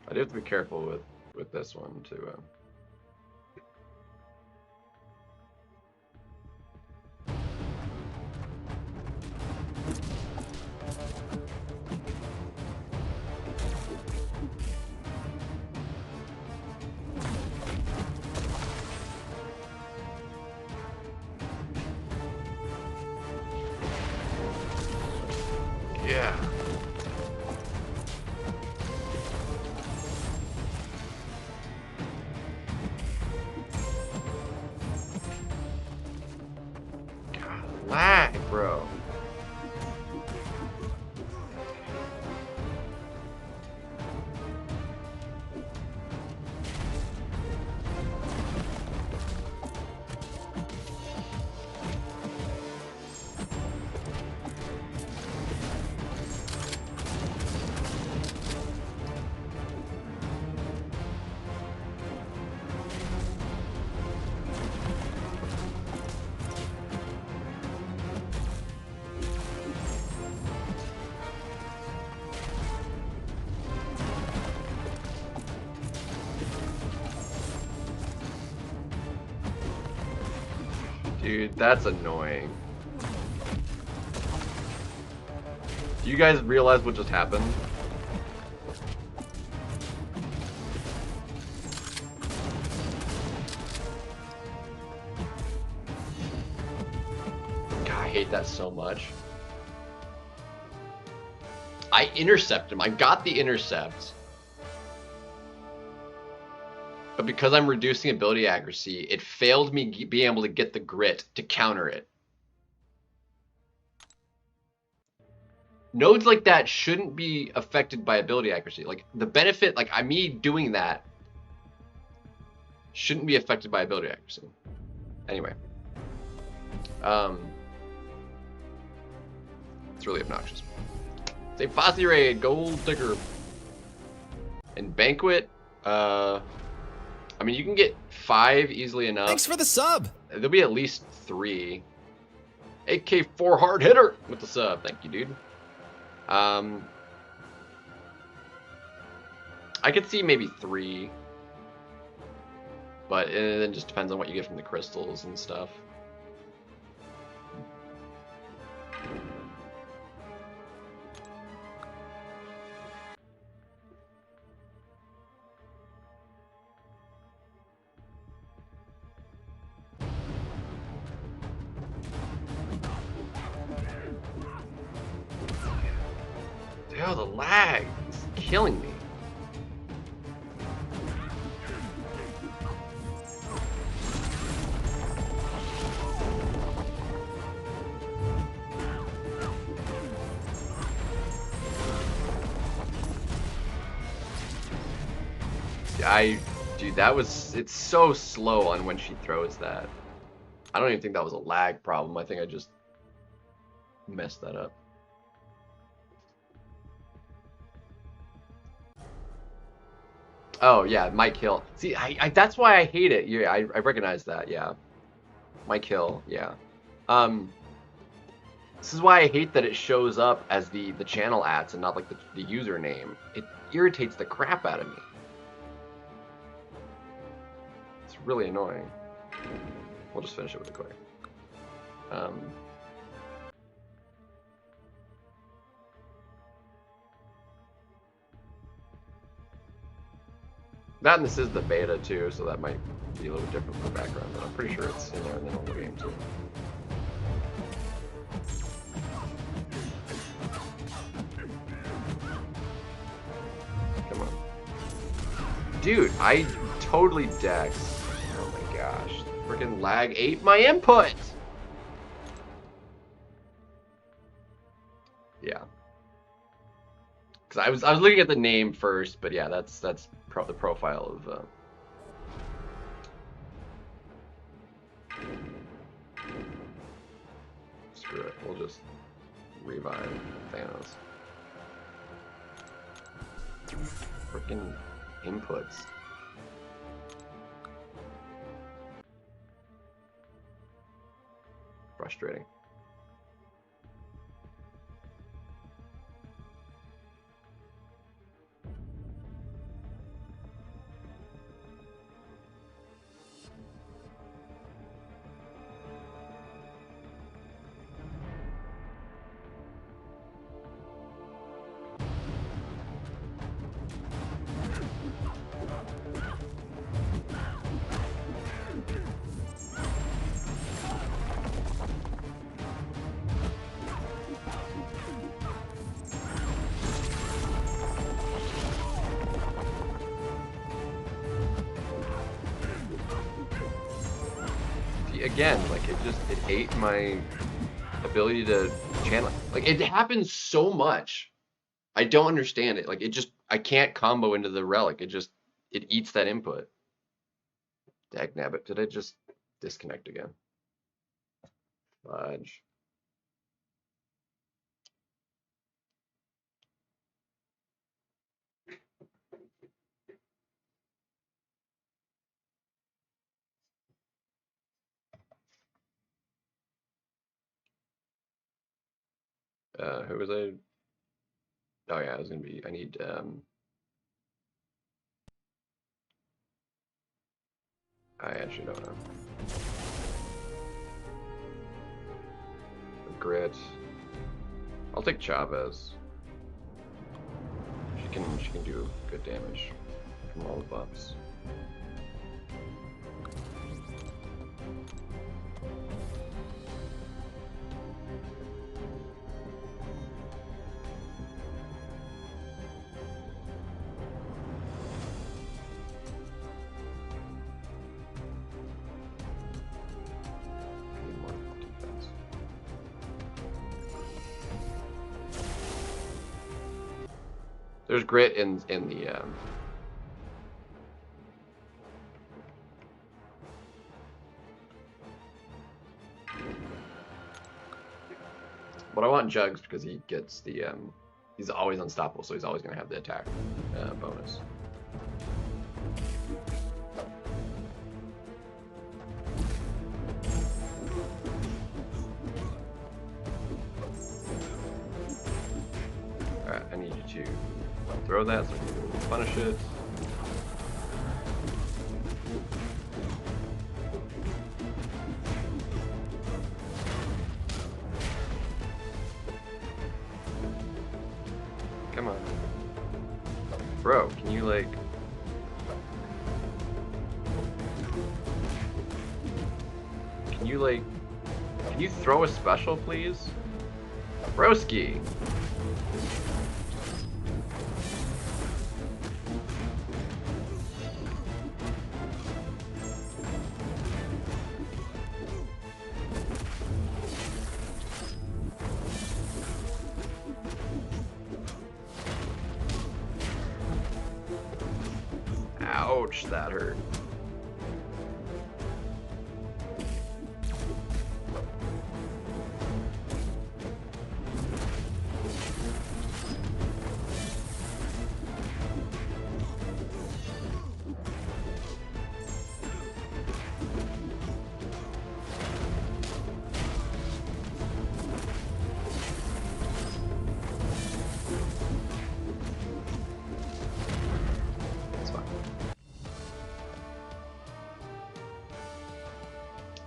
Speaker 1: I do have to be careful with this one too. Yeah. God, lag, bro. Dude, that's annoying. Do you guys realize what just happened? hate that so much. I intercepted him. I got the intercept. But because I'm reducing ability accuracy, it failed me being able to get the grit to counter it. Nodes like that shouldn't be affected by ability accuracy. Like, the benefit, like, me doing that shouldn't be affected by ability accuracy. Anyway. It's really obnoxious. Say Fossey Raid, Gold Digger. And Banquet, I mean, you can get 5 easily enough.
Speaker 2: Thanks for the sub.
Speaker 1: There'll be at least 3. AK4 hard hitter with the sub. Thank you, dude. I could see maybe 3. But it then just depends on what you get from the crystals and stuff. Oh, the lag is killing me. Dude, it's so slow on when she throws that. I don't even think that was a lag problem. I think I just messed that up. Oh yeah, Mike Hill. See, that's why I hate it. Yeah, I recognize that. Yeah, Mike Hill. Yeah. This is why I hate that it shows up as the channel ads and not like the username. It irritates the crap out of me. It's really annoying. We'll just finish it with a quick. That and this is the beta too, so that might be a little different from the background, but I'm pretty sure it's in there in the normal game too. Come on. Dude, I totally dex. Oh my gosh. Freaking lag ate my input! Yeah. Because I was looking at the name first, but yeah, that's the profile of screw it. We'll just revive Thanos. Freaking inputs. Frustrating. Again, like it ate my ability to channel. Like it happens so much. I don't understand it. Like I can't combo into the relic. It eats that input. Dagnabbit, did I just disconnect again? Fudge. Who was I? Oh yeah, I need I actually don't know. Grit. I'll take Chavez. She can do good damage from all the buffs. There's grit in the but I want Jugs because he gets the he's always unstoppable, so he's always gonna have the attack bonus. Alright, I need you to throw that so we can punish it. Come on. Bro, can you like... Can you throw a special, please? Broski! Ouch, that hurt.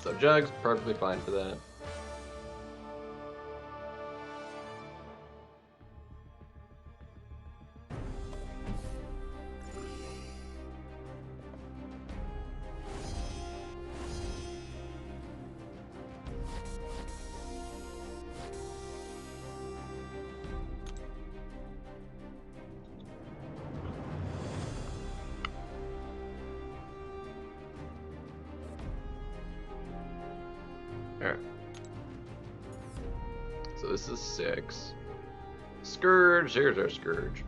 Speaker 1: So Jugs, perfectly fine for that. Alright. So this is 6. Scourge, here's our Scourge.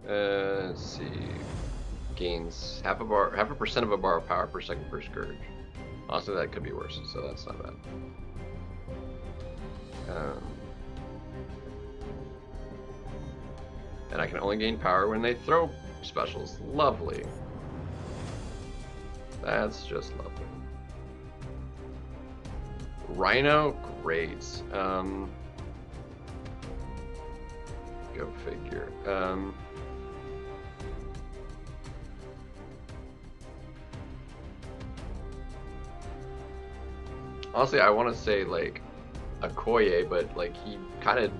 Speaker 1: Let's see. Gains half a percent of a bar of power per second per Scourge. Honestly, that could be worse, so that's not bad. And I can only gain power when they throw specials. Lovely. That's just lovely. Rhino, great. Go figure. Honestly, I want to say like Okoye, but like he kind of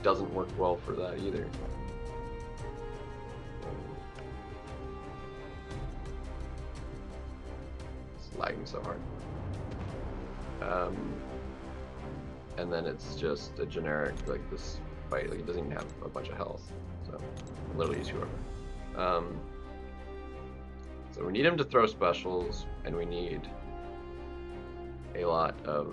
Speaker 1: doesn't work well for that either. It's lagging so hard. And then it's just a generic, like this fight, like it doesn't even have a bunch of health, so literally use whoever. So we need him to throw specials, and we need a lot of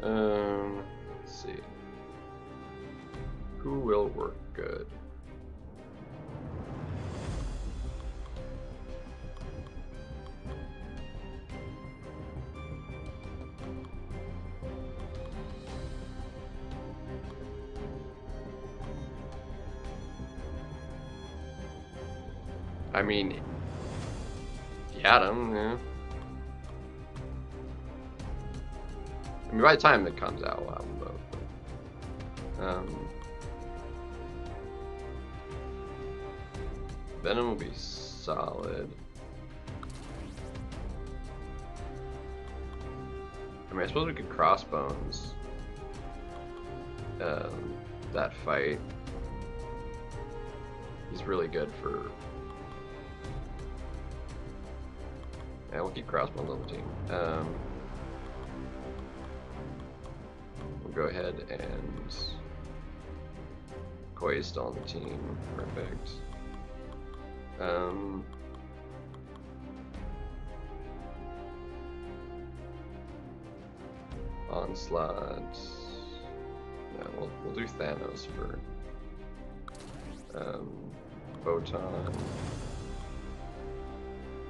Speaker 1: let's see. Who will work good? I mean, Adam, yeah. I mean, by the time it comes out, we'll have them both. But, Venom will be solid. I mean, I suppose we could Crossbones that fight. He's really good for... Yeah, we'll keep Crossbones on the team. Go ahead and Koi's still on the team. Perfect. Onslaught. No, we'll do Thanos for Photon.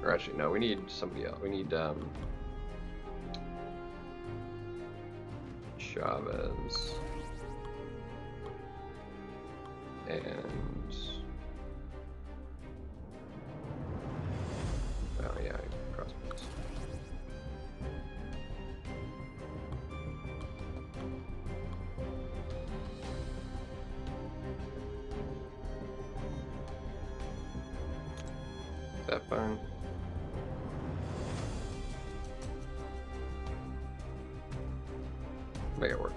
Speaker 1: Or actually, no, we need somebody else. We need Chavez and oh yeah, crossbows. Is that fine? Make it work.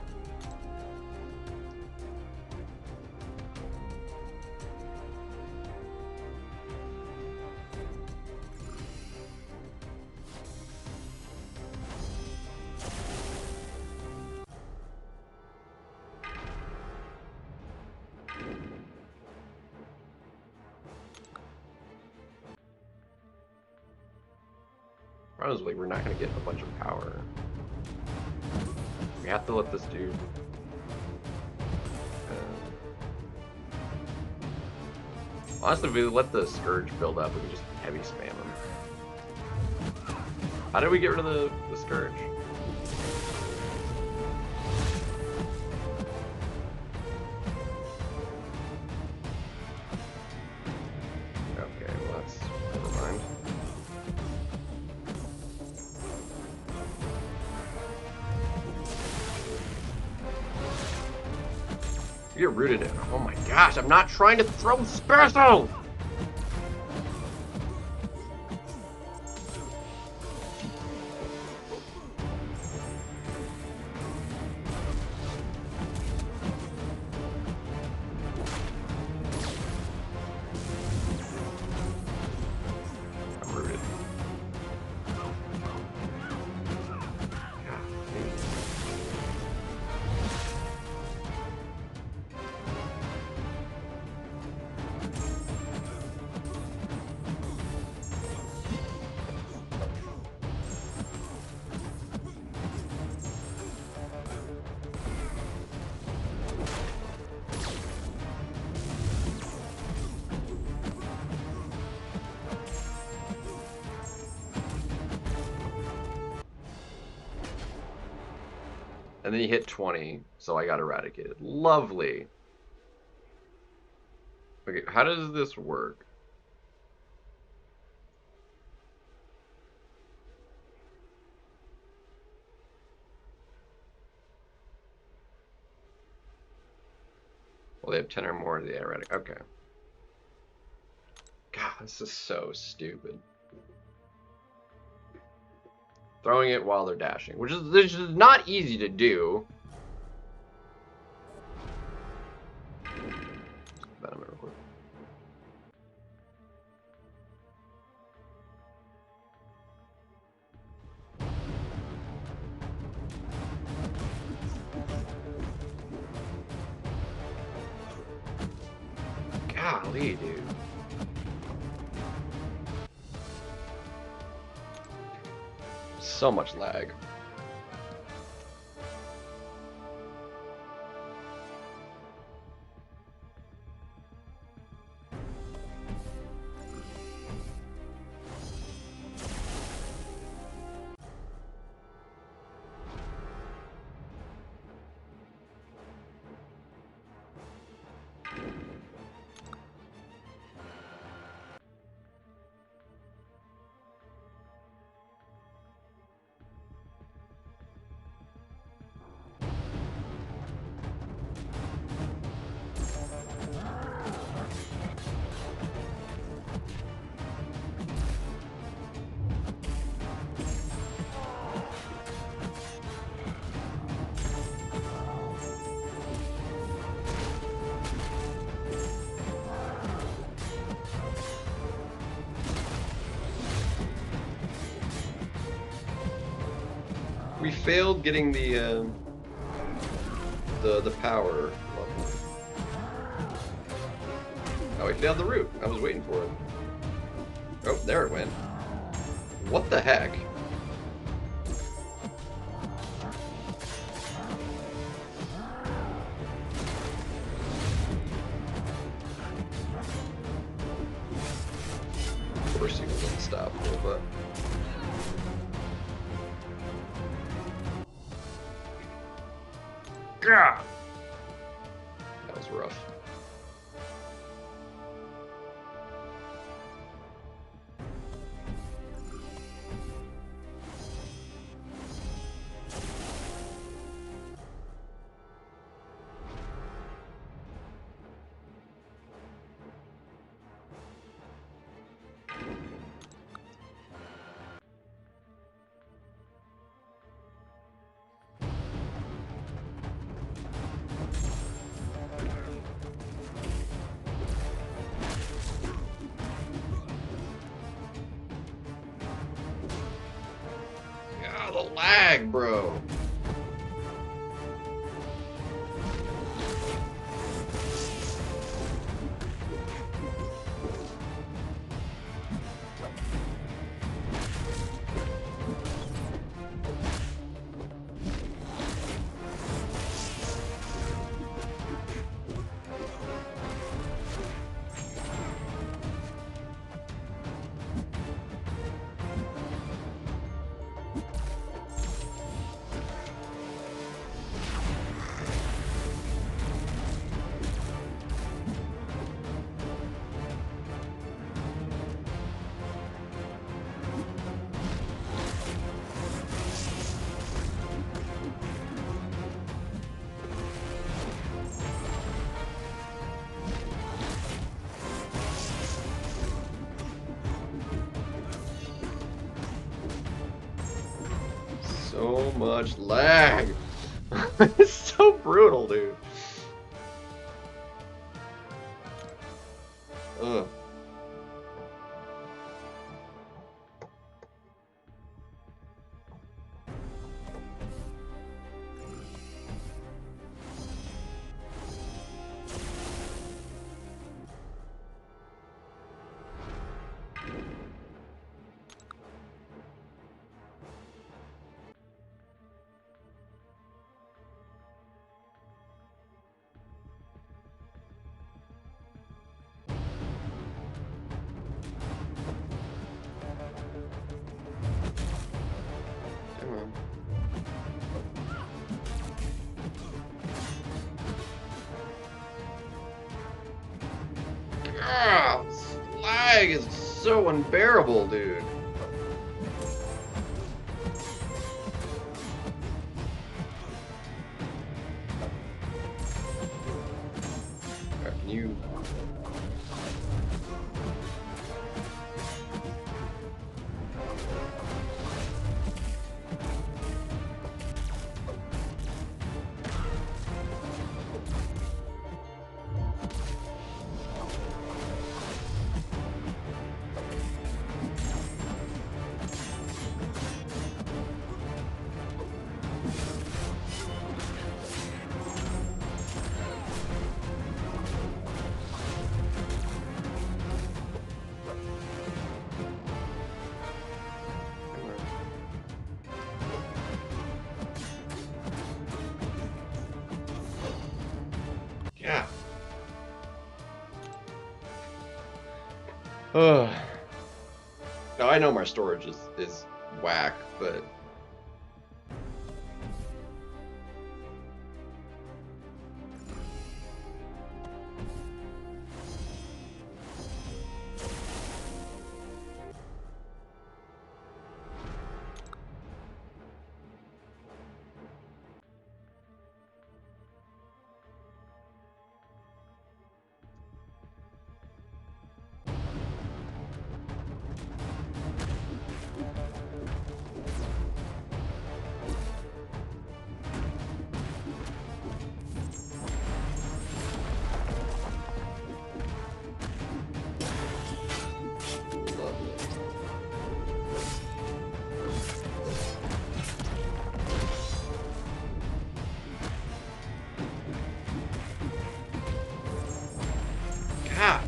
Speaker 1: Probably we're not going to get a bunch of power. We have to let this dude. Honestly, if we let the Scourge build up, we can just heavy spam him. How did we get rid of the Scourge? Okay, well that's never mind. You get rooted in. Oh my gosh, I'm not trying to throw special! I'm rooted. And then you hit 20, so I got eradicated. Lovely. Okay, how does this work? Well, they have 10 or more of the erratic. Okay. God, this is so stupid. Throwing it while they're dashing, which is not easy to do. Real quick. Golly, dude. So much lag. We failed getting the the power level. Oh, we failed the route. I was waiting for it. Oh, there it went. What the heck? Of course he was unstoppable, but... Gah! That was rough. The lag, bro. So much lag. It's so brutal, dude. Ugh. Come on. God, this lag is so unbearable, dude. Alright, can you... Yeah. Ugh. Now I know my storage is whack, but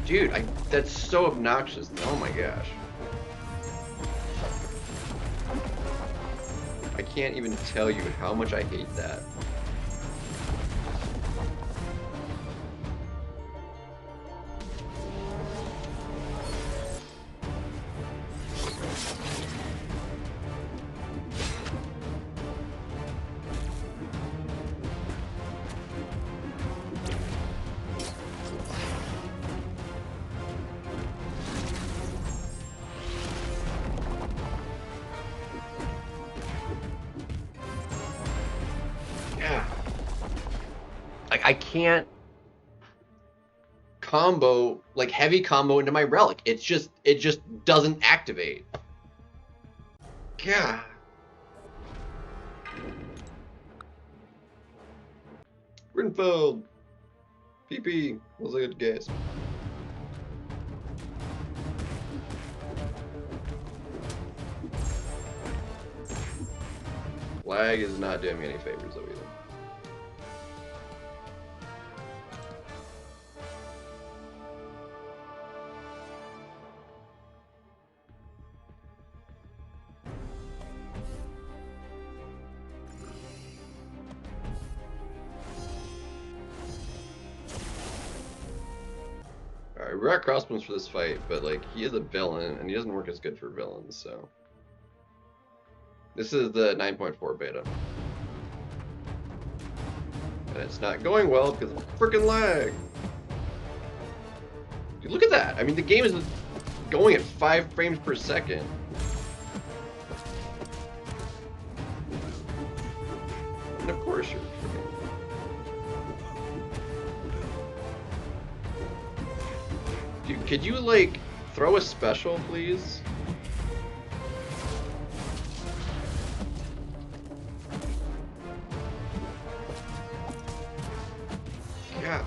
Speaker 1: Dude, that's so obnoxious. Oh my gosh. I can't even tell you how much I hate that. Yeah. Like, I can't combo, like, heavy combo into my relic. It just doesn't activate. Yeah. Grinfeld. PP. Was a good guess. Lag is not doing me any favors though either. Alright, we got crossbones for this fight, but like he is a villain and he doesn't work as good for villains, so. This is the 9.4 beta. And it's not going well because of freaking lag. Dude, look at that. I mean, the game is going at 5 frames per second. And of course you're freaking... Dude, could you, like, throw a special, please? Yeah.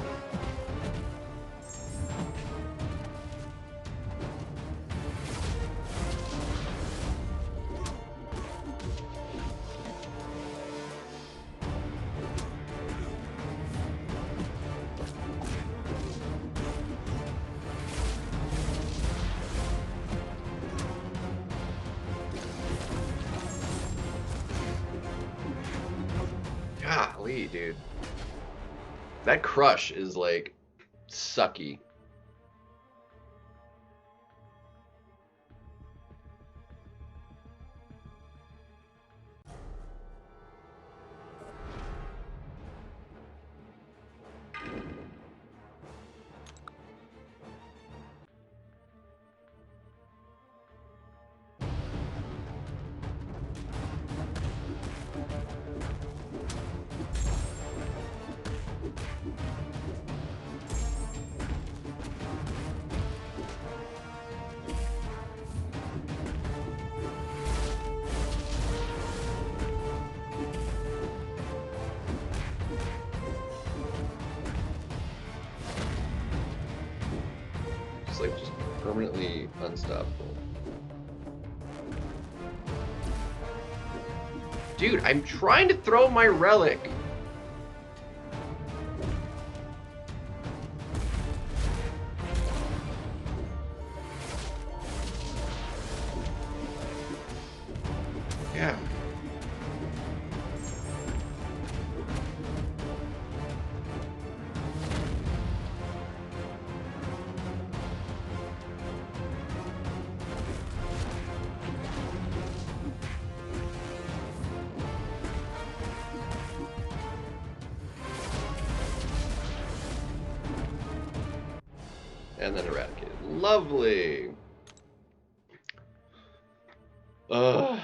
Speaker 1: Golly, dude. That crush is, like, sucky. Like just permanently unstoppable. Dude, I'm trying to throw my relic. Yeah. And then eradicated. Lovely. How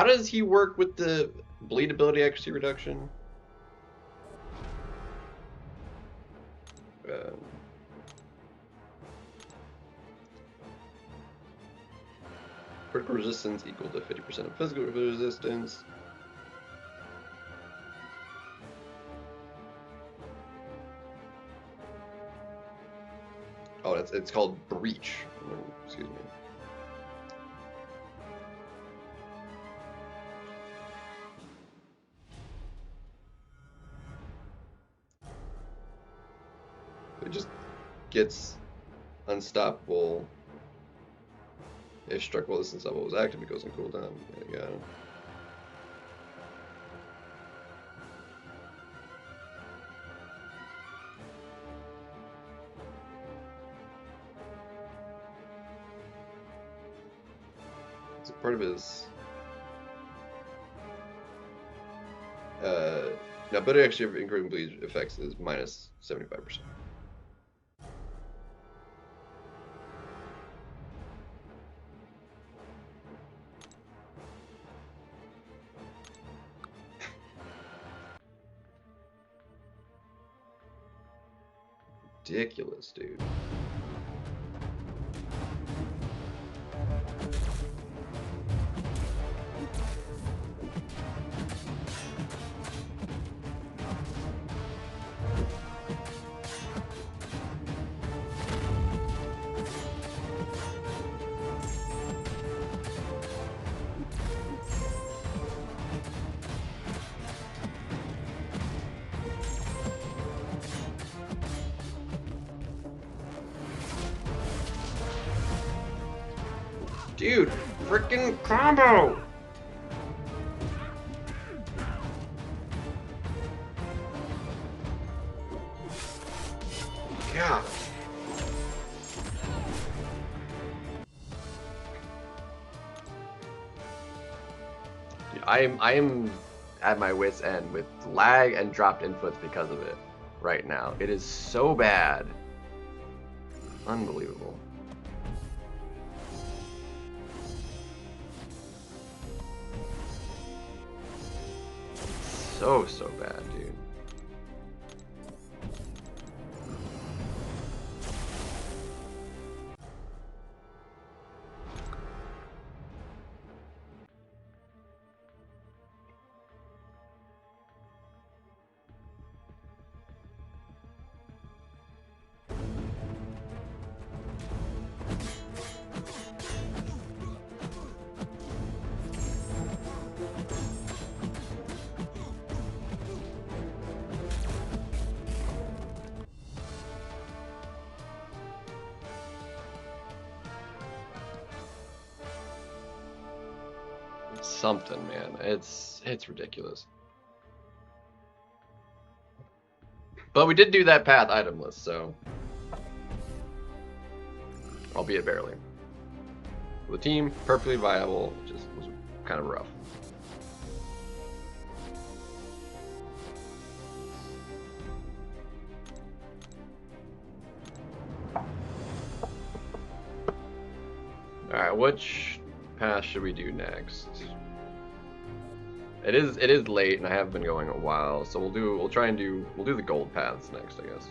Speaker 1: does he work with the bleed ability accuracy reduction? Critical resistance equal to 50% of physical resistance. Oh, it's called breach. Oh, excuse me. It just gets unstoppable if struck while this unstoppable was active. It goes on cooldown. Yeah, got it. It's a part of his. Now, better actually increasing bleed effects is minus 75%. Ridiculous, dude. Dude, freaking combo! Yeah. I am at my wit's end with lag and dropped inputs because of it right now. It is so bad. Unbelievable. So bad, dude. Something, man. It's ridiculous. But we did do that path item list, so albeit barely. The team perfectly viable, just was kind of rough. All right, which path should we do next? It is late, and I have been going a while, so we'll do the gold paths next, I guess.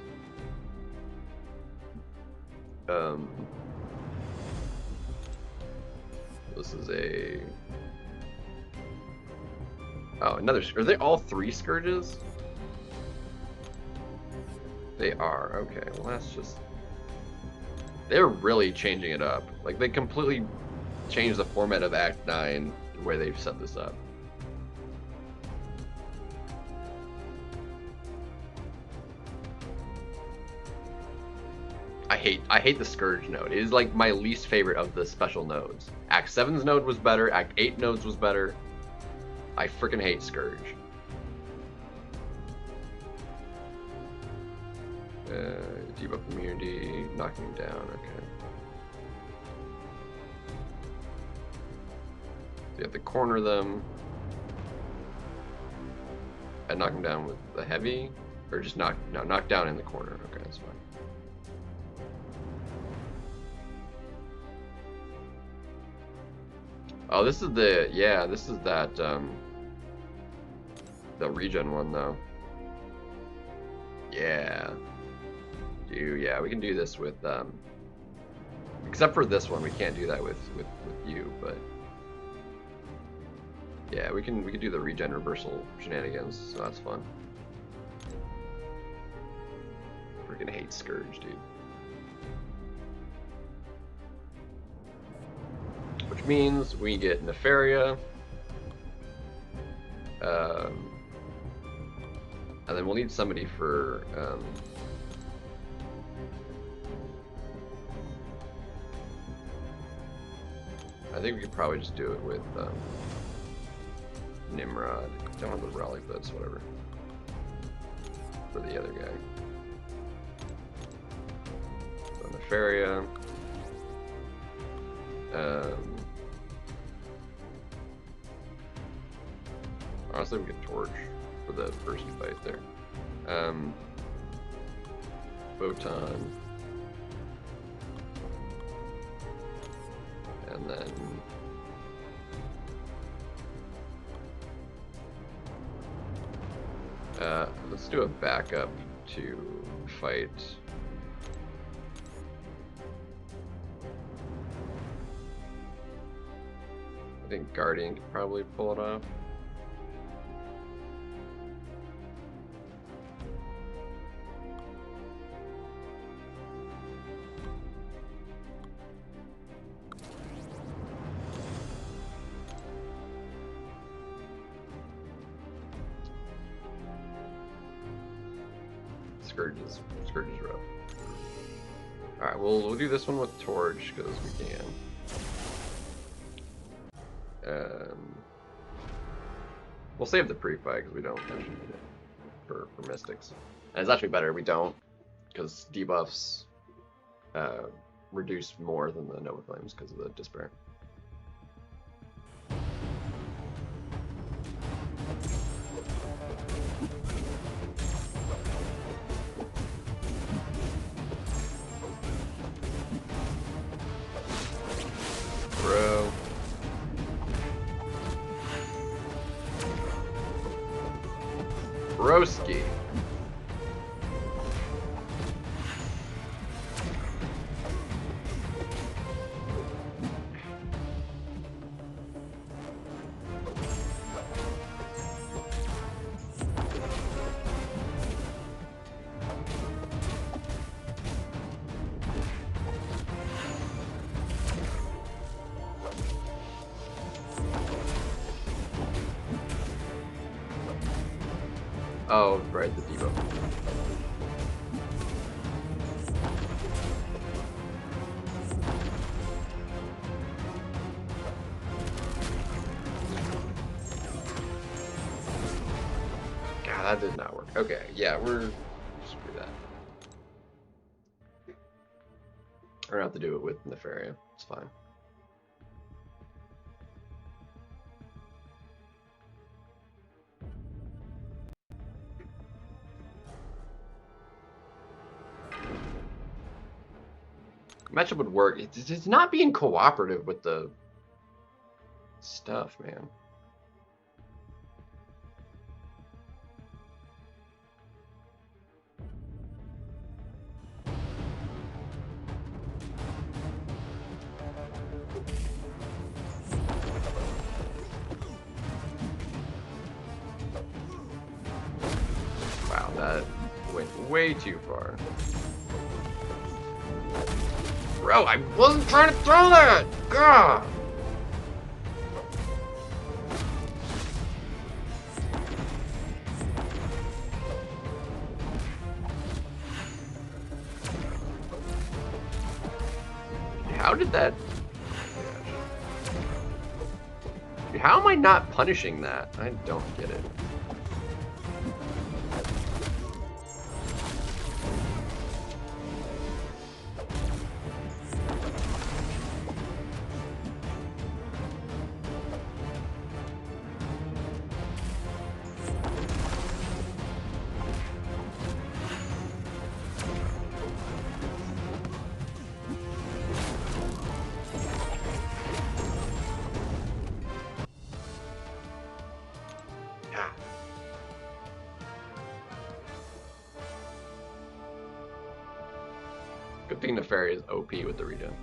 Speaker 1: This is a another. Are they all 3 scourges? They are. Okay, well that's just. They're really changing it up. Like they completely changed the format of Act 9 the way they've set this up. I hate the Scourge node. It is like my least favorite of the special nodes. Act 7's node was better, Act 8 nodes was better. I freaking hate Scourge. Debuff immunity, knocking down, okay. So you have to corner them. And knock them down with the heavy? Or just knock down in the corner. Okay, that's fine. Oh, this is that, the regen one, though. Yeah. Yeah, we can do this with, except for this one, we can't do that with you, but... Yeah, we can do the regen reversal shenanigans, so that's fun. Freaking hate Scourge, dude. Which means we get Nefaria. And then we'll need somebody for I think we could probably just do it with Nimrod. Don't have the rally, but it's whatever. For the other guy. So Nefaria. Honestly, we could torch for the first fight there. Photon. And then let's do a backup to fight. I think Guardian could probably pull it off. Scourge is rough. Alright, we'll do this one with Torch, because we can. We'll save the pre-fight, because we don't actually need it for Mystics. And it's actually better we don't, because debuffs reduce more than the Nova Flames because of the Despair. Bro. Broski. Oh, right, the debuff. God, that did not work. Okay, yeah, we're screw that. We're gonna have to do it with Nefaria. It's fine. Matchup would work. It's not being cooperative with the stuff, man. Wow, that went way too far. Bro, I wasn't trying to throw that! God! How did that... How am I not punishing that? I don't get it. Good thing the fairy is OP with the regen.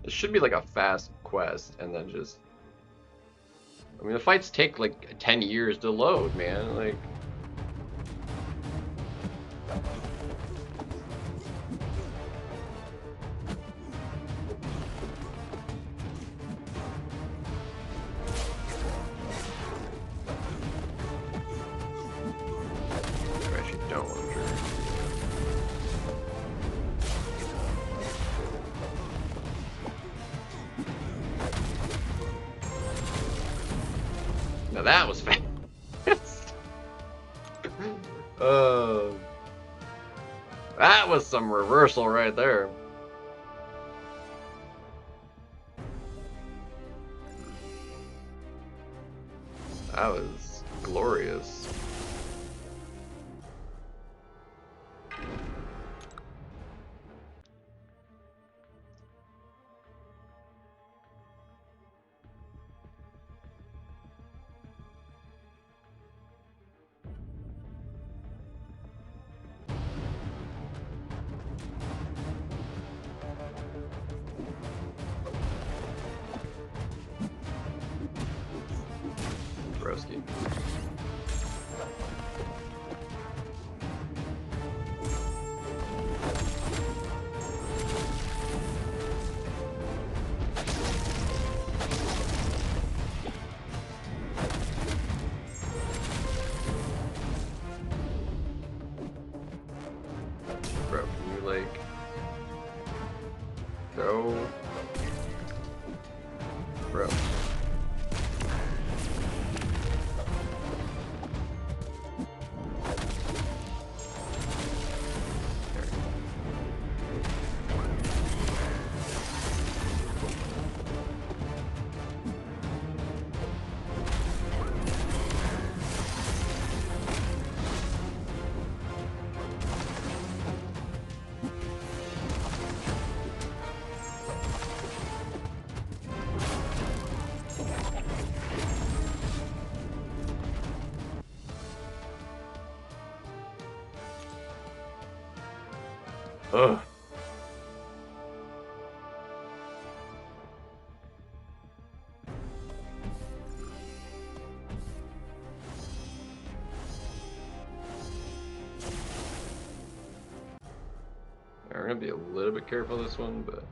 Speaker 1: It should be like a fast quest and then just... I mean, the fights take like 10 years to load, man. Like, Now that was fast. That was some reversal right there. That was glorious. Broski. Bro, can you like go? Bro. Ugh. We're gonna be a little bit careful this one, but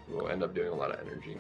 Speaker 1: we'll end up doing a lot of energy.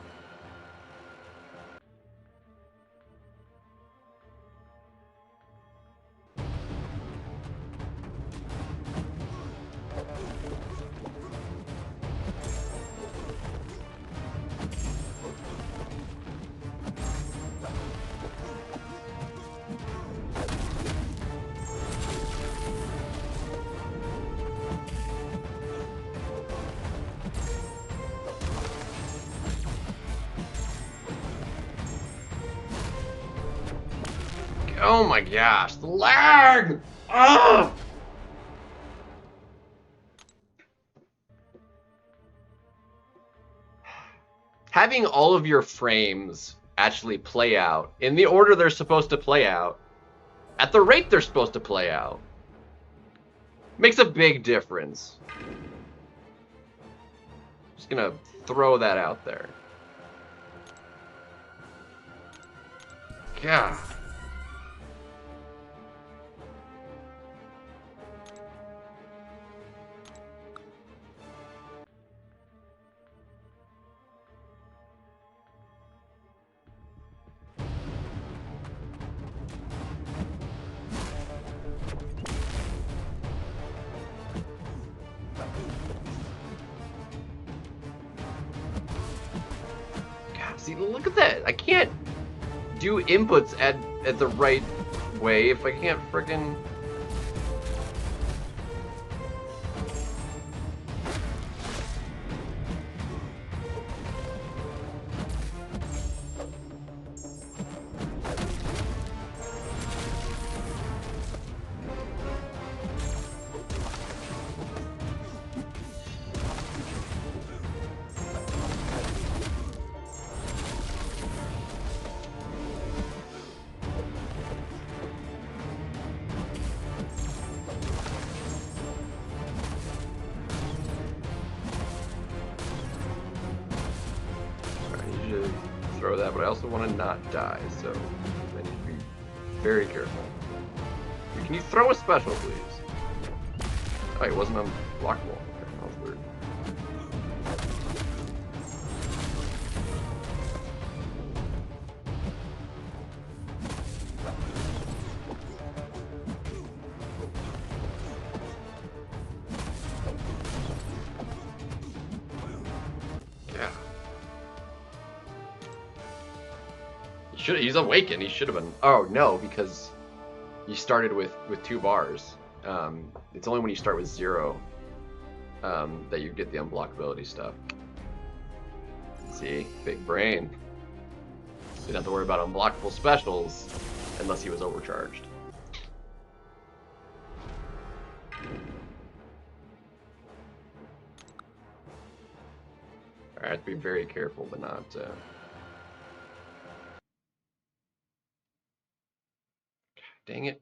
Speaker 1: Oh my gosh, the lag! Ugh! Having all of your frames actually play out in the order they're supposed to play out, at the rate they're supposed to play out, makes a big difference. Just gonna throw that out there. God. See, look at that. I can't do inputs at the right way if I can't frickin'... Throw that, but I also want to not die, so I need to be very careful. Can you throw a special, please? Oh, it wasn't unblockable. Okay, that was weird. Yeah. He's awakened. He should have been. Oh no, because you started with 2 bars. It's only when you start with 0 that you get the unblockability stuff. See, big brain. Didn't have to worry about unblockable specials unless he was overcharged. I have to be very careful to not. Dang it.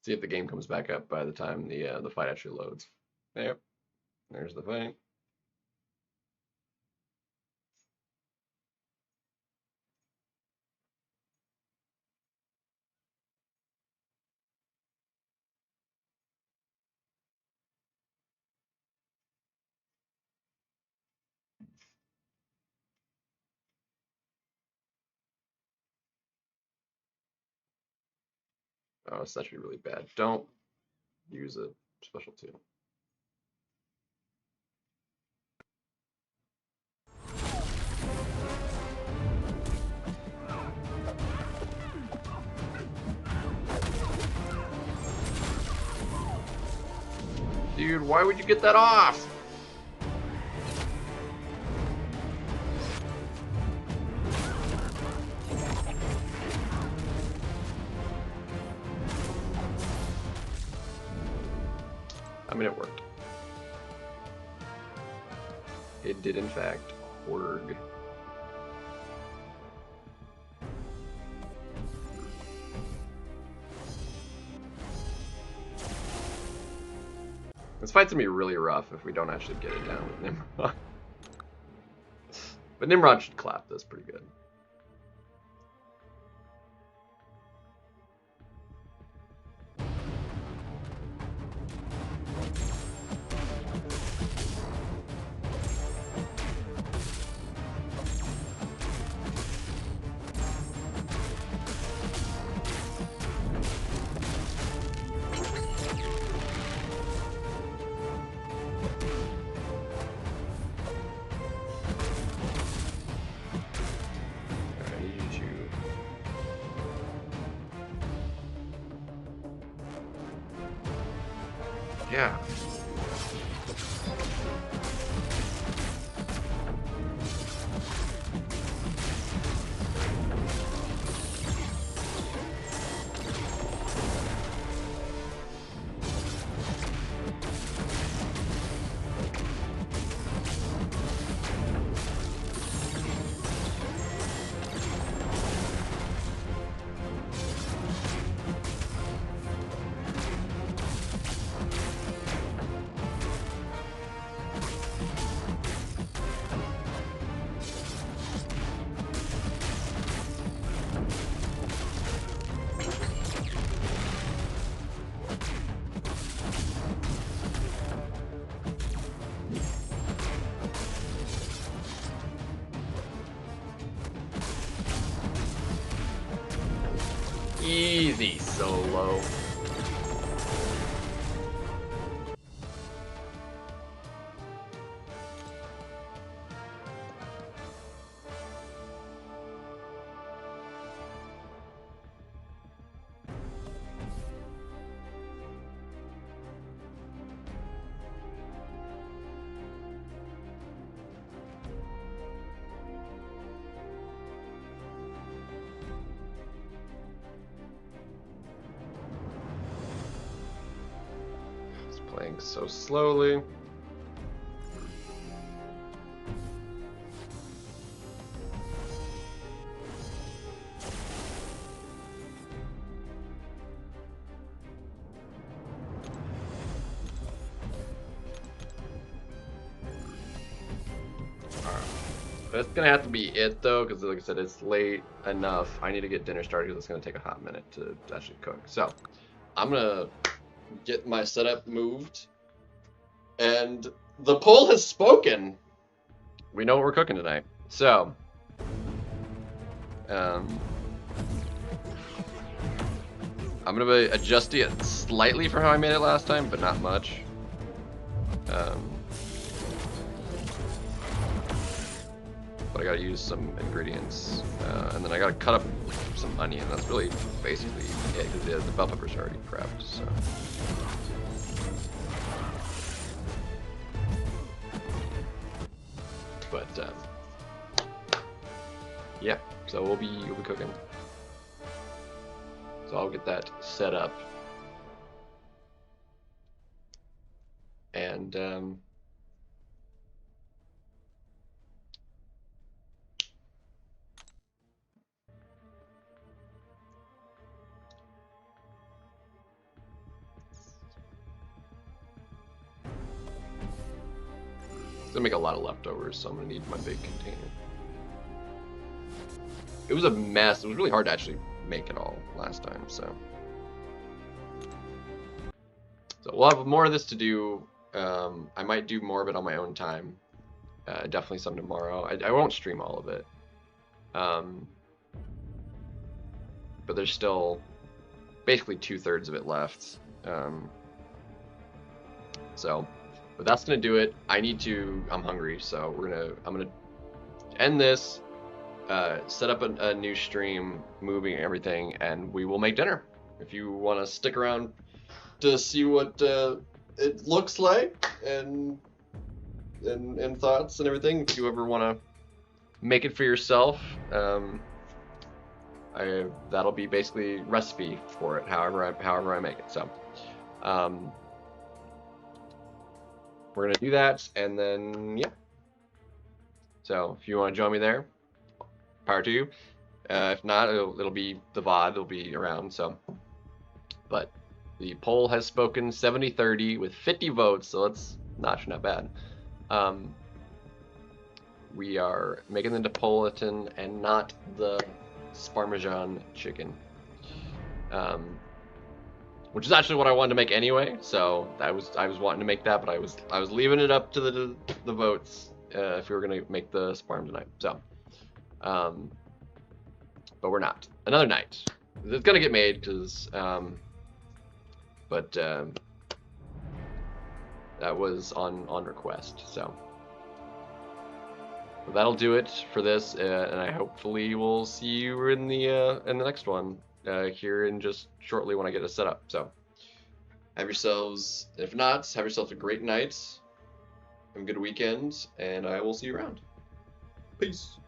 Speaker 1: See if the game comes back up by the time the fight actually loads. Yep, there's the fight. Oh, it's actually really bad. Don't use a special 2. Dude, why would you get that off? I mean, it worked. It did, in fact, work. This fight's gonna be really rough if we don't actually get it down with Nimrod. But Nimrod should clap this pretty good. Yeah. Easy solo. Playing so slowly. That's gonna have to be it though, because like I said, it's late enough. I need to get dinner started because it's gonna take a hot minute to actually cook. So I'm gonna get my setup moved, and the poll has spoken. We know what we're cooking tonight. So I'm gonna be adjusting it slightly from how I made it last time, but not much. But I gotta use some ingredients, and then I gotta cut up some onion. That's really basically it, because the bell peppers are already prepped. So. But yeah, so we'll be cooking. So I'll get that set up, and it's gonna make a lot of leftovers, so I'm gonna need my big container. It was a mess. It was really hard to actually make it all last time, so we'll have more of this to do. I might do more of it on my own time. Definitely some tomorrow. I won't stream all of it. But there's still basically 2/3 of it left. But that's gonna do it. I'm hungry, so I'm gonna end this, set up a new stream, moving everything, and we will make dinner. If you want to stick around to see what it looks like and thoughts and everything, if you ever want to make it for yourself, that'll be basically recipe for it, however I make it. So we're gonna do that, and then yeah. So if you want to join me there, power to you. If not, it'll be the VOD. It'll be around. So, but the poll has spoken 70-30 with 50 votes, so it's not bad. We are making the Napolitan and not the Parmesan chicken, which is actually what I wanted to make anyway. So I was wanting to make that, but I was leaving it up to the votes if we were gonna make the Parm tonight. So, but we're not. Another night. It's gonna get made because, but that was on request. So. But that'll do it for this, and I hopefully will see you in the next one here in just shortly when I get it set up. So have yourselves, if not, have yourselves a great night, have a good weekend, and I will see you around. Peace.